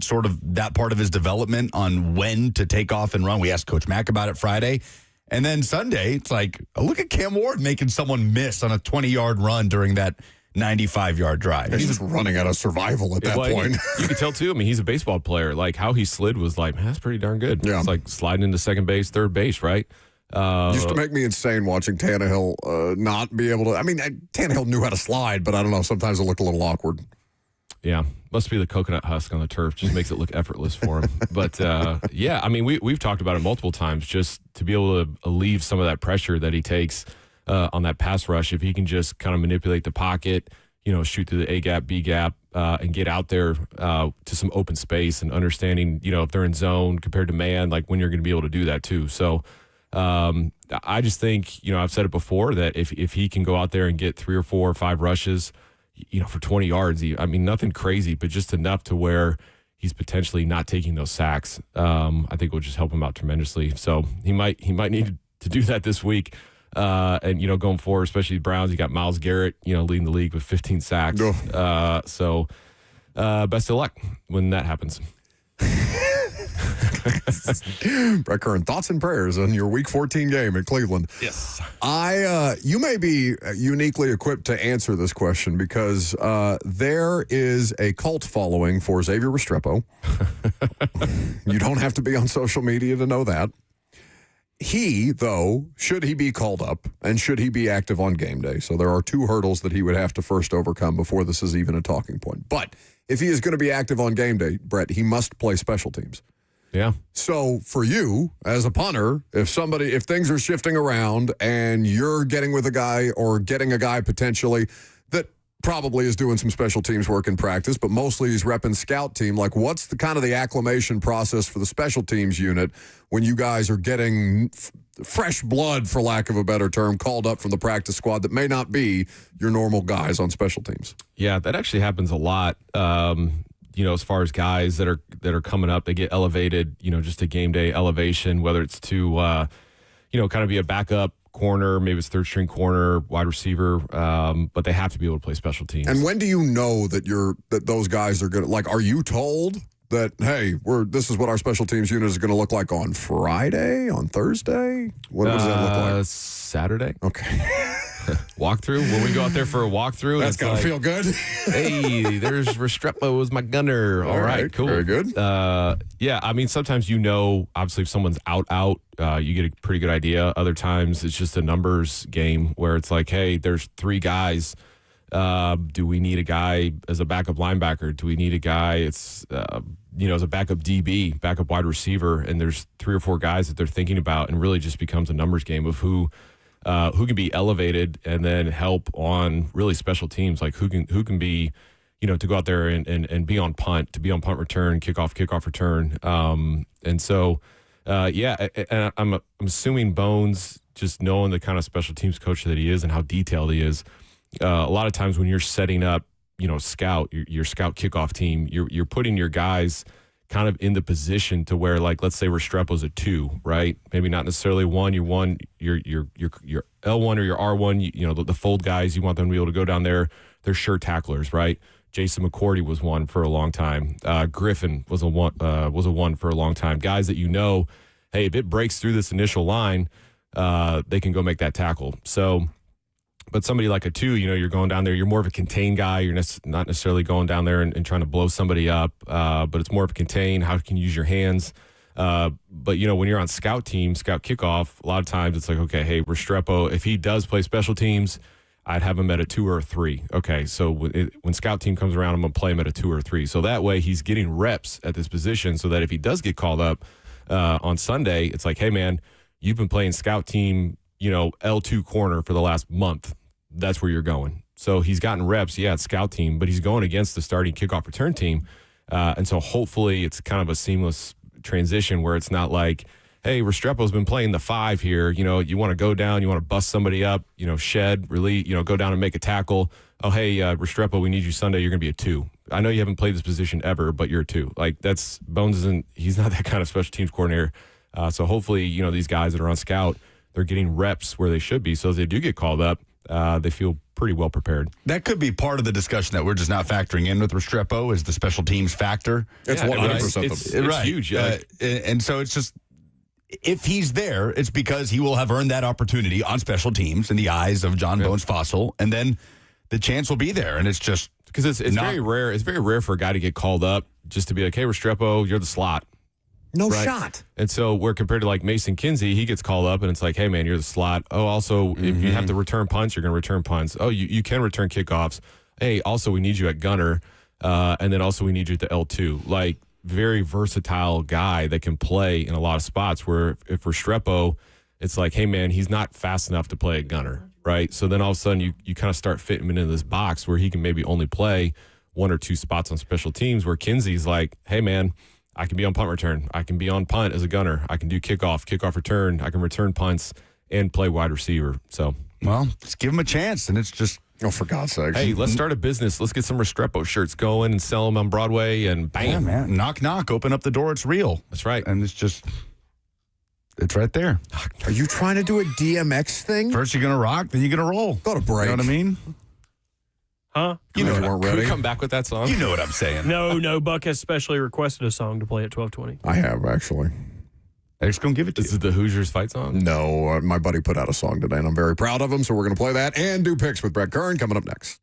sort of that part of his development on when to take off and run. We asked Coach Mack about it Friday. And then Sunday, it's like, look at Cam Ward making someone miss on a 20-yard run during that 95-yard drive. He's just running out of survival at that point. You could tell, too. I mean, he's a baseball player. Like, how he slid was like, man, that's pretty darn good. Yeah. It's like sliding into second base, third base, right? Used to make me insane watching Tannehill not be able to. I mean, Tannehill knew how to slide, but I don't know. Sometimes it looked a little awkward. Yeah. Must be the coconut husk on the turf. Just makes it look effortless for him. But, yeah, I mean, we've talked about it multiple times, just to be able to alleviate some of that pressure that he takes on that pass rush. If he can just kind of manipulate the pocket, shoot through the A gap, B gap, and get out there to some open space and understanding, if they're in zone compared to man, like when you're going to be able to do that too. So I just think, I've said it before that if he can go out there and get 3 or 4 or 5 rushes, for 20 yards. Nothing crazy, but just enough to where he's potentially not taking those sacks. I think will just help him out tremendously. So he might need to do that this week. And going forward, especially the Browns, you got Myles Garrett, leading the league with 15 sacks. So best of luck when that happens. Brett Kern, thoughts and prayers on your Week 14 game in Cleveland. Yes. You may be uniquely equipped to answer this question because there is a cult following for Xavier Restrepo. You don't have to be on social media to know that. He, though, should he be called up and should he be active on game day? So there are two hurdles that he would have to first overcome before this is even a talking point. But if he is going to be active on game day, Brett, he must play special teams. Yeah. So for you as a punter, if things are shifting around and you're getting with a guy or getting a guy potentially that probably is doing some special teams work in practice, but mostly he's repping scout team, like what's the kind of the acclimation process for the special teams unit when you guys are getting fresh blood, for lack of a better term, called up from the practice squad that may not be your normal guys on special teams? Yeah, that actually happens a lot. As far as guys that are coming up, they get elevated, just a game day elevation, whether it's to, kind of be a backup corner, maybe it's third string corner, wide receiver, but they have to be able to play special teams. And when do you know that those guys are going to, like, are you told that, hey, this is what our special teams unit is going to look like on Friday, on Thursday? What does that look like? Saturday. Okay. Walkthrough. When we go out there for a walkthrough, that's got to feel good. Hey, there's Restrepo as my gunner. All right, cool. Very good. Sometimes obviously if someone's out, you get a pretty good idea. Other times it's just a numbers game where it's like, hey, there's three guys. Do we need a guy as a backup linebacker? Do we need a guy as a backup DB, backup wide receiver? And there's three or four guys that they're thinking about, and really just becomes a numbers game of who can be elevated and then help on really special teams, like who can be, to go out there and be on punt, to be on punt return, kickoff return. And I'm assuming Bones, just knowing the kind of special teams coach that he is and how detailed he is, a lot of times when you're setting up, scout, your scout kickoff team, you're putting your guys kind of in the position to where, like, let's say Restrepo's a 2, right? Maybe not necessarily 1. You're your L1 or your R1. The fold guys, you want them to be able to go down there. They're sure tacklers, right? Jason McCourty was 1 for a long time. Griffin was a 1 for a long time. Guys that hey, if it breaks through this initial line, they can go make that tackle. So. But somebody like a 2, you're going down there, you're more of a contain guy. You're not necessarily going down there and trying to blow somebody up, but it's more of a contain, how you can use your hands. But, when you're on scout kickoff, a lot of times it's like, okay, hey, Restrepo, if he does play special teams, I'd have him at a 2 or a 3. Okay, so when scout team comes around, I'm going to play him at a 2 or a 3. So that way he's getting reps at this position so that if he does get called up on Sunday, it's like, hey, man, you've been playing scout team, L2 corner for the last month. That's where you're going. So he's gotten reps, at scout team, but he's going against the starting kickoff return team. And so hopefully it's kind of a seamless transition where it's not like, hey, Restrepo's been playing the 5 here. You want to go down, you want to bust somebody up, shed, really, go down and make a tackle. Oh, hey, Restrepo, we need you Sunday. You're going to be a 2. I know you haven't played this position ever, but you're a 2. Like, that's Bones he's not that kind of special teams coordinator. So hopefully, these guys that are on scout, they're getting reps where they should be. So if they do get called up, they feel pretty well prepared. That could be part of the discussion that we're just not factoring in with Restrepo is the special teams factor. It's 100%. It's huge. And so it's just, if he's there, it's because he will have earned that opportunity on special teams in the eyes of John Bones Fossil, and then the chance will be there. And it's just because it's very rare. It's very rare for a guy to get called up just to be like, hey, Restrepo, you're the slot. No shot. And so where compared to like Mason Kinsey, he gets called up and it's like, hey, man, you're the slot. Oh, also, if you have to return punts, you're going to return punts. Oh, you can return kickoffs. Hey, also, we need you at gunner. And then also we need you at the L2. Like, very versatile guy that can play in a lot of spots where if Restrepo, it's like, hey, man, he's not fast enough to play a gunner, right? So then all of a sudden you kind of start fitting him into this box where he can maybe only play 1 or 2 spots on special teams where Kinsey's like, hey, man, I can be on punt return. I can be on punt as a gunner. I can do kickoff return. I can return punts and play wide receiver. So, well, just give him a chance, and it's just Oh, for God's sakes. Hey, let's start a business. Let's get some Restrepo shirts going and sell them on Broadway, and bam. Yeah, man. Knock, knock. Open up the door. It's real. That's right. And it's right there. Are you trying to do a DMX thing? First you're going to rock, then you're going to roll. Go to break. You know what I mean? Huh? You know, weren't Can ready. we come back with that song? You know what I'm saying. No. Buck has specially requested a song to play at 12:20. I have, actually. Eric's going to give it to This you. is the Hoosiers fight song? No, my buddy put out a song today, and I'm very proud of him, so we're going to play that and do picks with Brett Kern coming up next.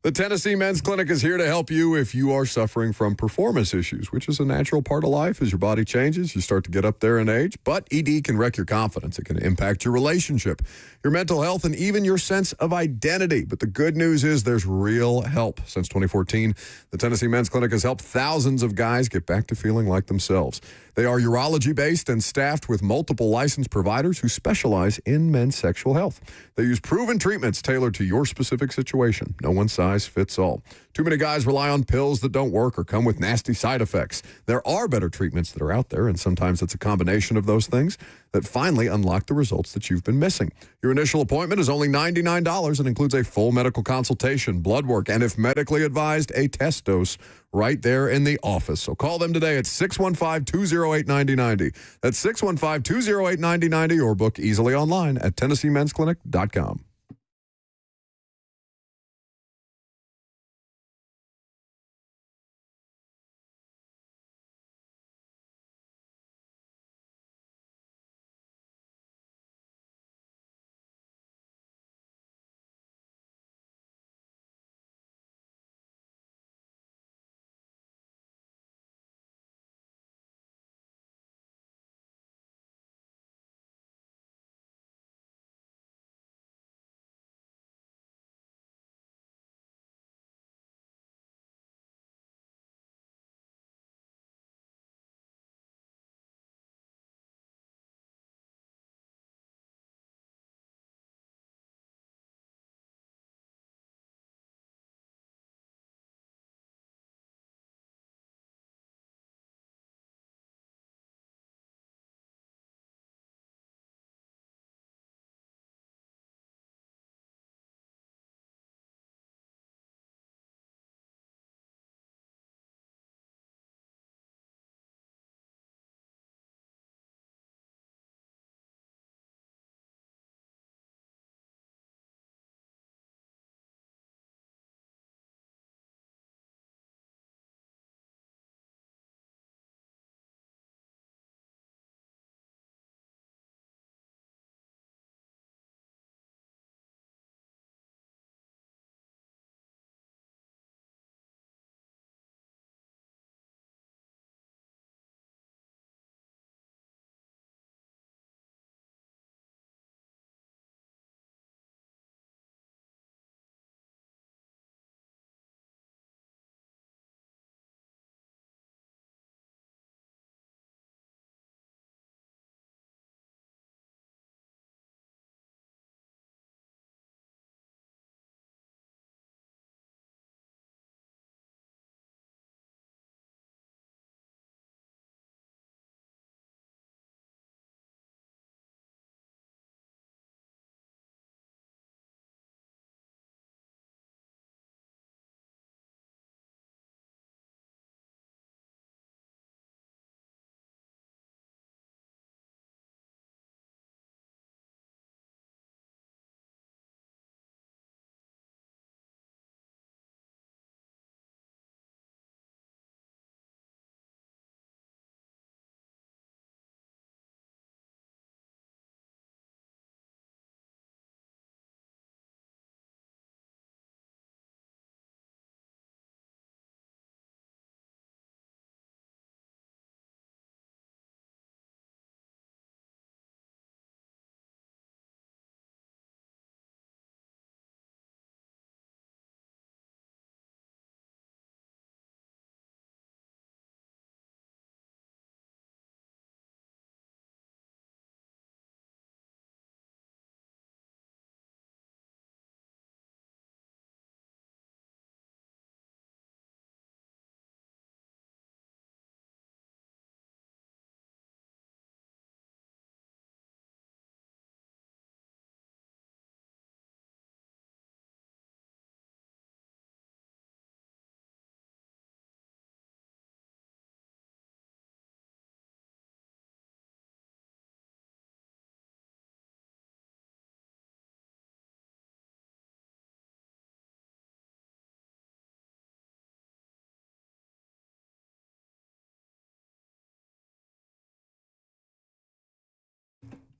The Tennessee Men's Clinic is here to help you if you are suffering from performance issues, which is a natural part of life. As your body changes, you start to get up there in age. But ED can wreck your confidence. It can impact your relationship, your mental health, and even your sense of identity. But the good news is there's real help. Since 2014, the Tennessee Men's Clinic has helped thousands of guys get back to feeling like themselves. They are urology-based and staffed with multiple licensed providers who specialize in men's sexual health. They use proven treatments tailored to your specific situation. No one size fits all. Too many guys rely on pills that don't work or come with nasty side effects. There are better treatments that are out there, and sometimes it's a combination of those things that finally unlock the results that you've been missing. Your initial appointment is only $99 and includes a full medical consultation, blood work, and if medically advised, a test dose right there in the office. So call them today at 615-208-9090. That's 615-208-9090 or book easily online at TennesseeMen'sClinic.com.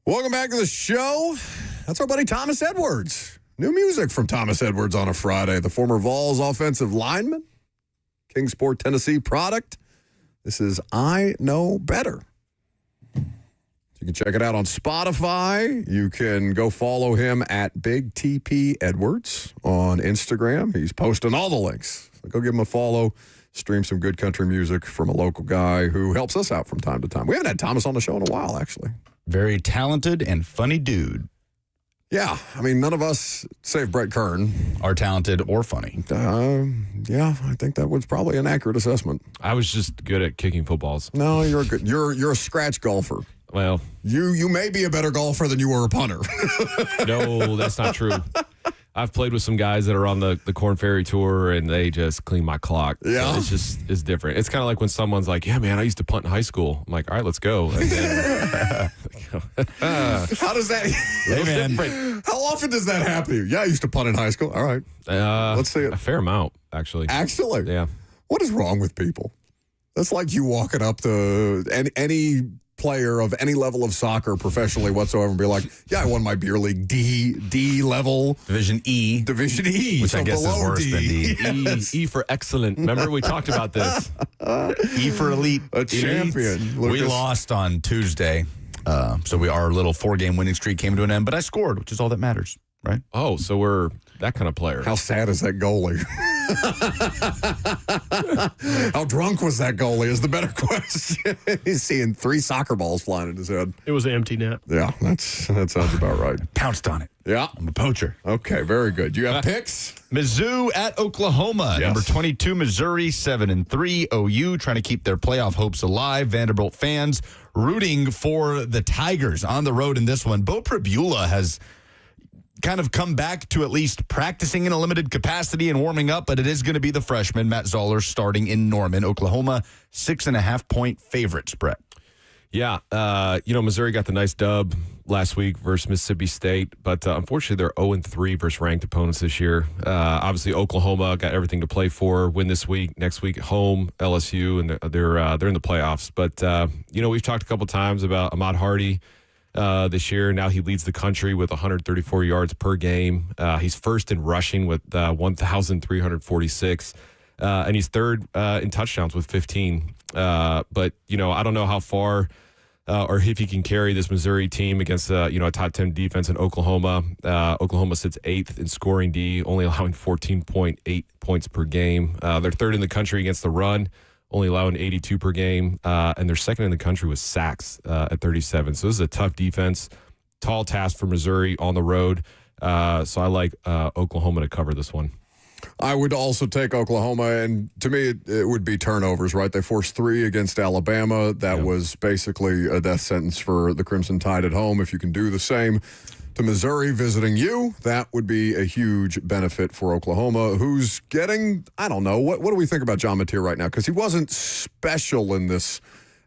Welcome back to the show. That's our buddy Thomas Edwards. New music from Thomas Edwards on a Friday. The former Vols offensive lineman, Kingsport, Tennessee product. This is I Know Better. You can check it out on Spotify. You can go follow him at Big TP Edwards on Instagram. He's posting all the links. So go give him a follow. Stream some good country music from a local guy who helps us out from time to time. We haven't had Thomas on the show in a while, actually. Very talented and funny dude. Yeah, I mean, none of us, save Brett Kern, are talented or funny. Yeah, I think that was probably an accurate assessment. I was just good at kicking footballs. No, you're good. You're a scratch golfer. Well, you may be a better golfer than you were a punter. No, that's not true. I've played with some guys that are on the Corn Ferry Tour, and they just clean my clock. Yeah. So it's different. It's kind of like when someone's like, yeah, man, I used to punt in high school. I'm like, all right, let's go. And then, how does that... Hey, man. How often does that happen to you? Yeah, I used to punt in high school. All right. Let's see it. A fair amount, actually. Actually? Yeah. What is wrong with people? That's like you walking up to any player of any level of soccer professionally whatsoever and be like, yeah, I won my beer league D level. Division E. Which so I guess is worse than D. Yes. E for excellent. Remember, we talked about this. E for elite. A champion. We Lucas. lost on Tuesday. So our little 4-game winning streak came to an end, but I scored, which is all that matters, right? Oh, so we're that kind of player. How sad is that goalie? How drunk was that goalie is the better question. He's seeing 3 soccer balls flying in his head. It was an empty net. Yeah, that sounds about right. Pounced on it. Yeah. I'm a poacher. Okay, very good. You have picks? Mizzou at Oklahoma. Yes. Number 22, Missouri, 7-3. OU trying to keep their playoff hopes alive. Vanderbilt fans rooting for the Tigers on the road in this one. Bo Pribula has kind of come back to at least practicing in a limited capacity and warming up, but it is going to be the freshman, Matt Zoller, starting in Norman. Oklahoma, 6.5-point favorites, Brett. Yeah, Missouri got the nice dub last week versus Mississippi State, but unfortunately they're 0-3 versus ranked opponents this year. Obviously, Oklahoma got everything to play for. Win this week, next week home LSU, and they're in the playoffs. But we've talked a couple times about Ahmad Hardy this year. Now he leads the country with 134 yards per game. He's first in rushing with 1,346, and he's third in touchdowns with 15. But I don't know how far. Or if he can carry this Missouri team against a top 10 defense in Oklahoma. Oklahoma sits 8th in scoring D, only allowing 14.8 points per game. They're third in the country against the run, only allowing 82 per game. And they're second in the country with sacks at 37. So this is a tough defense. Tall task for Missouri on the road. So I like Oklahoma to cover this one. I would also take Oklahoma, and to me, it would be turnovers, right? They forced 3 against Alabama. That was basically a death sentence for the Crimson Tide at home. If you can do the same to Missouri visiting you, that would be a huge benefit for Oklahoma, who's getting, I don't know, what do we think about John Mateer right now? Because he wasn't special in this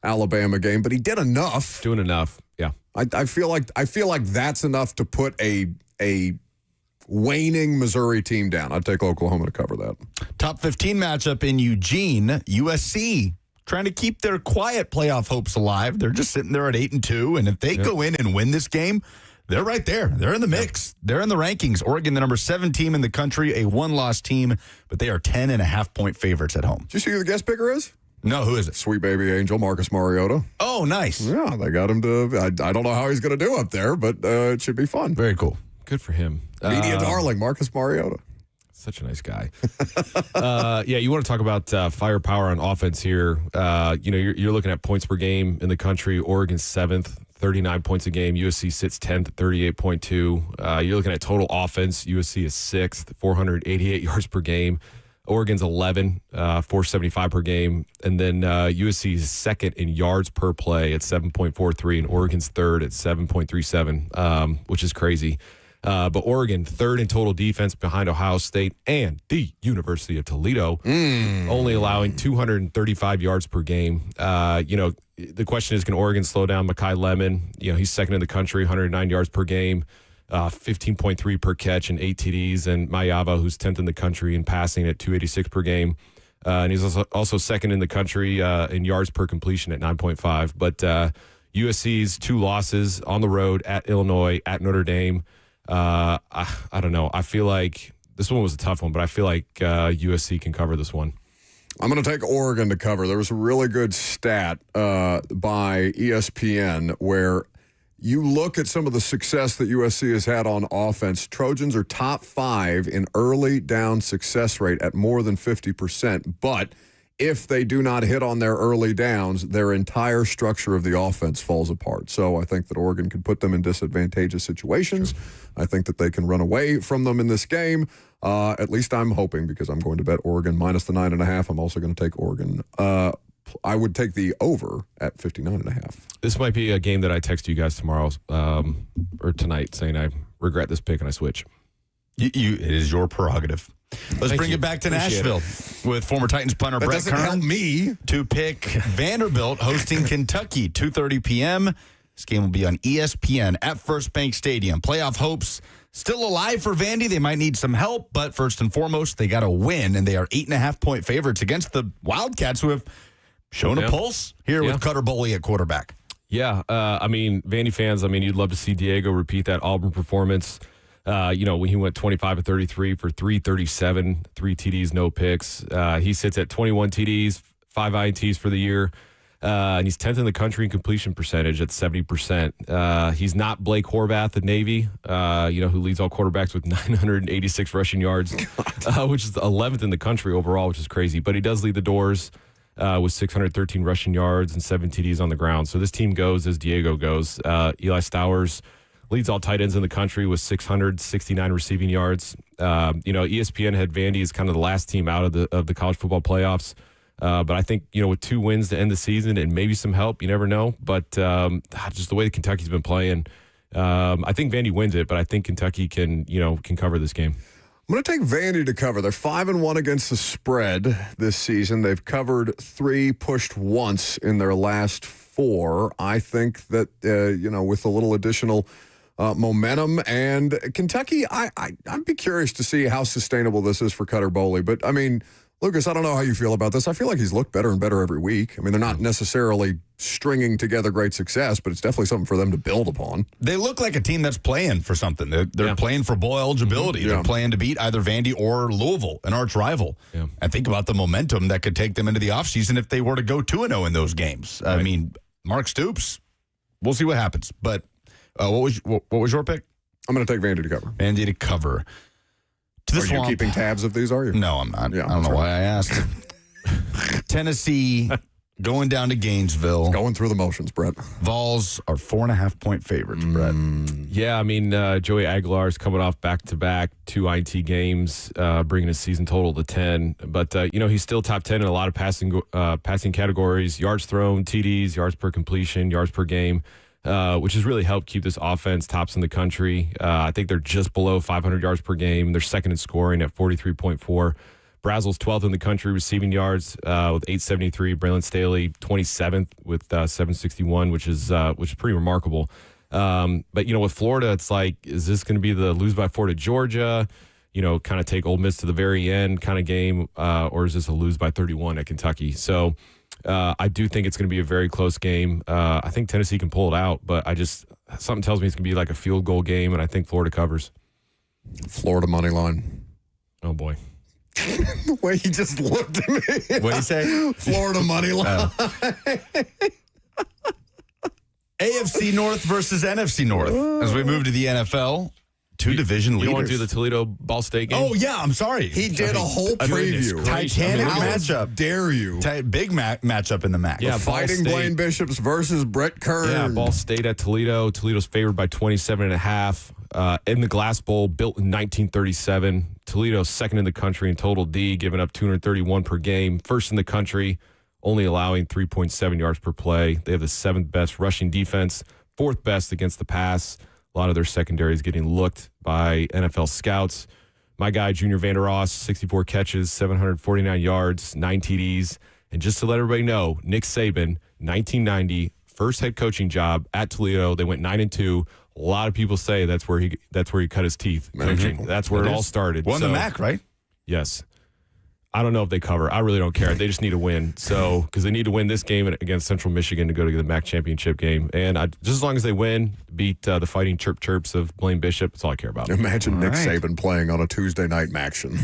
Alabama game, but he did enough. Doing enough, yeah. I feel like that's enough to put a waning Missouri team down. I'd take Oklahoma to cover that. Top 15 matchup in Eugene, USC trying to keep their quiet playoff hopes alive. They're just sitting there at 8-2, and if they go in and win this game, they're right there. They're in the mix. They're in the rankings. Oregon, the number 7 team in the country, a 1-loss team, but they are 10.5-point favorites at home. Did you see who the guest picker is? No, who is it? Sweet baby angel, Marcus Mariota. Oh, nice. Yeah, they got him to, I don't know how he's going to do up there, but it should be fun. Very cool. Good for him. Media darling, Marcus Mariota. Such a nice guy. You want to talk about firepower on offense here. You're looking at points per game in the country. Oregon's 7th, 39 points a game. USC sits 10th, 38.2. You're looking at total offense. USC is 6th, 488 yards per game. Oregon's 11, 475 per game. And then USC is 2nd in yards per play at 7.43, and Oregon's 3rd at 7.37, which is crazy. But Oregon, 3rd in total defense behind Ohio State and the University of Toledo, only allowing 235 yards per game. The question is, can Oregon slow down Mekhi Lemon? He's 2nd in the country, 109 yards per game, 15.3 per catch and 8 TDs. And Mayava, who's 10th in the country in passing at 286 per game. And he's also 2nd in the country in yards per completion at 9.5. But USC's 2 losses on the road at Illinois, at Notre Dame. I don't know. I feel like this one was a tough one, but I feel like USC can cover this one. I'm going to take Oregon to cover. There was a really good stat by ESPN where you look at some of the success that USC has had on offense. Trojans are top 5 in early down success rate at more than 50%. But if they do not hit on their early downs, their entire structure of the offense falls apart. So I think that Oregon can put them in disadvantageous situations. Sure. I think that they can run away from them in this game. At least I'm hoping, because I'm going to bet Oregon minus the 9.5. I'm also going to take Oregon. I would take the over at 59.5. This might be a game that I text you guys tomorrow or tonight saying I regret this pick and I switch. It is your prerogative. Let's bring it back to Nashville with former Titans punter Brett Kern. That doesn't help me. To pick Vanderbilt hosting Kentucky, 2:30 p.m. This game will be on ESPN at First Bank Stadium. Playoff hopes still alive for Vandy. They might need some help, but first and foremost, they got to win, and they are 8.5-point favorites against the Wildcats, who have shown a pulse here with Cutter Boley at quarterback. Yeah, Vandy fans, you'd love to see Diego repeat that Auburn performance. When he went 25 of 33 for 337, 3 TDs, no picks. He sits at 21 TDs, 5 INTs for the year. And he's 10th in the country in completion percentage at 70%. He's not Blake Horvath at Navy, who leads all quarterbacks with 986 rushing yards, which is 11th in the country overall, which is crazy. But he does lead the doors with 613 rushing yards and 7 TDs on the ground. So this team goes as Diego goes. Eli Stowers leads all tight ends in the country with 669 receiving yards. ESPN had Vandy as kind of the last team out of the college football playoffs. But I think, with 2 wins to end the season and maybe some help, you never know. But just the way that Kentucky's been playing, I think Vandy wins it, but I think Kentucky can cover this game. I'm going to take Vandy to cover. They're 5-1 against the spread this season. They've covered 3, pushed once in their last 4. I think that, with a little additional momentum and Kentucky, I'd be curious to see how sustainable this is for Cutter Boley. But, Lucas, I don't know how you feel about this. I feel like he's looked better and better every week. They're not necessarily stringing together great success, but it's definitely something for them to build upon. They look like a team that's playing for something. They're playing for bowl eligibility. Mm-hmm. They're playing to beat either Vandy or Louisville, an arch rival. Yeah. And think about the momentum that could take them into the offseason if they were to go 2-0 in those games. Right. Mark Stoops, we'll see what happens. But what was your pick? I'm going to take Vandy to cover. Vandy to cover. Are you keeping tabs of these, are you? No, I'm not. Yeah, I don't know why I asked. Tennessee going down to Gainesville. Going through the motions, Brett. Vols are 4.5-point favorites, Brett. Yeah, Joey Aguilar's coming off back-to-back 2 INT games, bringing his season total to 10. But, he's still top 10 in a lot of passing categories, yards thrown, TDs, yards per completion, yards per game. Which has really helped keep this offense tops in the country. I think they're just below 500 yards per game. They're second in scoring at 43.4. Brazel's 12th in the country receiving yards with 873. Braylon Staley 27th with 761, which is pretty remarkable. But with Florida, it's like, is this going to be the lose by 4 to Georgia? Kind of take Ole Miss to the very end kind of game, or is this a lose by 31 at Kentucky? So. I do think it's going to be a very close game. I think Tennessee can pull it out, but something tells me it's going to be like a field goal game, and I think Florida covers. Florida money line. Oh, boy. The way he just looked at me. What did he say? Florida money line. AFC North versus NFC North. As we move to the NFL, 2 division leaders. You want to do the Toledo-Ball State game? Oh, yeah, I'm sorry. He did a whole preview. Titanic matchup. Dare you? Big matchup in the MAC. Yeah, Fighting Blaine Bishops versus Brett Kern. Yeah, Ball State at Toledo. Toledo's favored by 27.5. In the Glass Bowl, built in 1937. Toledo's second in the country in total D, giving up 231 per game. First in the country, only allowing 3.7 yards per play. They have the 7th best rushing defense, 4th best against the pass. A lot of their secondary is getting looked by NFL scouts. My guy, Junior Vandeross, 64 catches, 749 yards, 9 TDs. And just to let everybody know, Nick Saban, 1990, first head coaching job at Toledo. They went 9-2. A lot of people say that's where he cut his teeth coaching. That's where it all started. Won the MAC, right? Yes. I don't know if they cover. I really don't care. They just need to win. So, because they need to win this game against Central Michigan to go to the MAC championship game. And just as long as they win, beat the Fighting Chirps of Blaine Bishop, that's all I care about. Imagine Nick Saban playing on a Tuesday night MACtion.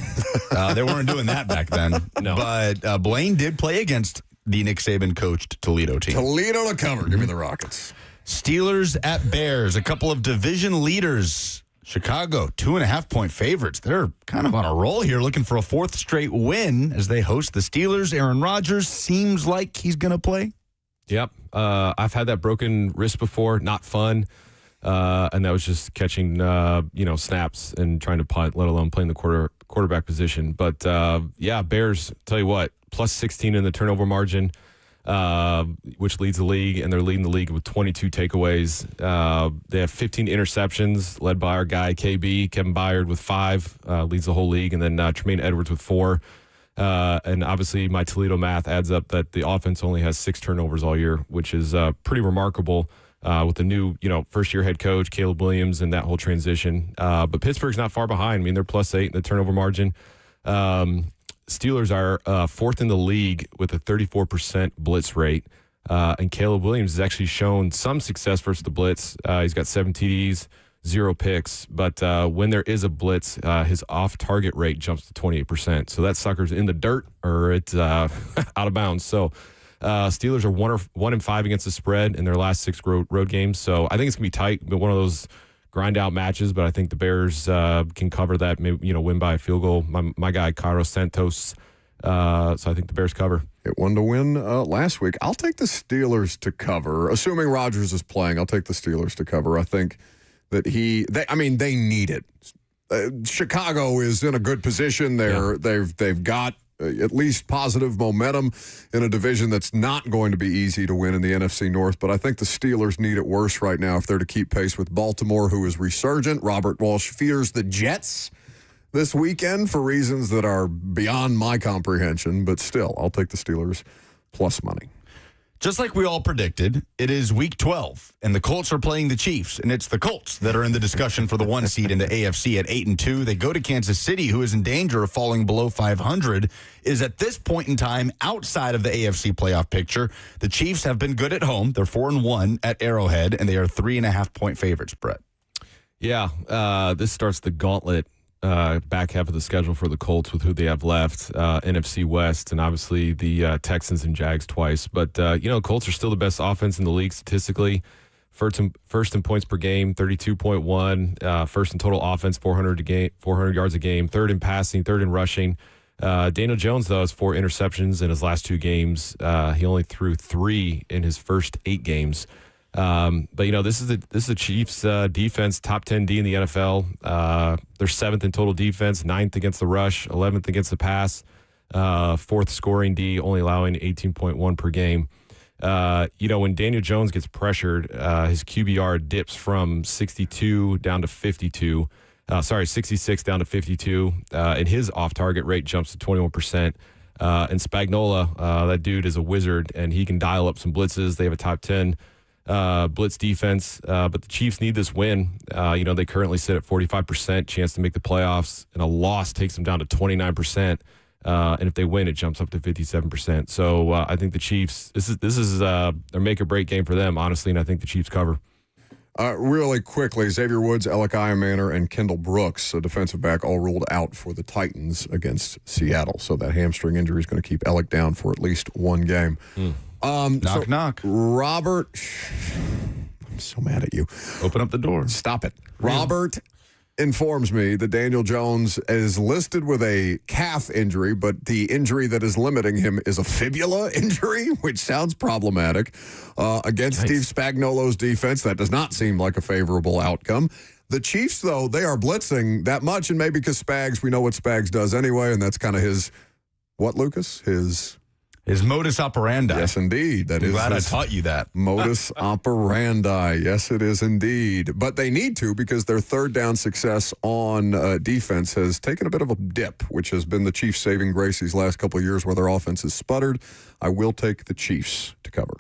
They weren't doing that back then. No. But Blaine did play against the Nick Saban coached Toledo team. Toledo to cover. Give me the Rockets. Steelers at Bears. A couple of division leaders. Chicago, 2.5-point favorites. They're kind of on a roll here, looking for a fourth straight win as they host the Steelers. Aaron Rodgers seems like he's going to play. Yep. I've had that broken wrist before. Not fun. And that was just catching, snaps and trying to punt, let alone playing the quarterback position. But, Bears, tell you what, plus 16 in the turnover margin, which leads the league, and they're leading the league with 22 takeaways. They have 15 interceptions, led by our guy, KB. Kevin Byard with 5, leads the whole league, and then Tremaine Edwards with 4. And obviously my Toledo math adds up that the offense only has 6 turnovers all year, which is pretty remarkable with the new, first-year head coach, Caleb Williams, and that whole transition. But Pittsburgh's not far behind. I mean, they're plus 8 in the turnover margin. Steelers are fourth in the league with a 34% blitz rate. And Caleb Williams has actually shown some success versus the blitz. He's got 7 TDs, 0 picks. But when there is a blitz, his off-target rate jumps to 28%. So that sucker's in the dirt or it's out of bounds. So Steelers are 1-5 against the spread in their last 6 road games. So I think it's going to be tight, but one of those grind-out matches. But I think the Bears can cover that, maybe, win by a field goal. My guy, Cairo Santos. So I think the Bears cover. It won to win last week. I'll take the Steelers to cover. Assuming Rodgers is playing, I'll take the Steelers to cover. I think that they need it. Chicago is in a good position. They've got at least positive momentum in a division that's not going to be easy to win in the NFC North. But I think the Steelers need it worse right now if they're to keep pace with Baltimore, who is resurgent. Robert Walsh fears the Jets this weekend for reasons that are beyond my comprehension. But still, I'll take the Steelers plus money. Just like we all predicted, it is Week 12, and the Colts are playing the Chiefs, and it's the Colts that are in the discussion for the 1 seed in the AFC at 8-2. They go to Kansas City, who is in danger of falling below 500, is at this point in time outside of the AFC playoff picture. The Chiefs have been good at home. They're 4-1 at Arrowhead, and they are 3.5-point favorites, Brett. Yeah, this starts the gauntlet. Back half of the schedule for the Colts with who they have left, NFC West, and obviously the Texans and Jags twice. But, Colts are still the best offense in the league statistically. First in points per game, 32.1. First in total offense, 400 yards a game. Third in passing, third in rushing. Daniel Jones, though, has 4 interceptions in his last 2 games. He only threw 3 in his first 8 games. But this is the Chiefs defense, top 10 D in the NFL. They're 7th in total defense, 9th against the rush, 11th against the pass, 4th scoring D, only allowing 18.1 per game. When Daniel Jones gets pressured, his QBR dips from 62 down to 52. 66 down to 52, and his off-target rate jumps to 21%. And Spagnuolo, that dude is a wizard, and he can dial up some blitzes. They have a top 10 blitz defense, but the Chiefs need this win. They currently sit at 45% chance to make the playoffs, and a loss takes them down to 29%. And if they win, it jumps up to 57%. So I think the Chiefs, this is their make or break game for them, honestly, and I think the Chiefs cover. Really quickly, Xavier Woods, Alec Ironmaner, and Kendall Brooks, a defensive back, all ruled out for the Titans against Seattle. So that hamstring injury is going to keep Alec down for at least 1 game. Knock. Robert, I'm so mad at you. Open up the door. Stop it. Robert informs me that Daniel Jones is listed with a calf injury, but the injury that is limiting him is a fibula injury, which sounds problematic. Against Steve Spagnuolo's defense, that does not seem like a favorable outcome. The Chiefs, though, they are blitzing that much, and maybe because Spags, we know what Spags does anyway, and that's kind of his, what, Lucas? His modus operandi. Yes, indeed. I'm glad I taught you that. Modus operandi. Yes, it is indeed. But they need to, because their third down success on defense has taken a bit of a dip, which has been the Chiefs' saving grace these last couple of years where their offense has sputtered. I will take the Chiefs to cover.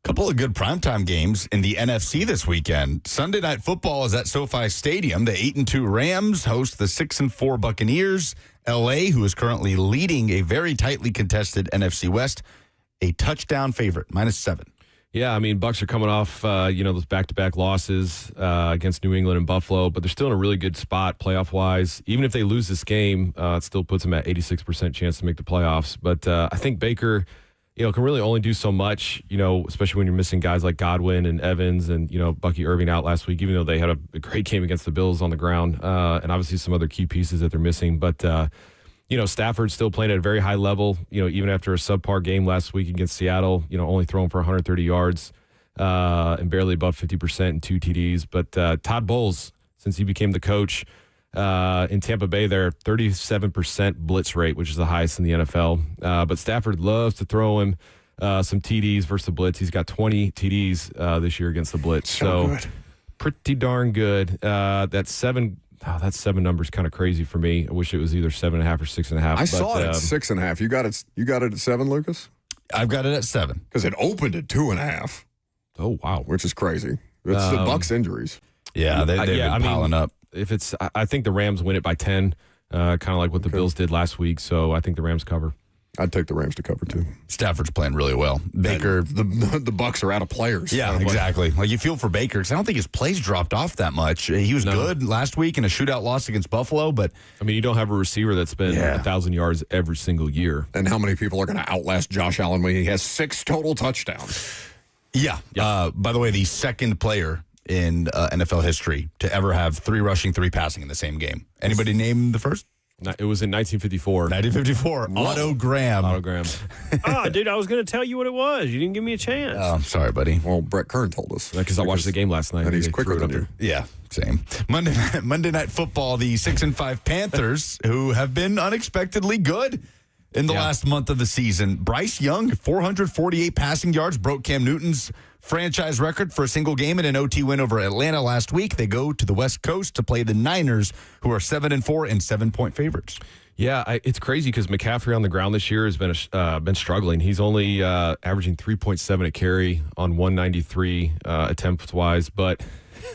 Couple of good primetime games in the NFC this weekend. Sunday Night Football is at SoFi Stadium. The 8-2 Rams host the 6-4 Buccaneers L.A., who is currently leading a very tightly contested NFC West, a touchdown favorite, -7. Yeah, I mean, Bucs are coming off, those back-to-back losses against New England and Buffalo, but they're still in a really good spot playoff-wise. Even if they lose this game, it still puts them at 86% chance to make the playoffs. But I think Baker, can really only do so much, especially when you're missing guys like Godwin and Evans and, Bucky Irving out last week, even though they had a great game against the Bills on the ground, and obviously some other key pieces that they're missing. But, Stafford's still playing at a very high level, even after a subpar game last week against Seattle, only throwing for 130 yards and barely above 50% and 2 TDs. But Todd Bowles, since he became the coach in Tampa Bay, they're 37% blitz rate, which is the highest in the NFL. But Stafford loves to throw him some TDs versus the blitz. He's got 20 TDs this year against the blitz. So good. Pretty darn good. That 7 number is kind of crazy for me. I wish it was either 7.5 or 6.5. I saw it at 6.5. You got it at 7, Lucas? I've got it at 7 because it opened at 2.5. Oh wow, which is crazy. It's the Bucs injuries. Yeah, they've been piling up. I think the Rams win it by 10, kind of like what the Bills did last week. So I think the Rams cover. I'd take the Rams to cover too. Stafford's playing really well. Baker, the Bucs are out of players. Yeah, exactly. Like you feel for Baker because I don't think his plays dropped off that much. He was good last week in a shootout loss against Buffalo, but I mean, you don't have a receiver that's been 1,000 yards every single year. And how many people are going to outlast Josh Allen when he has 6 total touchdowns? Yeah. By the way, the second player in NFL history to ever have 3 rushing, 3 passing in the same game. Anybody name the first? It was in 1954. 1954. Otto Graham. Oh, dude, I was going to tell you what it was. You didn't give me a chance. Oh, I'm sorry, buddy. Well, Brett Kern told us. Because I watched the game last night. And he's quicker than you. Yeah, same. Monday Night Football, the 6-5 Panthers, who have been unexpectedly good in the last month of the season. Bryce Young, 448 passing yards, broke Cam Newton's franchise record for a single game in an OT win over Atlanta last week. They go to the West Coast to play the Niners, who are 7-4 and 7-point favorites. Yeah, it's crazy because McCaffrey on the ground this year has been struggling. He's only averaging 3.7 a carry on 193 attempts-wise, but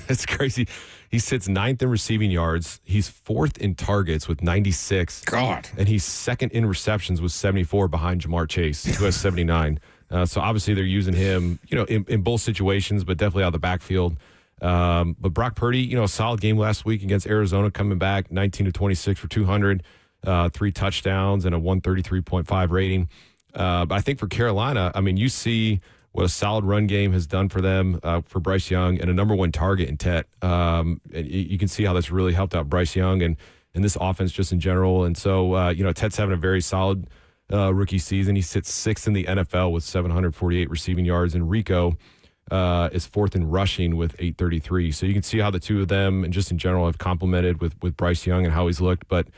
it's crazy. He sits 9th in receiving yards. He's 4th in targets with 96. God. And he's 2nd in receptions with 74 behind Jamar Chase, who has 79. So obviously they're using him, in both situations, but definitely out of the backfield. But Brock Purdy, a solid game last week against Arizona, coming back 19-26 for 200, 3 touchdowns and a 133.5 rating. But I think for Carolina, I mean, you see what a solid run game has done for them, for Bryce Young, and a number 1 target in Tet. And you can see how that's really helped out Bryce Young and this offense just in general. And so, Tet's having a very solid rookie season. He sits 6th in the NFL with 748 receiving yards, and Rico is 4th in rushing with 833. So you can see how the two of them and just in general have complemented with Bryce Young and how he's looked. But,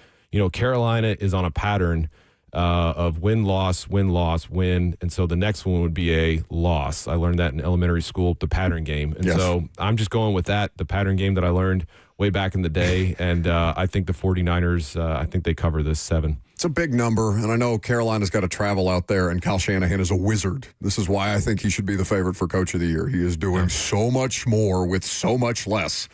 Carolina is on a pattern of win, loss, win, loss, win. And so the next one would be a loss. I learned that in elementary school, the pattern game. And so I'm just going with that, the pattern game that I learned way back in the day. And I think the 49ers, I think they cover this 7. It's a big number, and I know Carolina's got to travel out there, and Kyle Shanahan is a wizard. This is why I think he should be the favorite for Coach of the Year. He is doing so much more with so much less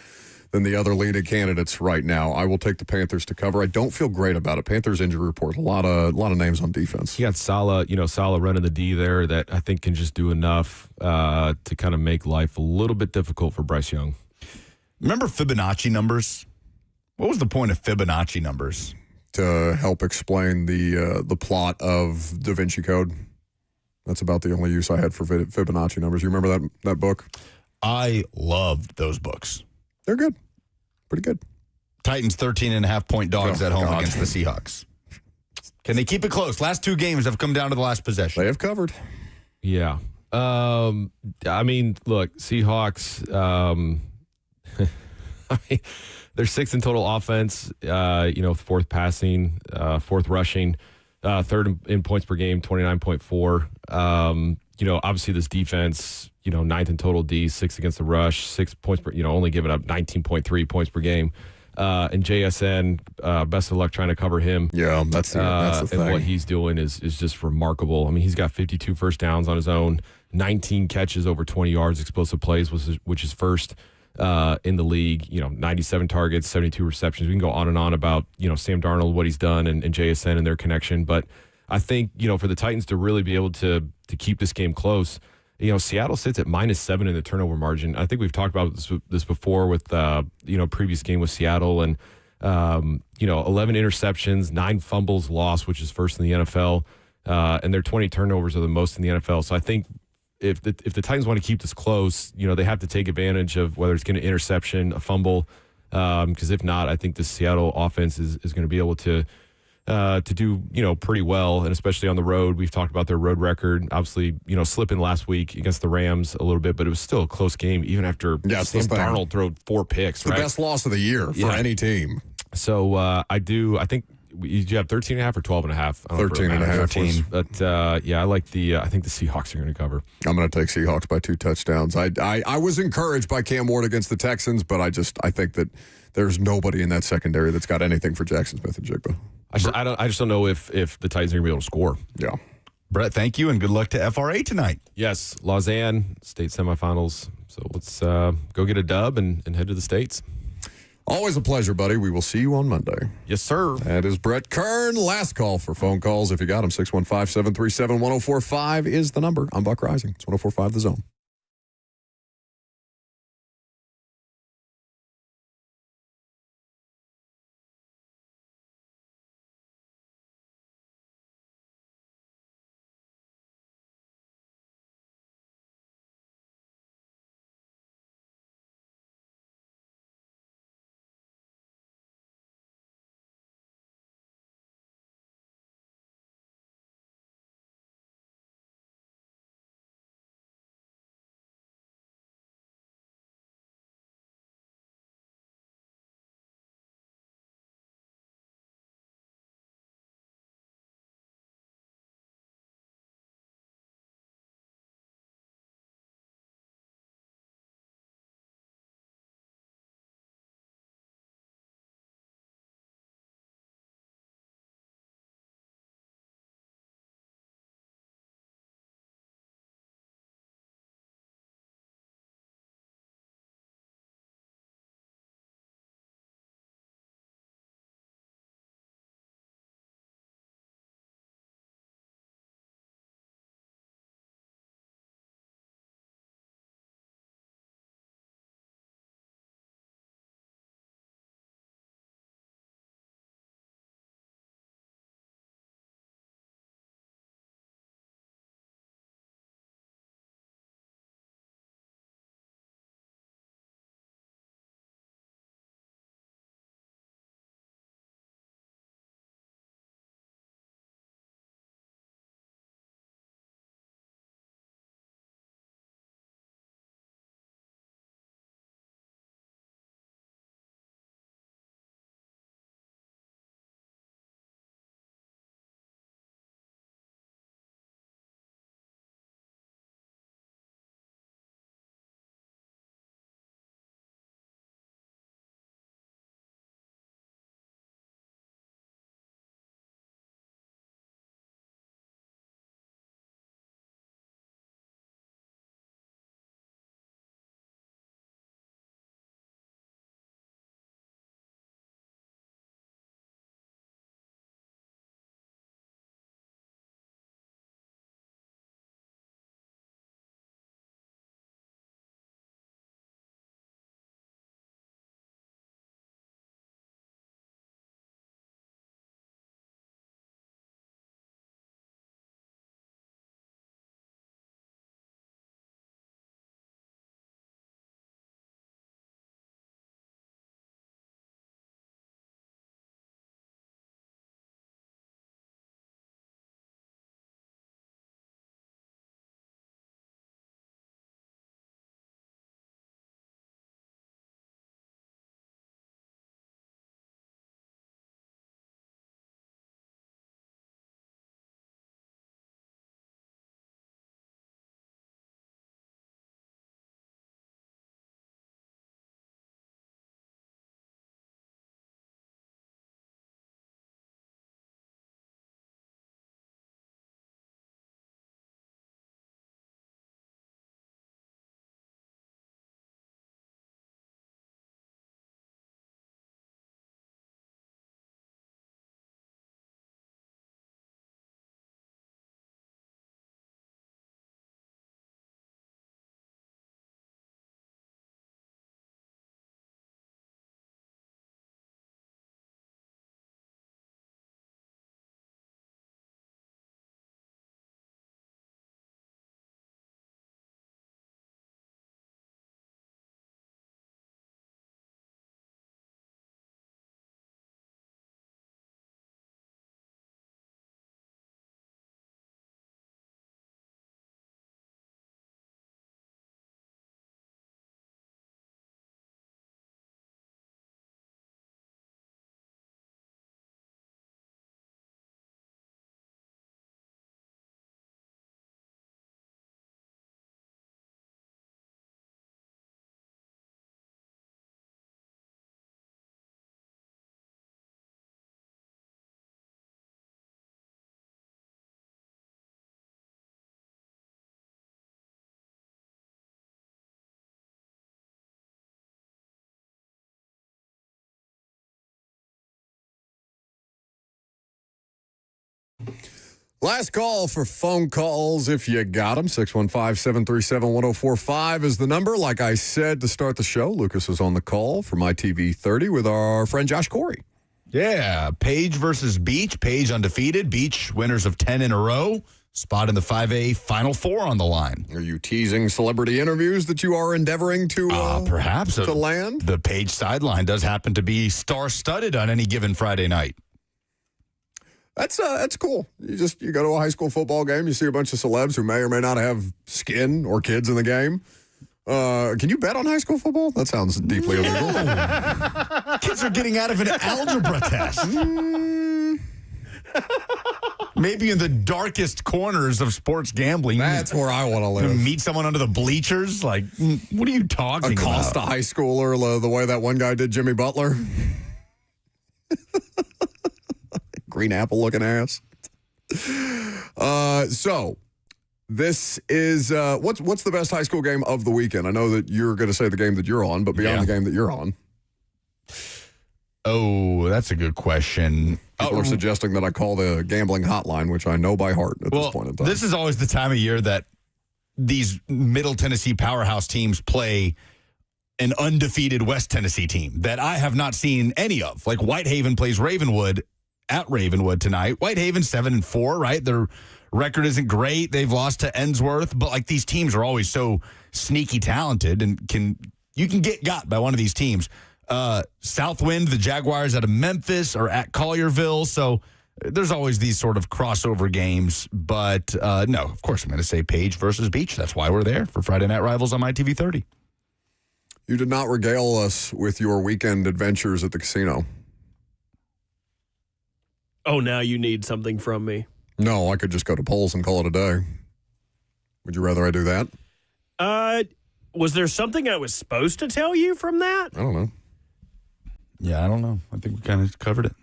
than the other leading candidates right now. I will take the Panthers to cover. I don't feel great about it. Panthers injury report, a lot of names on defense. You got Salah running the D there that I think can just do enough to kind of make life a little bit difficult for Bryce Young. Remember Fibonacci numbers? What was the point of Fibonacci numbers? To help explain the plot of Da Vinci Code. That's about the only use I had for Fibonacci numbers. You remember that book? I loved those books. They're good. Pretty good. Titans 13.5-point dogs at home against the Seahawks. Can they keep it close? Last 2 games have come down to the last possession. They have covered. Yeah. I mean, look, Seahawks, they're 6th in total offense, 4th passing, 4th rushing, 3rd in points per game, 29.4. Obviously this defense, 9th in total D, 6th against the rush, 6 points per, only giving up 19.3 points per game. And JSN, best of luck trying to cover him. Yeah, that's the thing. And what he's doing is just remarkable. I mean, he's got 52 first downs on his own, 19 catches over 20 yards, explosive plays, which is first in the league. 97 targets, 72 receptions. We can go on and on about, Sam Darnold, what he's done, and JSN and their connection. But I think, for the Titans to really be able to keep this game close, Seattle sits at -7 in the turnover margin. I think we've talked about this before with, previous game with Seattle and, 11 interceptions, 9 fumbles lost, which is first in the NFL. And their 20 turnovers are the most in the NFL. So I think if the Titans want to keep this close, they have to take advantage of whether it's going to interception, a fumble, because if not, I think the Seattle offense is going to be able to do pretty well, and especially on the road. We've talked about their road record, obviously slipping last week against the Rams a little bit, but it was still a close game even after Sam Darnold threw 4 picks. It's the best loss of the year for any team. So I think. Did you have 13.5 or 12.5? 13.5. But I like I think the Seahawks are going to cover. I'm going to take Seahawks by 2 touchdowns. I was encouraged by Cam Ward against the Texans, but I think that there's nobody in that secondary that's got anything for Jackson Smith and Jigba. I just don't know if the Titans are going to be able to score. Yeah. Brett, thank you, and good luck to FRA tonight. Yes, Lausanne state semifinals. So let's go get a dub and head to the States. Always a pleasure, buddy. We will see you on Monday. Yes, sir. That is Brett Kern. Last call for phone calls. If you got them, 615-737-1045 is the number. I'm Buck Rising. It's 1045 The Zone. Last call for phone calls if you got them. 615-737-1045 is the number. Like I said to start the show, Lucas is on the call for My TV 30 with our friend Josh Corey. Yeah, Page versus Beach. Page undefeated. Beach winners of 10 in a row. Spot in the 5A Final Four on the line. Are you teasing celebrity interviews that you are endeavoring to perhaps to land? The Page sideline does happen to be star-studded on any given Friday night. That's cool. You go to a high school football game, you see a bunch of celebs who may or may not have skin or kids in the game. Can you bet on high school football? That sounds deeply illegal. Kids are getting out of an algebra test. Maybe in the darkest corners of sports gambling. That's where I want to live. Meet someone under the bleachers? Like, what are you talking about? Accost a high schooler the way that one guy did Jimmy Butler. Green apple looking ass. So this is what's the best high school game of the weekend? I know that you're going to say the game that you're on, but beyond the game that you're on. Oh, that's a good question. People are suggesting that I call the gambling hotline, which I know by heart at this point in time. This is always the time of year that these Middle Tennessee powerhouse teams play an undefeated West Tennessee team that I have not seen any of. Like Whitehaven plays Ravenwood at Ravenwood tonight. Whitehaven 7-4, right? Their record isn't great. They've lost to Ensworth, but like these teams are always so sneaky talented and you can get got by one of these teams. Southwind, the Jaguars out of Memphis or at Collierville. So there's always these sort of crossover games. But no, of course, I'm going to say Page versus Beach. That's why we're there for Friday Night Rivals on My TV 30. You did not regale us with your weekend adventures at the casino. Oh, now you need something from me. No, I could just go to polls and call it a day. Would you rather I do that? Was there something I was supposed to tell you from that? I don't know. Yeah, I don't know. I think we kind of covered it.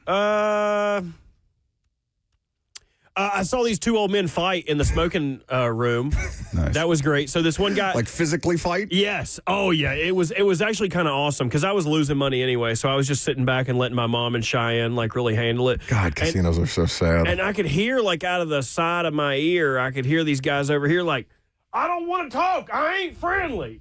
I saw these two old men fight in the smoking room. Nice. That was great. So this one guy, like physically fight? Yes. Oh yeah. It was actually kind of awesome because I was losing money anyway. So I was just sitting back and letting my mom and Cheyenne like really handle it. God, casinos are so sad. And I could hear like out of the side of my ear, I could hear these guys over here like, I don't want to talk. I ain't friendly.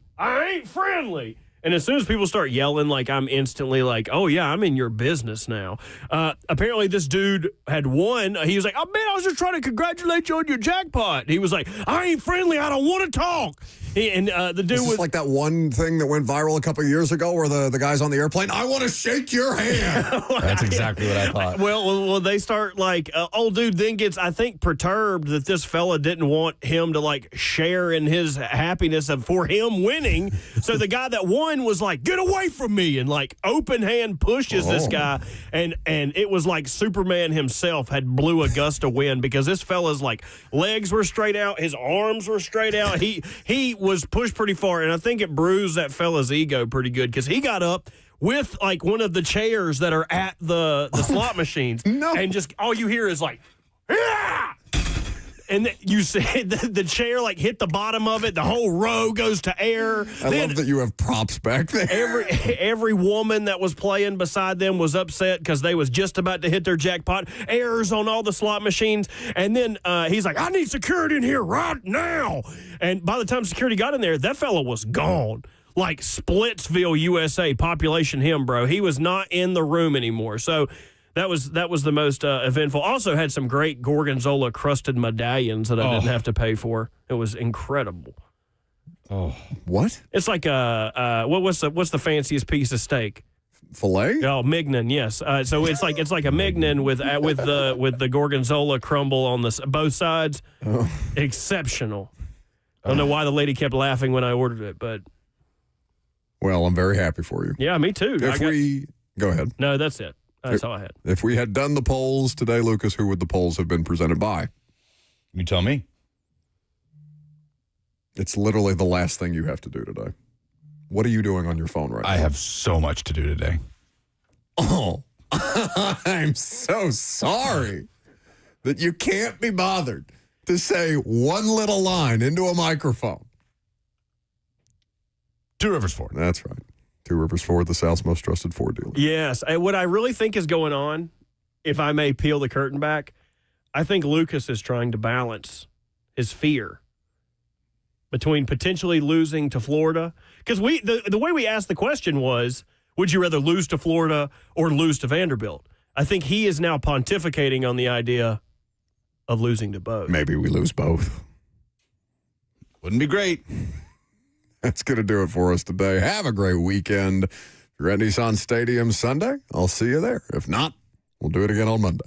And as soon as people start yelling, like I'm instantly like, oh, yeah, I'm in your business now. Apparently, this dude had won. He was like, oh, man, I was just trying to congratulate you on your jackpot. He was like, I ain't friendly. I don't want to talk. The dude was like that one thing that went viral a couple of years ago where the guy's on the airplane. I want to shake your hand. That's exactly what I thought. Well, they start like, old dude then gets, I think, perturbed that this fella didn't want him to like share in his happiness for him winning. So the guy that won was like, get away from me, and like open hand pushes this guy, and it was like Superman himself had blew a gust of wind because this fella's like legs were straight out, his arms were straight out. He was pushed pretty far, and I think it bruised that fella's ego pretty good because he got up with like one of the chairs that are at the slot machines, and just all you hear is like, yeah! And you see the chair like hit the bottom of it. The whole row goes to air. I love that you have props back there. Every woman that was playing beside them was upset because they was just about to hit their jackpot. Errors on all the slot machines. And then he's like, I need security in here right now. And by the time security got in there, that fella was gone. Like Splitsville, USA, population him, bro. He was not in the room anymore. So that was the most eventful. Also had some great Gorgonzola crusted medallions that I didn't have to pay for. It was incredible. Oh, what? It's like what's the fanciest piece of steak? Filet? Oh, mignon. Yes. So it's like a mignon with the Gorgonzola crumble on both sides. Oh. Exceptional. I don't know why the lady kept laughing when I ordered it, but well, I'm very happy for you. Yeah, me too. Go ahead. No, that's it. That's all I had. If we had done the polls today, Lucas, who would the polls have been presented by? You tell me. It's literally the last thing you have to do today. What are you doing on your phone right now? I have so much to do today. Oh, I'm so sorry that you can't be bothered to say one little line into a microphone. Two Rivers Ford. That's right. Two Rivers Ford, the South's most trusted Ford dealer. Yes. What I really think is going on, if I may peel the curtain back, I think Lucas is trying to balance his fear between potentially losing to Florida. Because the way we asked the question was, would you rather lose to Florida or lose to Vanderbilt? I think he is now pontificating on the idea of losing to both. Maybe we lose both. Wouldn't be great. That's going to do it for us today. Have a great weekend. If you're at Nissan Stadium Sunday, I'll see you there. If not, we'll do it again on Monday.